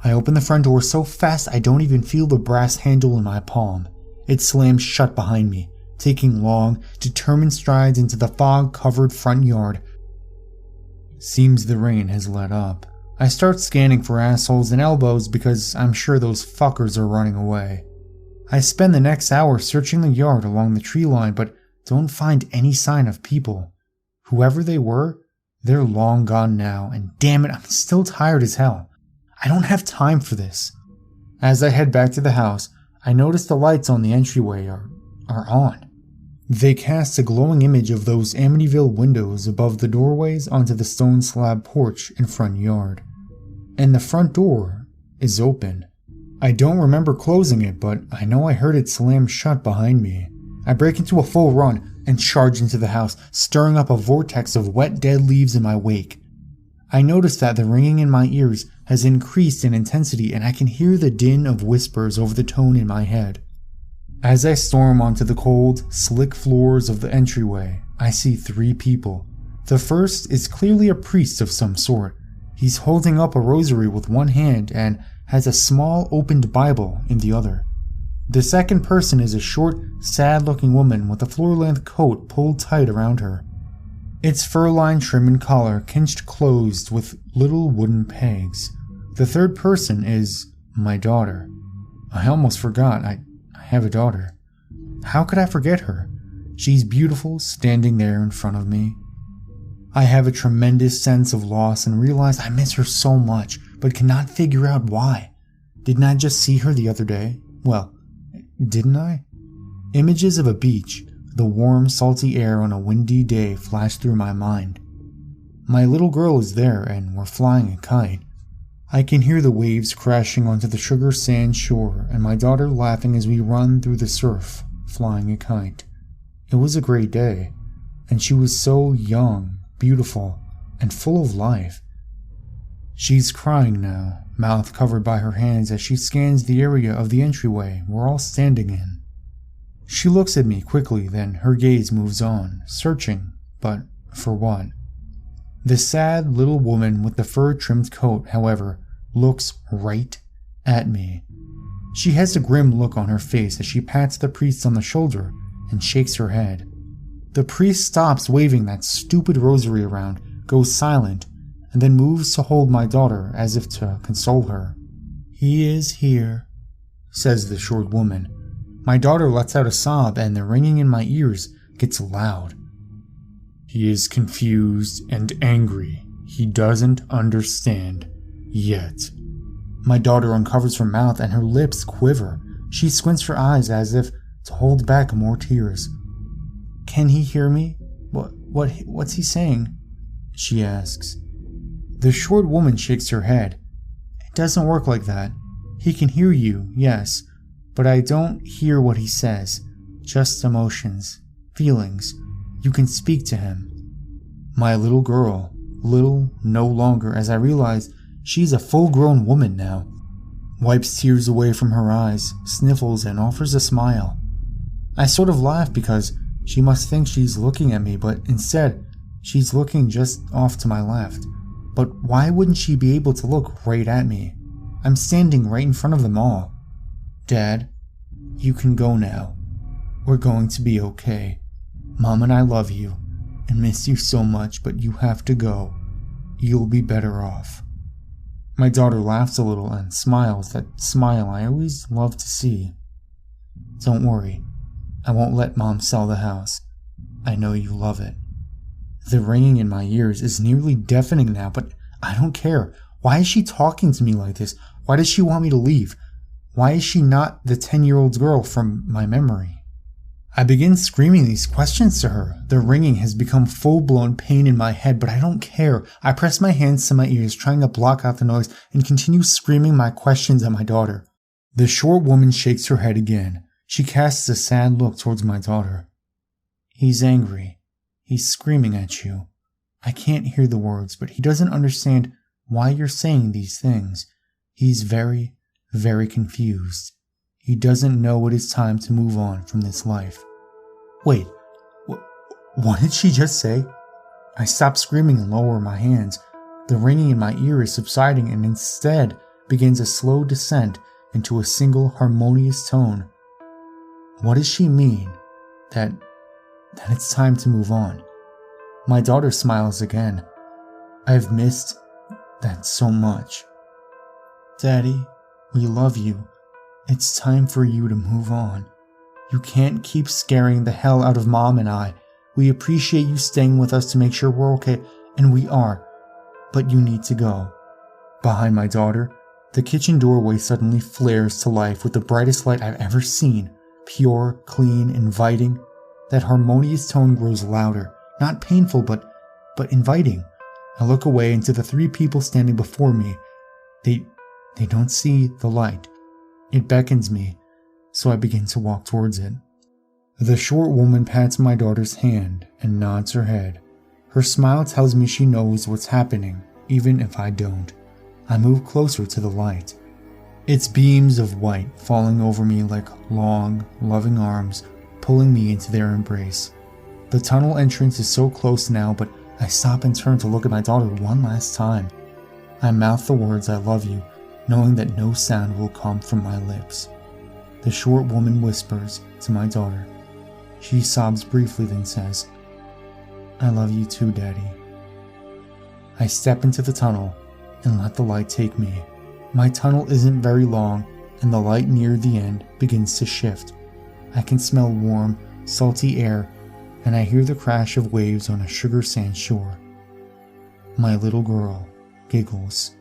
I open the front door so fast I don't even feel the brass handle in my palm. It slams shut behind me, taking long, determined strides into the fog-covered front yard. Seems the rain has let up. I start scanning for assholes and elbows because I'm sure those fuckers are running away. I spend the next hour searching the yard along the tree line, but don't find any sign of people. Whoever they were, they're long gone now, and damn it, I'm still tired as hell. I don't have time for this. As I head back to the house, I notice the lights on the entryway are on. They cast a glowing image of those Amityville windows above the doorways onto the stone slab porch and front yard. And the front door is open. I don't remember closing it, but I know I heard it slam shut behind me. I break into a full run and charge into the house, stirring up a vortex of wet dead leaves in my wake. I notice that the ringing in my ears has increased in intensity, and I can hear the din of whispers over the tone in my head. As I storm onto the cold, slick floors of the entryway, I see 3 people. The first is clearly a priest of some sort. He's holding up a rosary with one hand and has a small opened Bible in the other. The second person is a short, sad-looking woman with a floor-length coat pulled tight around her. Its fur-lined trim and collar cinched closed with little wooden pegs. The third person is my daughter. I almost forgot I have a daughter. How could I forget her? She's beautiful, standing there in front of me. I have a tremendous sense of loss and realize I miss her so much, but cannot figure out why. Didn't I just see her the other day? Well, didn't I? Images of a beach, the warm, salty air on a windy day flashed through my mind. My little girl is there and we're flying a kite. I can hear the waves crashing onto the sugar sand shore and my daughter laughing as we run through the surf, flying a kite. It was a great day, and she was so young, beautiful, and full of life. She's crying now, mouth covered by her hands as she scans the area of the entryway we're all standing in. She looks at me quickly, then her gaze moves on, searching, but for what? The sad little woman with the fur-trimmed coat, however, looks right at me. She has a grim look on her face as she pats the priest on the shoulder and shakes her head. The priest stops waving that stupid rosary around, goes silent, and then moves to hold my daughter as if to console her. "He is here," says the short woman. My daughter lets out a sob and the ringing in my ears gets loud. "He is confused and angry. He doesn't understand yet." My daughter uncovers her mouth and her lips quiver. She squints her eyes as if to hold back more tears. "Can he hear me? What's he saying?" she asks. The short woman shakes her head. "It doesn't work like that. He can hear you, yes, but I don't hear what he says. Just emotions, feelings. You can speak to him." My little girl, little no longer as I realize she's a full-grown woman now, wipes tears away from her eyes, sniffles and offers a smile. I sort of laugh because she must think she's looking at me, but instead, she's looking just off to my left. But why wouldn't she be able to look right at me? I'm standing right in front of them all. "Dad, you can go now. We're going to be okay. Mom and I love you and miss you so much, but you have to go. You'll be better off." My daughter laughs a little and smiles, that smile I always love to see. "Don't worry. I won't let Mom sell the house. I know you love it." The ringing in my ears is nearly deafening now, but I don't care. Why is she talking to me like this? Why does she want me to leave? Why is she not the 10-year-old girl from my memory? I begin screaming these questions to her. The ringing has become full-blown pain in my head, but I don't care. I press my hands to my ears, trying to block out the noise, and continue screaming my questions at my daughter. The short woman shakes her head again. She casts a sad look towards my daughter. "He's angry. He's screaming at you. I can't hear the words, but he doesn't understand why you're saying these things. He's very, very confused. He doesn't know it is time to move on from this life." Wait, what did she just say? I stop screaming and lower my hands. The ringing in my ear is subsiding and instead begins a slow descent into a single harmonious tone. What does she mean? That it's time to move on. My daughter smiles again. I've missed that so much. "Daddy, we love you. It's time for you to move on. You can't keep scaring the hell out of Mom and I. We appreciate you staying with us to make sure we're okay, and we are. But you need to go." Behind my daughter, the kitchen doorway suddenly flares to life with the brightest light I've ever seen. Pure, clean, inviting. That harmonious tone grows louder, not painful, but inviting. I look away into the three people standing before me. They don't see the light. It beckons me, so I begin to walk towards it. The short woman pats my daughter's hand and nods her head. Her smile tells me she knows what's happening, even if I don't. I move closer to the light. Its beams of white falling over me like long, loving arms, pulling me into their embrace. The tunnel entrance is so close now, but I stop and turn to look at my daughter one last time. I mouth the words "I love you," knowing that no sound will come from my lips. The short woman whispers to my daughter. She sobs briefly, then says, "I love you too, Daddy." I step into the tunnel and let the light take me. My tunnel isn't very long, and the light near the end begins to shift. I can smell warm, salty air, and I hear the crash of waves on a sugar sand shore. My little girl giggles.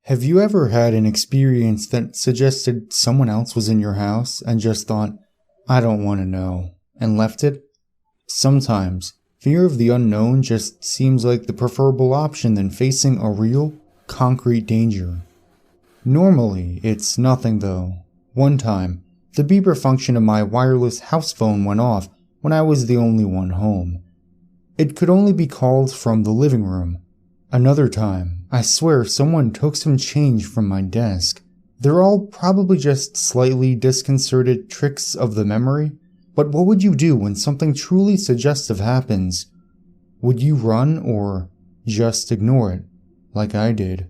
Have you ever had an experience that suggested someone else was in your house and just thought, "I don't want to know," and left it? Sometimes, fear of the unknown just seems like the preferable option than facing a real, concrete danger. Normally, it's nothing though. One time, the beeper function of my wireless house phone went off when I was the only one home. It could only be called from the living room. Another time, I swear someone took some change from my desk. They're all probably just slightly disconcerted tricks of the memory, but what would you do when something truly suggestive happens? Would you run or just ignore it, like I did?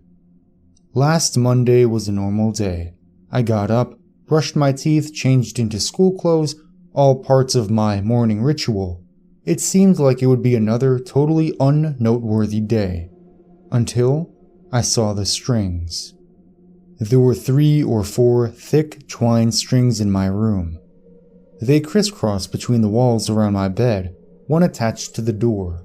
Last Monday was a normal day. I got up, brushed my teeth, changed into school clothes, all parts of my morning ritual. It seemed like it would be another totally unnoteworthy day. Until I saw the strings. There were 3 or 4 thick twine strings in my room. They crisscrossed between the walls around my bed, one attached to the door.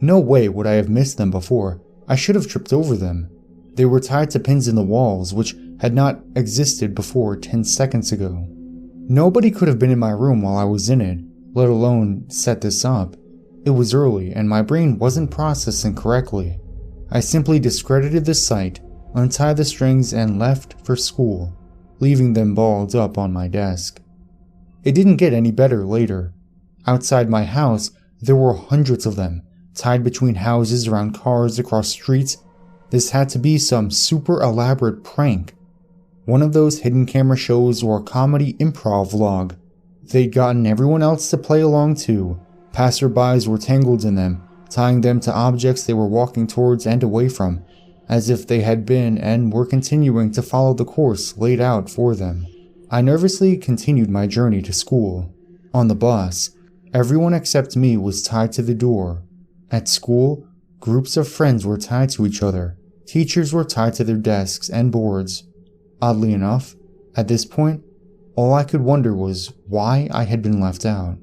No way would I have missed them before. I should have tripped over them. They were tied to pins in the walls, which had not existed before 10 seconds ago. Nobody could have been in my room while I was in it, let alone set this up. It was early, and my brain wasn't processing correctly. I simply discredited the sight, untied the strings, and left for school, leaving them balled up on my desk. It didn't get any better later. Outside my house, there were hundreds of them, tied between houses, around cars, across streets. This had to be some super elaborate prank. One of those hidden camera shows or comedy improv vlog. They'd gotten everyone else to play along too. Passerbys were tangled in them, tying them to objects they were walking towards and away from, as if they had been and were continuing to follow the course laid out for them. I nervously continued my journey to school. On the bus, everyone except me was tied to the door. At school, groups of friends were tied to each other. Teachers were tied to their desks and boards. Oddly enough, at this point, all I could wonder was why I had been left out.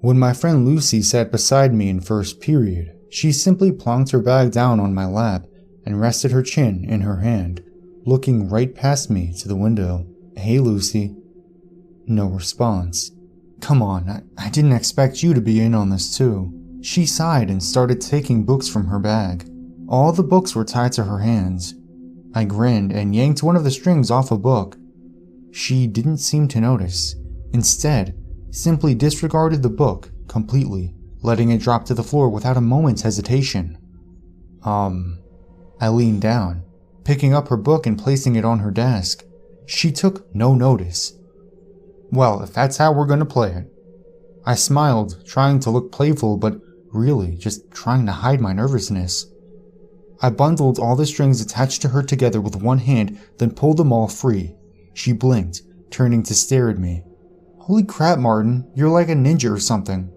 When my friend Lucy sat beside me in first period, she simply plonked her bag down on my lap and rested her chin in her hand, looking right past me to the window. "Hey, Lucy." No response. "Come on, I didn't expect you to be in on this too." She sighed and started taking books from her bag. All the books were tied to her hands. I grinned and yanked one of the strings off a book. She didn't seem to notice. Instead, simply disregarded the book completely, letting it drop to the floor without a moment's hesitation. I leaned down, picking up her book and placing it on her desk. She took no notice. "Well, if that's how we're going to play it." I smiled, trying to look playful, but really just trying to hide my nervousness. I bundled all the strings attached to her together with one hand, then pulled them all free. She blinked, turning to stare at me. "Holy crap, Martin, you're like a ninja or something."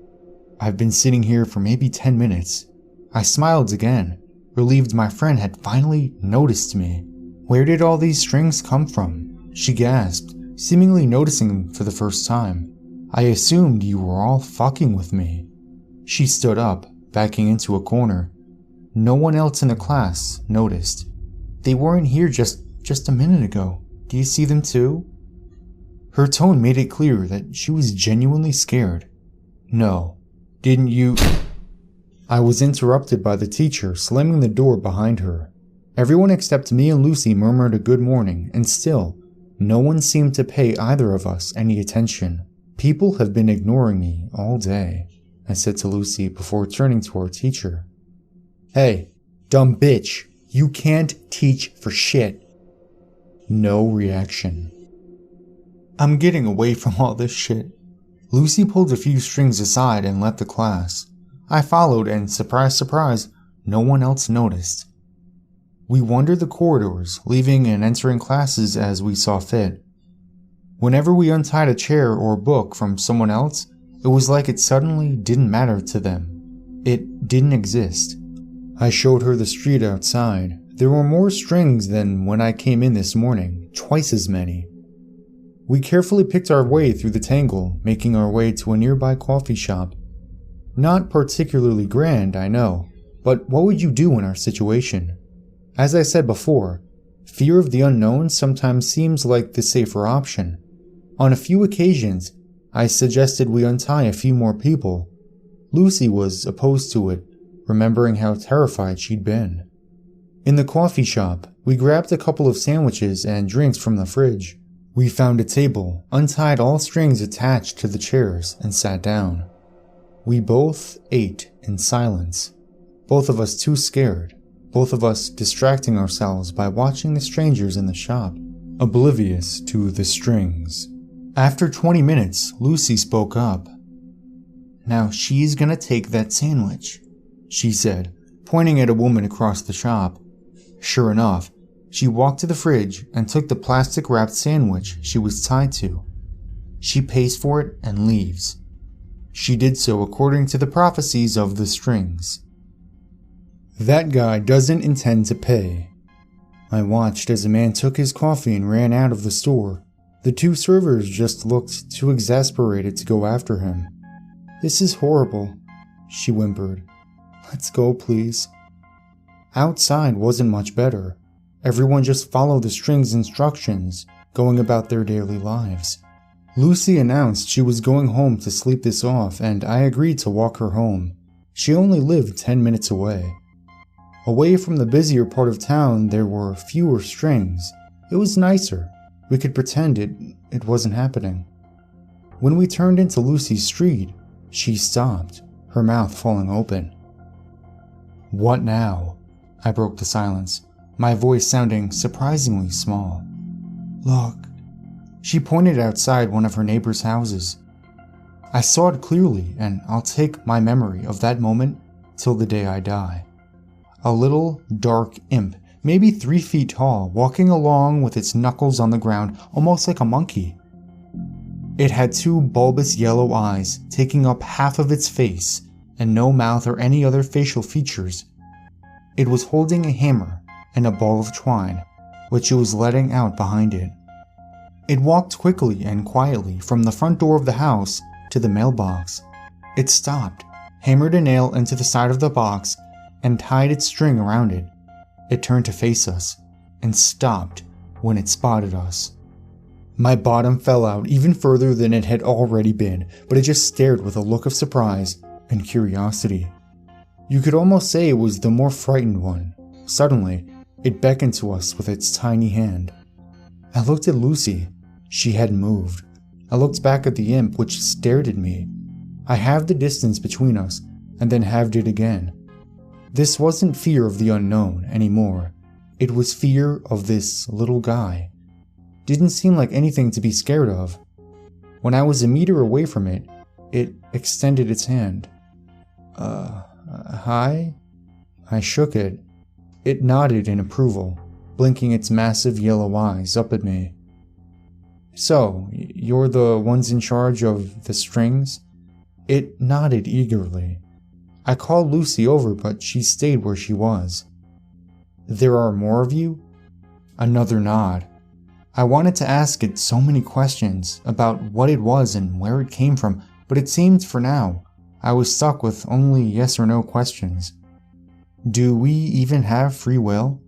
"I've been sitting here for maybe 10 minutes. I smiled again, relieved my friend had finally noticed me. "Where did all these strings come from?" she gasped, seemingly noticing them for the first time. "I assumed you were all fucking with me." She stood up, backing into a corner. No one else in the class noticed. "They weren't here just a minute ago. Do you see them too?" Her tone made it clear that she was genuinely scared. "No. Didn't you—" I was interrupted by the teacher slamming the door behind her. Everyone except me and Lucy murmured a good morning, and still, no one seemed to pay either of us any attention. "People have been ignoring me all day," I said to Lucy before turning to our teacher. "Hey, dumb bitch, you can't teach for shit." No reaction. "I'm getting away from all this shit. Lucy pulled a few strings aside and left the class. I followed, and surprise, surprise, no one else noticed. We wandered the corridors, leaving and entering classes as we saw fit. Whenever we untied a chair or book from someone else, it was like it suddenly didn't matter to them. It didn't exist. I showed her the street outside. There were more strings than when I came in this morning, twice as many. We carefully picked our way through the tangle, making our way to a nearby coffee shop. Not particularly grand, I know, but what would you do in our situation? As I said before, fear of the unknown sometimes seems like the safer option. On a few occasions, I suggested we untie a few more people. Lucy was opposed to it, remembering how terrified she'd been. In the coffee shop, we grabbed a couple of sandwiches and drinks from the fridge. We found a table, untied all strings attached to the chairs, and sat down. We both ate in silence, both of us too scared, both of us distracting ourselves by watching the strangers in the shop, oblivious to the strings. After 20 minutes, Lucy spoke up. "Now she's gonna take that sandwich," she said, pointing at a woman across the shop. Sure enough, she walked to the fridge and took the plastic-wrapped sandwich she was tied to. She pays for it and leaves. She did so according to the prophecies of the strings. That guy doesn't intend to pay. I watched as a man took his coffee and ran out of the store. The two servers just looked too exasperated to go after him. "This is horrible," she whimpered. "Let's go, please." Outside wasn't much better. Everyone just followed the strings' instructions, going about their daily lives. Lucy announced she was going home to sleep this off, and I agreed to walk her home. She only lived 10 minutes away. Away from the busier part of town, there were fewer strings. It was nicer. We could pretend it wasn't happening. When we turned into Lucy's street, she stopped, her mouth falling open. "What now?" I broke the silence, my voice sounding surprisingly small. "Look." She pointed outside one of her neighbor's houses. I saw it clearly, and I'll take my memory of that moment till the day I die. A little, dark imp, maybe 3 feet tall, walking along with its knuckles on the ground, almost like a monkey. It had 2 bulbous yellow eyes, taking up half of its face, and no mouth or any other facial features. It was holding a hammer and a ball of twine, which it was letting out behind it. It walked quickly and quietly from the front door of the house to the mailbox. It stopped, hammered a nail into the side of the box, and tied its string around it. It turned to face us, and stopped when it spotted us. My bottom fell out even further than it had already been, but it just stared with a look of surprise and curiosity. You could almost say it was the more frightened one. Suddenly, it beckoned to us with its tiny hand. I looked at Lucy. She hadn't moved. I looked back at the imp, which stared at me. I halved the distance between us, and then halved it again. This wasn't fear of the unknown anymore. It was fear of this little guy. Didn't seem like anything to be scared of. When I was a meter away from it, it extended its hand. Hi? I shook it. It nodded in approval, blinking its massive yellow eyes up at me. "So, you're the ones in charge of the strings?" It nodded eagerly. I called Lucy over, but she stayed where she was. "There are more of you?" Another nod. I wanted to ask it so many questions about what it was and where it came from, but it seemed for now I was stuck with only yes or no questions. Do we even have free will?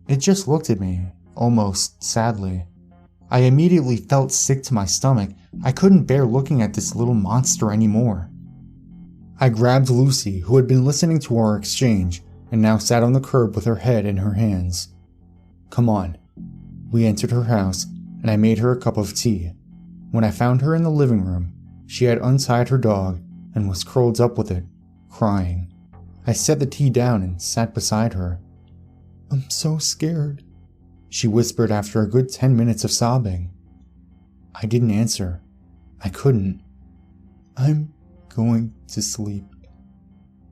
It just looked at me, almost sadly. I immediately felt sick to my stomach. I couldn't bear looking at this little monster anymore. I grabbed Lucy, who had been listening to our exchange, and now sat on the curb with her head in her hands. "Come on." We entered her house, and I made her a cup of tea. When I found her in the living room, she had untied her dog and was curled up with it, crying. I set the tea down and sat beside her. "I'm so scared," she whispered after a good 10 minutes of sobbing. I didn't answer. I couldn't. I'm going to sleep.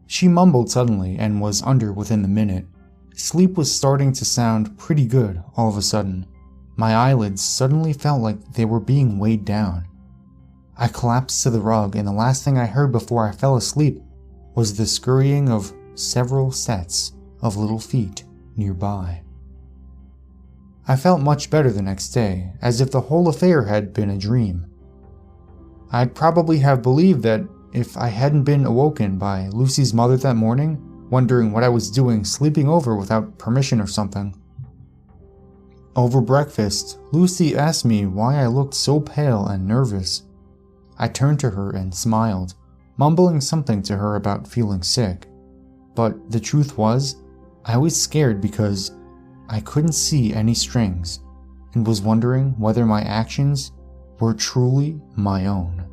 She mumbled suddenly and was under within the minute. Sleep was starting to sound pretty good all of a sudden. My eyelids suddenly felt like they were being weighed down. I collapsed to the rug, and the last thing I heard before I fell asleep was the scurrying of several sets of little feet nearby. I felt much better the next day, as if the whole affair had been a dream. I'd probably have believed that if I hadn't been awoken by Lucy's mother that morning, wondering what I was doing sleeping over without permission or something. Over breakfast, Lucy asked me why I looked so pale and nervous. I turned to her and smiled, mumbling something to her about feeling sick. But the truth was, I was scared because I couldn't see any strings and was wondering whether my actions were truly my own.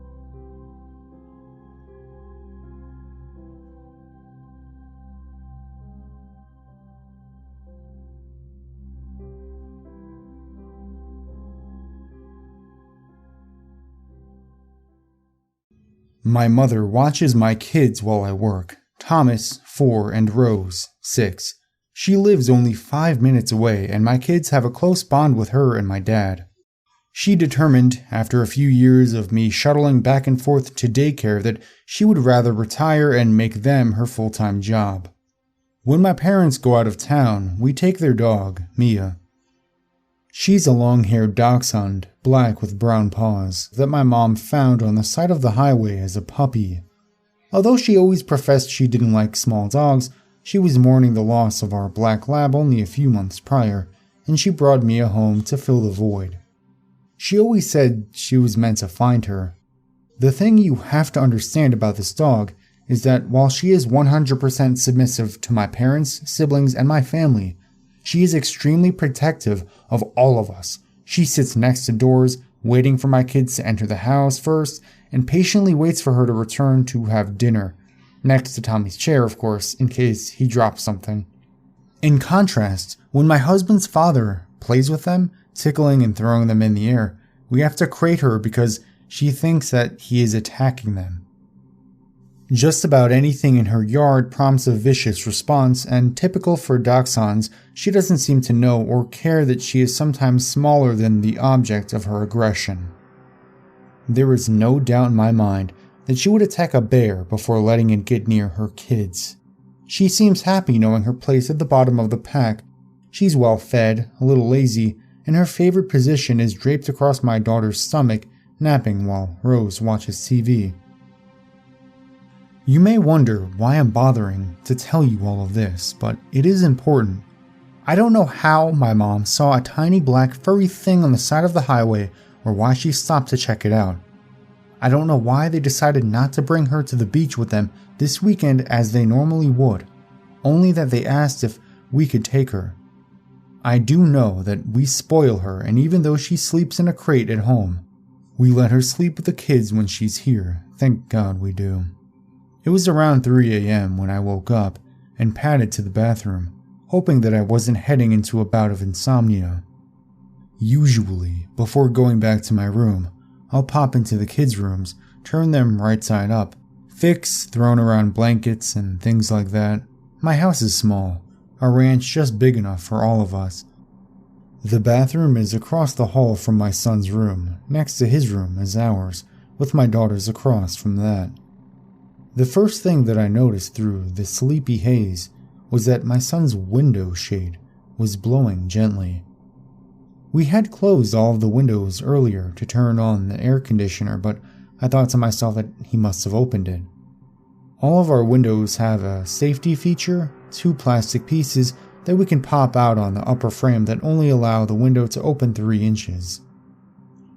My mother watches my kids while I work. Thomas, 4, and Rose, 6. She lives only 5 minutes away, and my kids have a close bond with her and my dad. She determined, after a few years of me shuttling back and forth to daycare, that she would rather retire and make them her full-time job. When my parents go out of town, we take their dog, Mia. She's a long-haired dachshund, black with brown paws, that my mom found on the side of the highway as a puppy. Although she always professed she didn't like small dogs, she was mourning the loss of our black lab only a few months prior, and she brought Mia home to fill the void. She always said she was meant to find her. The thing you have to understand about this dog is that while she is 100% submissive to my parents, siblings, and my family, she is extremely protective of all of us. She sits next to doors, waiting for my kids to enter the house first, and patiently waits for her to return to have dinner. Next to Tommy's chair, of course, in case he drops something. In contrast, when my husband's father plays with them, tickling and throwing them in the air, we have to crate her because she thinks that he is attacking them. Just about anything in her yard prompts a vicious response, and typical for dachshunds, she doesn't seem to know or care that she is sometimes smaller than the object of her aggression. There is no doubt in my mind that she would attack a bear before letting it get near her kids. She seems happy knowing her place at the bottom of the pack. She's well fed, a little lazy, and her favorite position is draped across my daughter's stomach, napping while Rose watches TV. You may wonder why I'm bothering to tell you all of this, but it is important. I don't know how my mom saw a tiny black furry thing on the side of the highway or why she stopped to check it out. I don't know why they decided not to bring her to the beach with them this weekend as they normally would, only that they asked if we could take her. I do know that we spoil her, and even though she sleeps in a crate at home, we let her sleep with the kids when she's here. Thank God we do. It was around 3 a.m. when I woke up and padded to the bathroom, hoping that I wasn't heading into a bout of insomnia. Usually, before going back to my room, I'll pop into the kids' rooms, turn them right side up, fix thrown around blankets and things like that. My house is small, a ranch just big enough for all of us. The bathroom is across the hall from my son's room. Next to his room is ours, with my daughter's across from that. The first thing that I noticed through the sleepy haze was that my son's window shade was blowing gently. We had closed all of the windows earlier to turn on the air conditioner, but I thought to myself that he must have opened it. All of our windows have a safety feature, 2 plastic pieces that we can pop out on the upper frame that only allow the window to open 3 inches.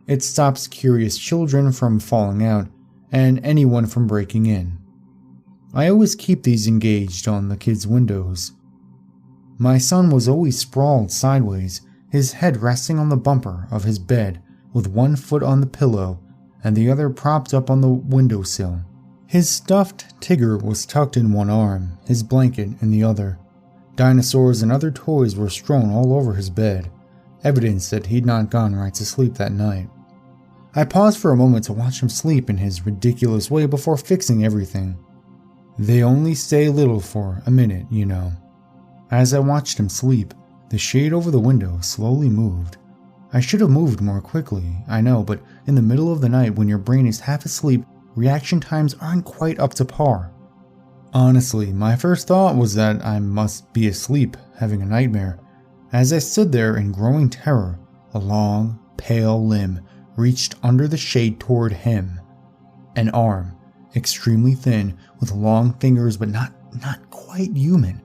It stops curious children from falling out and anyone from breaking in. I always keep these engaged on the kids' windows. My son was always sprawled sideways, his head resting on the bumper of his bed with 1 foot on the pillow and the other propped up on the windowsill. His stuffed Tigger was tucked in one arm, his blanket in the other. Dinosaurs and other toys were strewn all over his bed, evidence that he'd not gone right to sleep that night. I paused for a moment to watch him sleep in his ridiculous way before fixing everything. They only stay little for a minute, you know. As I watched him sleep, the shade over the window slowly moved. I should have moved more quickly, I know, but in the middle of the night when your brain is half asleep, reaction times aren't quite up to par. Honestly, my first thought was that I must be asleep, having a nightmare. As I stood there in growing terror, a long, pale limb reached under the shade toward him. An arm, extremely thin, with long fingers but not quite human.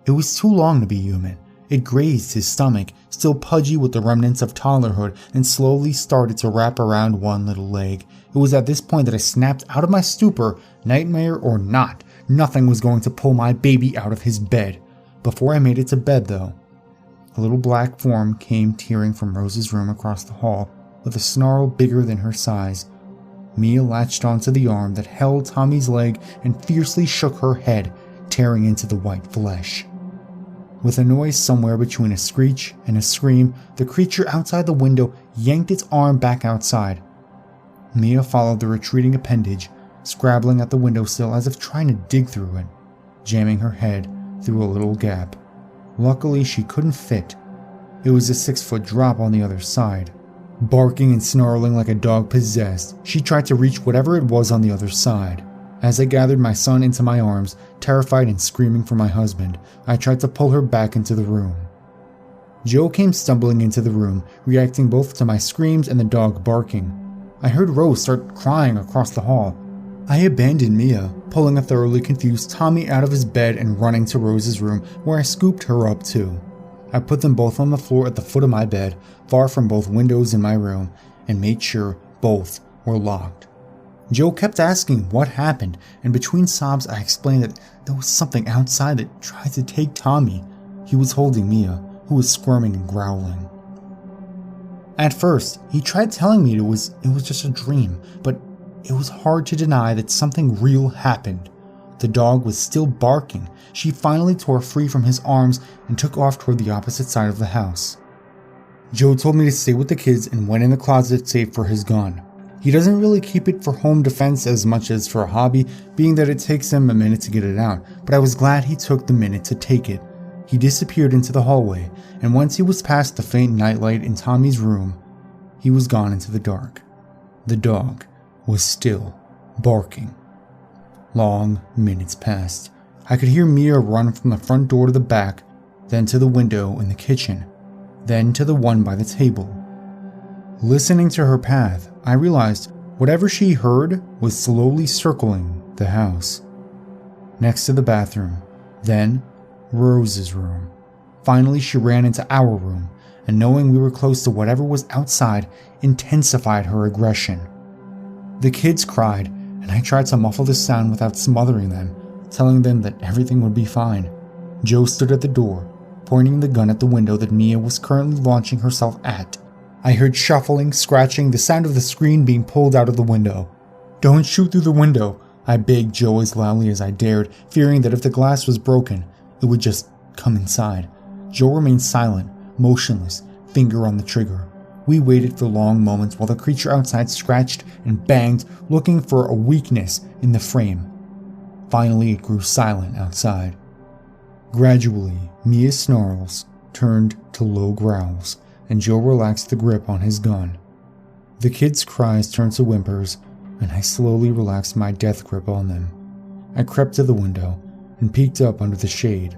It was too long to be human. It grazed his stomach, still pudgy with the remnants of toddlerhood, and slowly started to wrap around one little leg. It was at this point that I snapped out of my stupor. Nightmare or not, nothing was going to pull my baby out of his bed. Before I made it to bed, though, a little black form came tearing from Rose's room across the hall with a snarl bigger than her size. Mia latched onto the arm that held Tommy's leg and fiercely shook her head, tearing into the white flesh. With a noise somewhere between a screech and a scream, the creature outside the window yanked its arm back outside. Mia followed the retreating appendage, scrabbling at the windowsill as if trying to dig through it, jamming her head through a little gap. Luckily, she couldn't fit. It was a 6-foot drop on the other side. Barking and snarling like a dog possessed, she tried to reach whatever it was on the other side. As I gathered my son into my arms, terrified and screaming for my husband, I tried to pull her back into the room. Joe came stumbling into the room, reacting both to my screams and the dog barking. I heard Rose start crying across the hall. I abandoned Mia, pulling a thoroughly confused Tommy out of his bed and running to Rose's room, where I scooped her up too. I put them both on the floor at the foot of my bed, far from both windows in my room, and made sure both were locked. Joe kept asking what happened, and between sobs I explained that there was something outside that tried to take Tommy. He was holding Mia, who was squirming and growling. At first, he tried telling me it was just a dream, but it was hard to deny that something real happened. The dog was still barking. She finally tore free from his arms and took off toward the opposite side of the house. Joe told me to stay with the kids and went in the closet safe for his gun. He doesn't really keep it for home defense as much as for a hobby, being that it takes him a minute to get it out, but I was glad he took the minute to take it. He disappeared into the hallway, and once he was past the faint nightlight in Tommy's room, he was gone into the dark. The dog was still barking. Long minutes passed. I could hear Mia run from the front door to the back, then to the window in the kitchen, then to the one by the table. Listening to her path, I realized whatever she heard was slowly circling the house. Next to the bathroom, then Rose's room. Finally, she ran into our room, and knowing we were close to whatever was outside intensified her aggression. The kids cried, and I tried to muffle the sound without smothering them, telling them that everything would be fine. Joe stood at the door, pointing the gun at the window that Mia was currently launching herself at. I heard shuffling, scratching, the sound of the screen being pulled out of the window. "Don't shoot through the window," I begged Joe as loudly as I dared, fearing that if the glass was broken, it would just come inside. Joe remained silent, motionless, finger on the trigger. We waited for long moments while the creature outside scratched and banged, looking for a weakness in the frame. Finally, it grew silent outside. Gradually, Mia's snarls turned to low growls, and Joe relaxed the grip on his gun. The kids' cries turned to whimpers, and I slowly relaxed my death grip on them. I crept to the window and peeked up under the shade.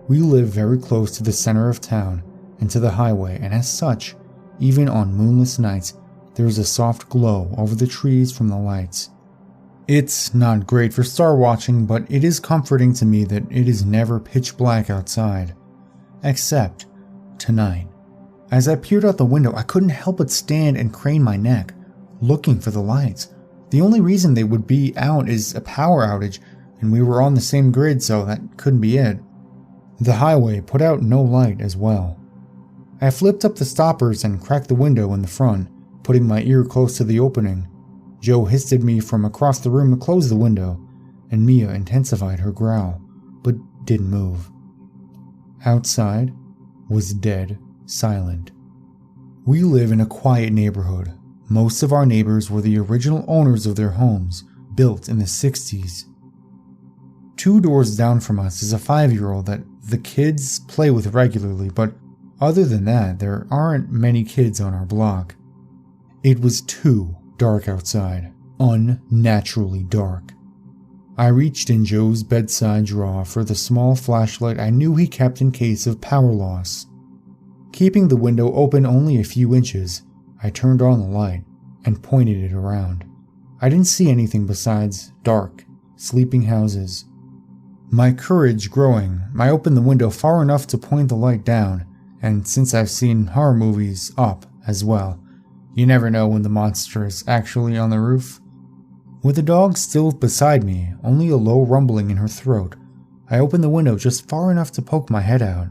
We live very close to the center of town and to the highway, and as such, even on moonless nights, there is a soft glow over the trees from the lights. It's not great for star watching, but it is comforting to me that it is never pitch black outside. Except tonight. As I peered out the window, I couldn't help but stand and crane my neck, looking for the lights. The only reason they would be out is a power outage, and we were on the same grid, so that couldn't be it. The highway put out no light as well. I flipped up the stoppers and cracked the window in the front, putting my ear close to the opening. Joe hissed at me from across the room to close the window, and Mia intensified her growl, but didn't move. Outside was dead silent. We live in a quiet neighborhood, Most of our neighbors were the original owners of their homes, built in the 60s. 2 doors down from us is a 5-year-old that the kids play with regularly, but other than that, there aren't many kids on our block. It was too dark outside, unnaturally dark. I reached in Joe's bedside drawer for the small flashlight I knew he kept in case of power loss. Keeping the window open only a few inches, I turned on the light and pointed it around. I didn't see anything besides dark, sleeping houses. My courage growing, I opened the window far enough to point the light down, and since I've seen horror movies, up as well. You never know when the monster is actually on the roof. With the dog still beside me, only a low rumbling in her throat, I opened the window just far enough to poke my head out.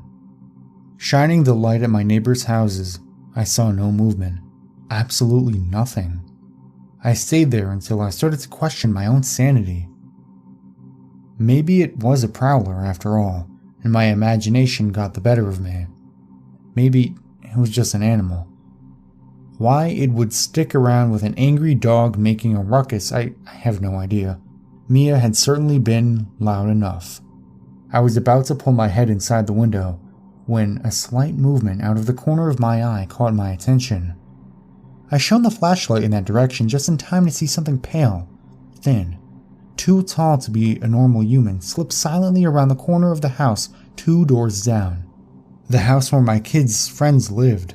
Shining the light at my neighbors' houses, I saw no movement. Absolutely nothing. I stayed there until I started to question my own sanity. Maybe it was a prowler after all, and my imagination got the better of me. Maybe it was just an animal. Why it would stick around with an angry dog making a ruckus, I have no idea. Mia had certainly been loud enough. I was about to pull my head inside the window when a slight movement out of the corner of my eye caught my attention. I shone the flashlight in that direction just in time to see something pale, thin, too tall to be a normal human slip silently around the corner of the house 2 doors down. The house where my kids' friends lived.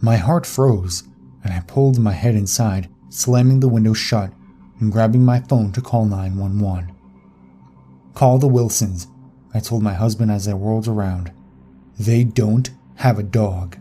My heart froze, and I pulled my head inside, slamming the window shut and grabbing my phone to call 911. "Call the Wilsons," I told my husband as I whirled around. "They don't have a dog."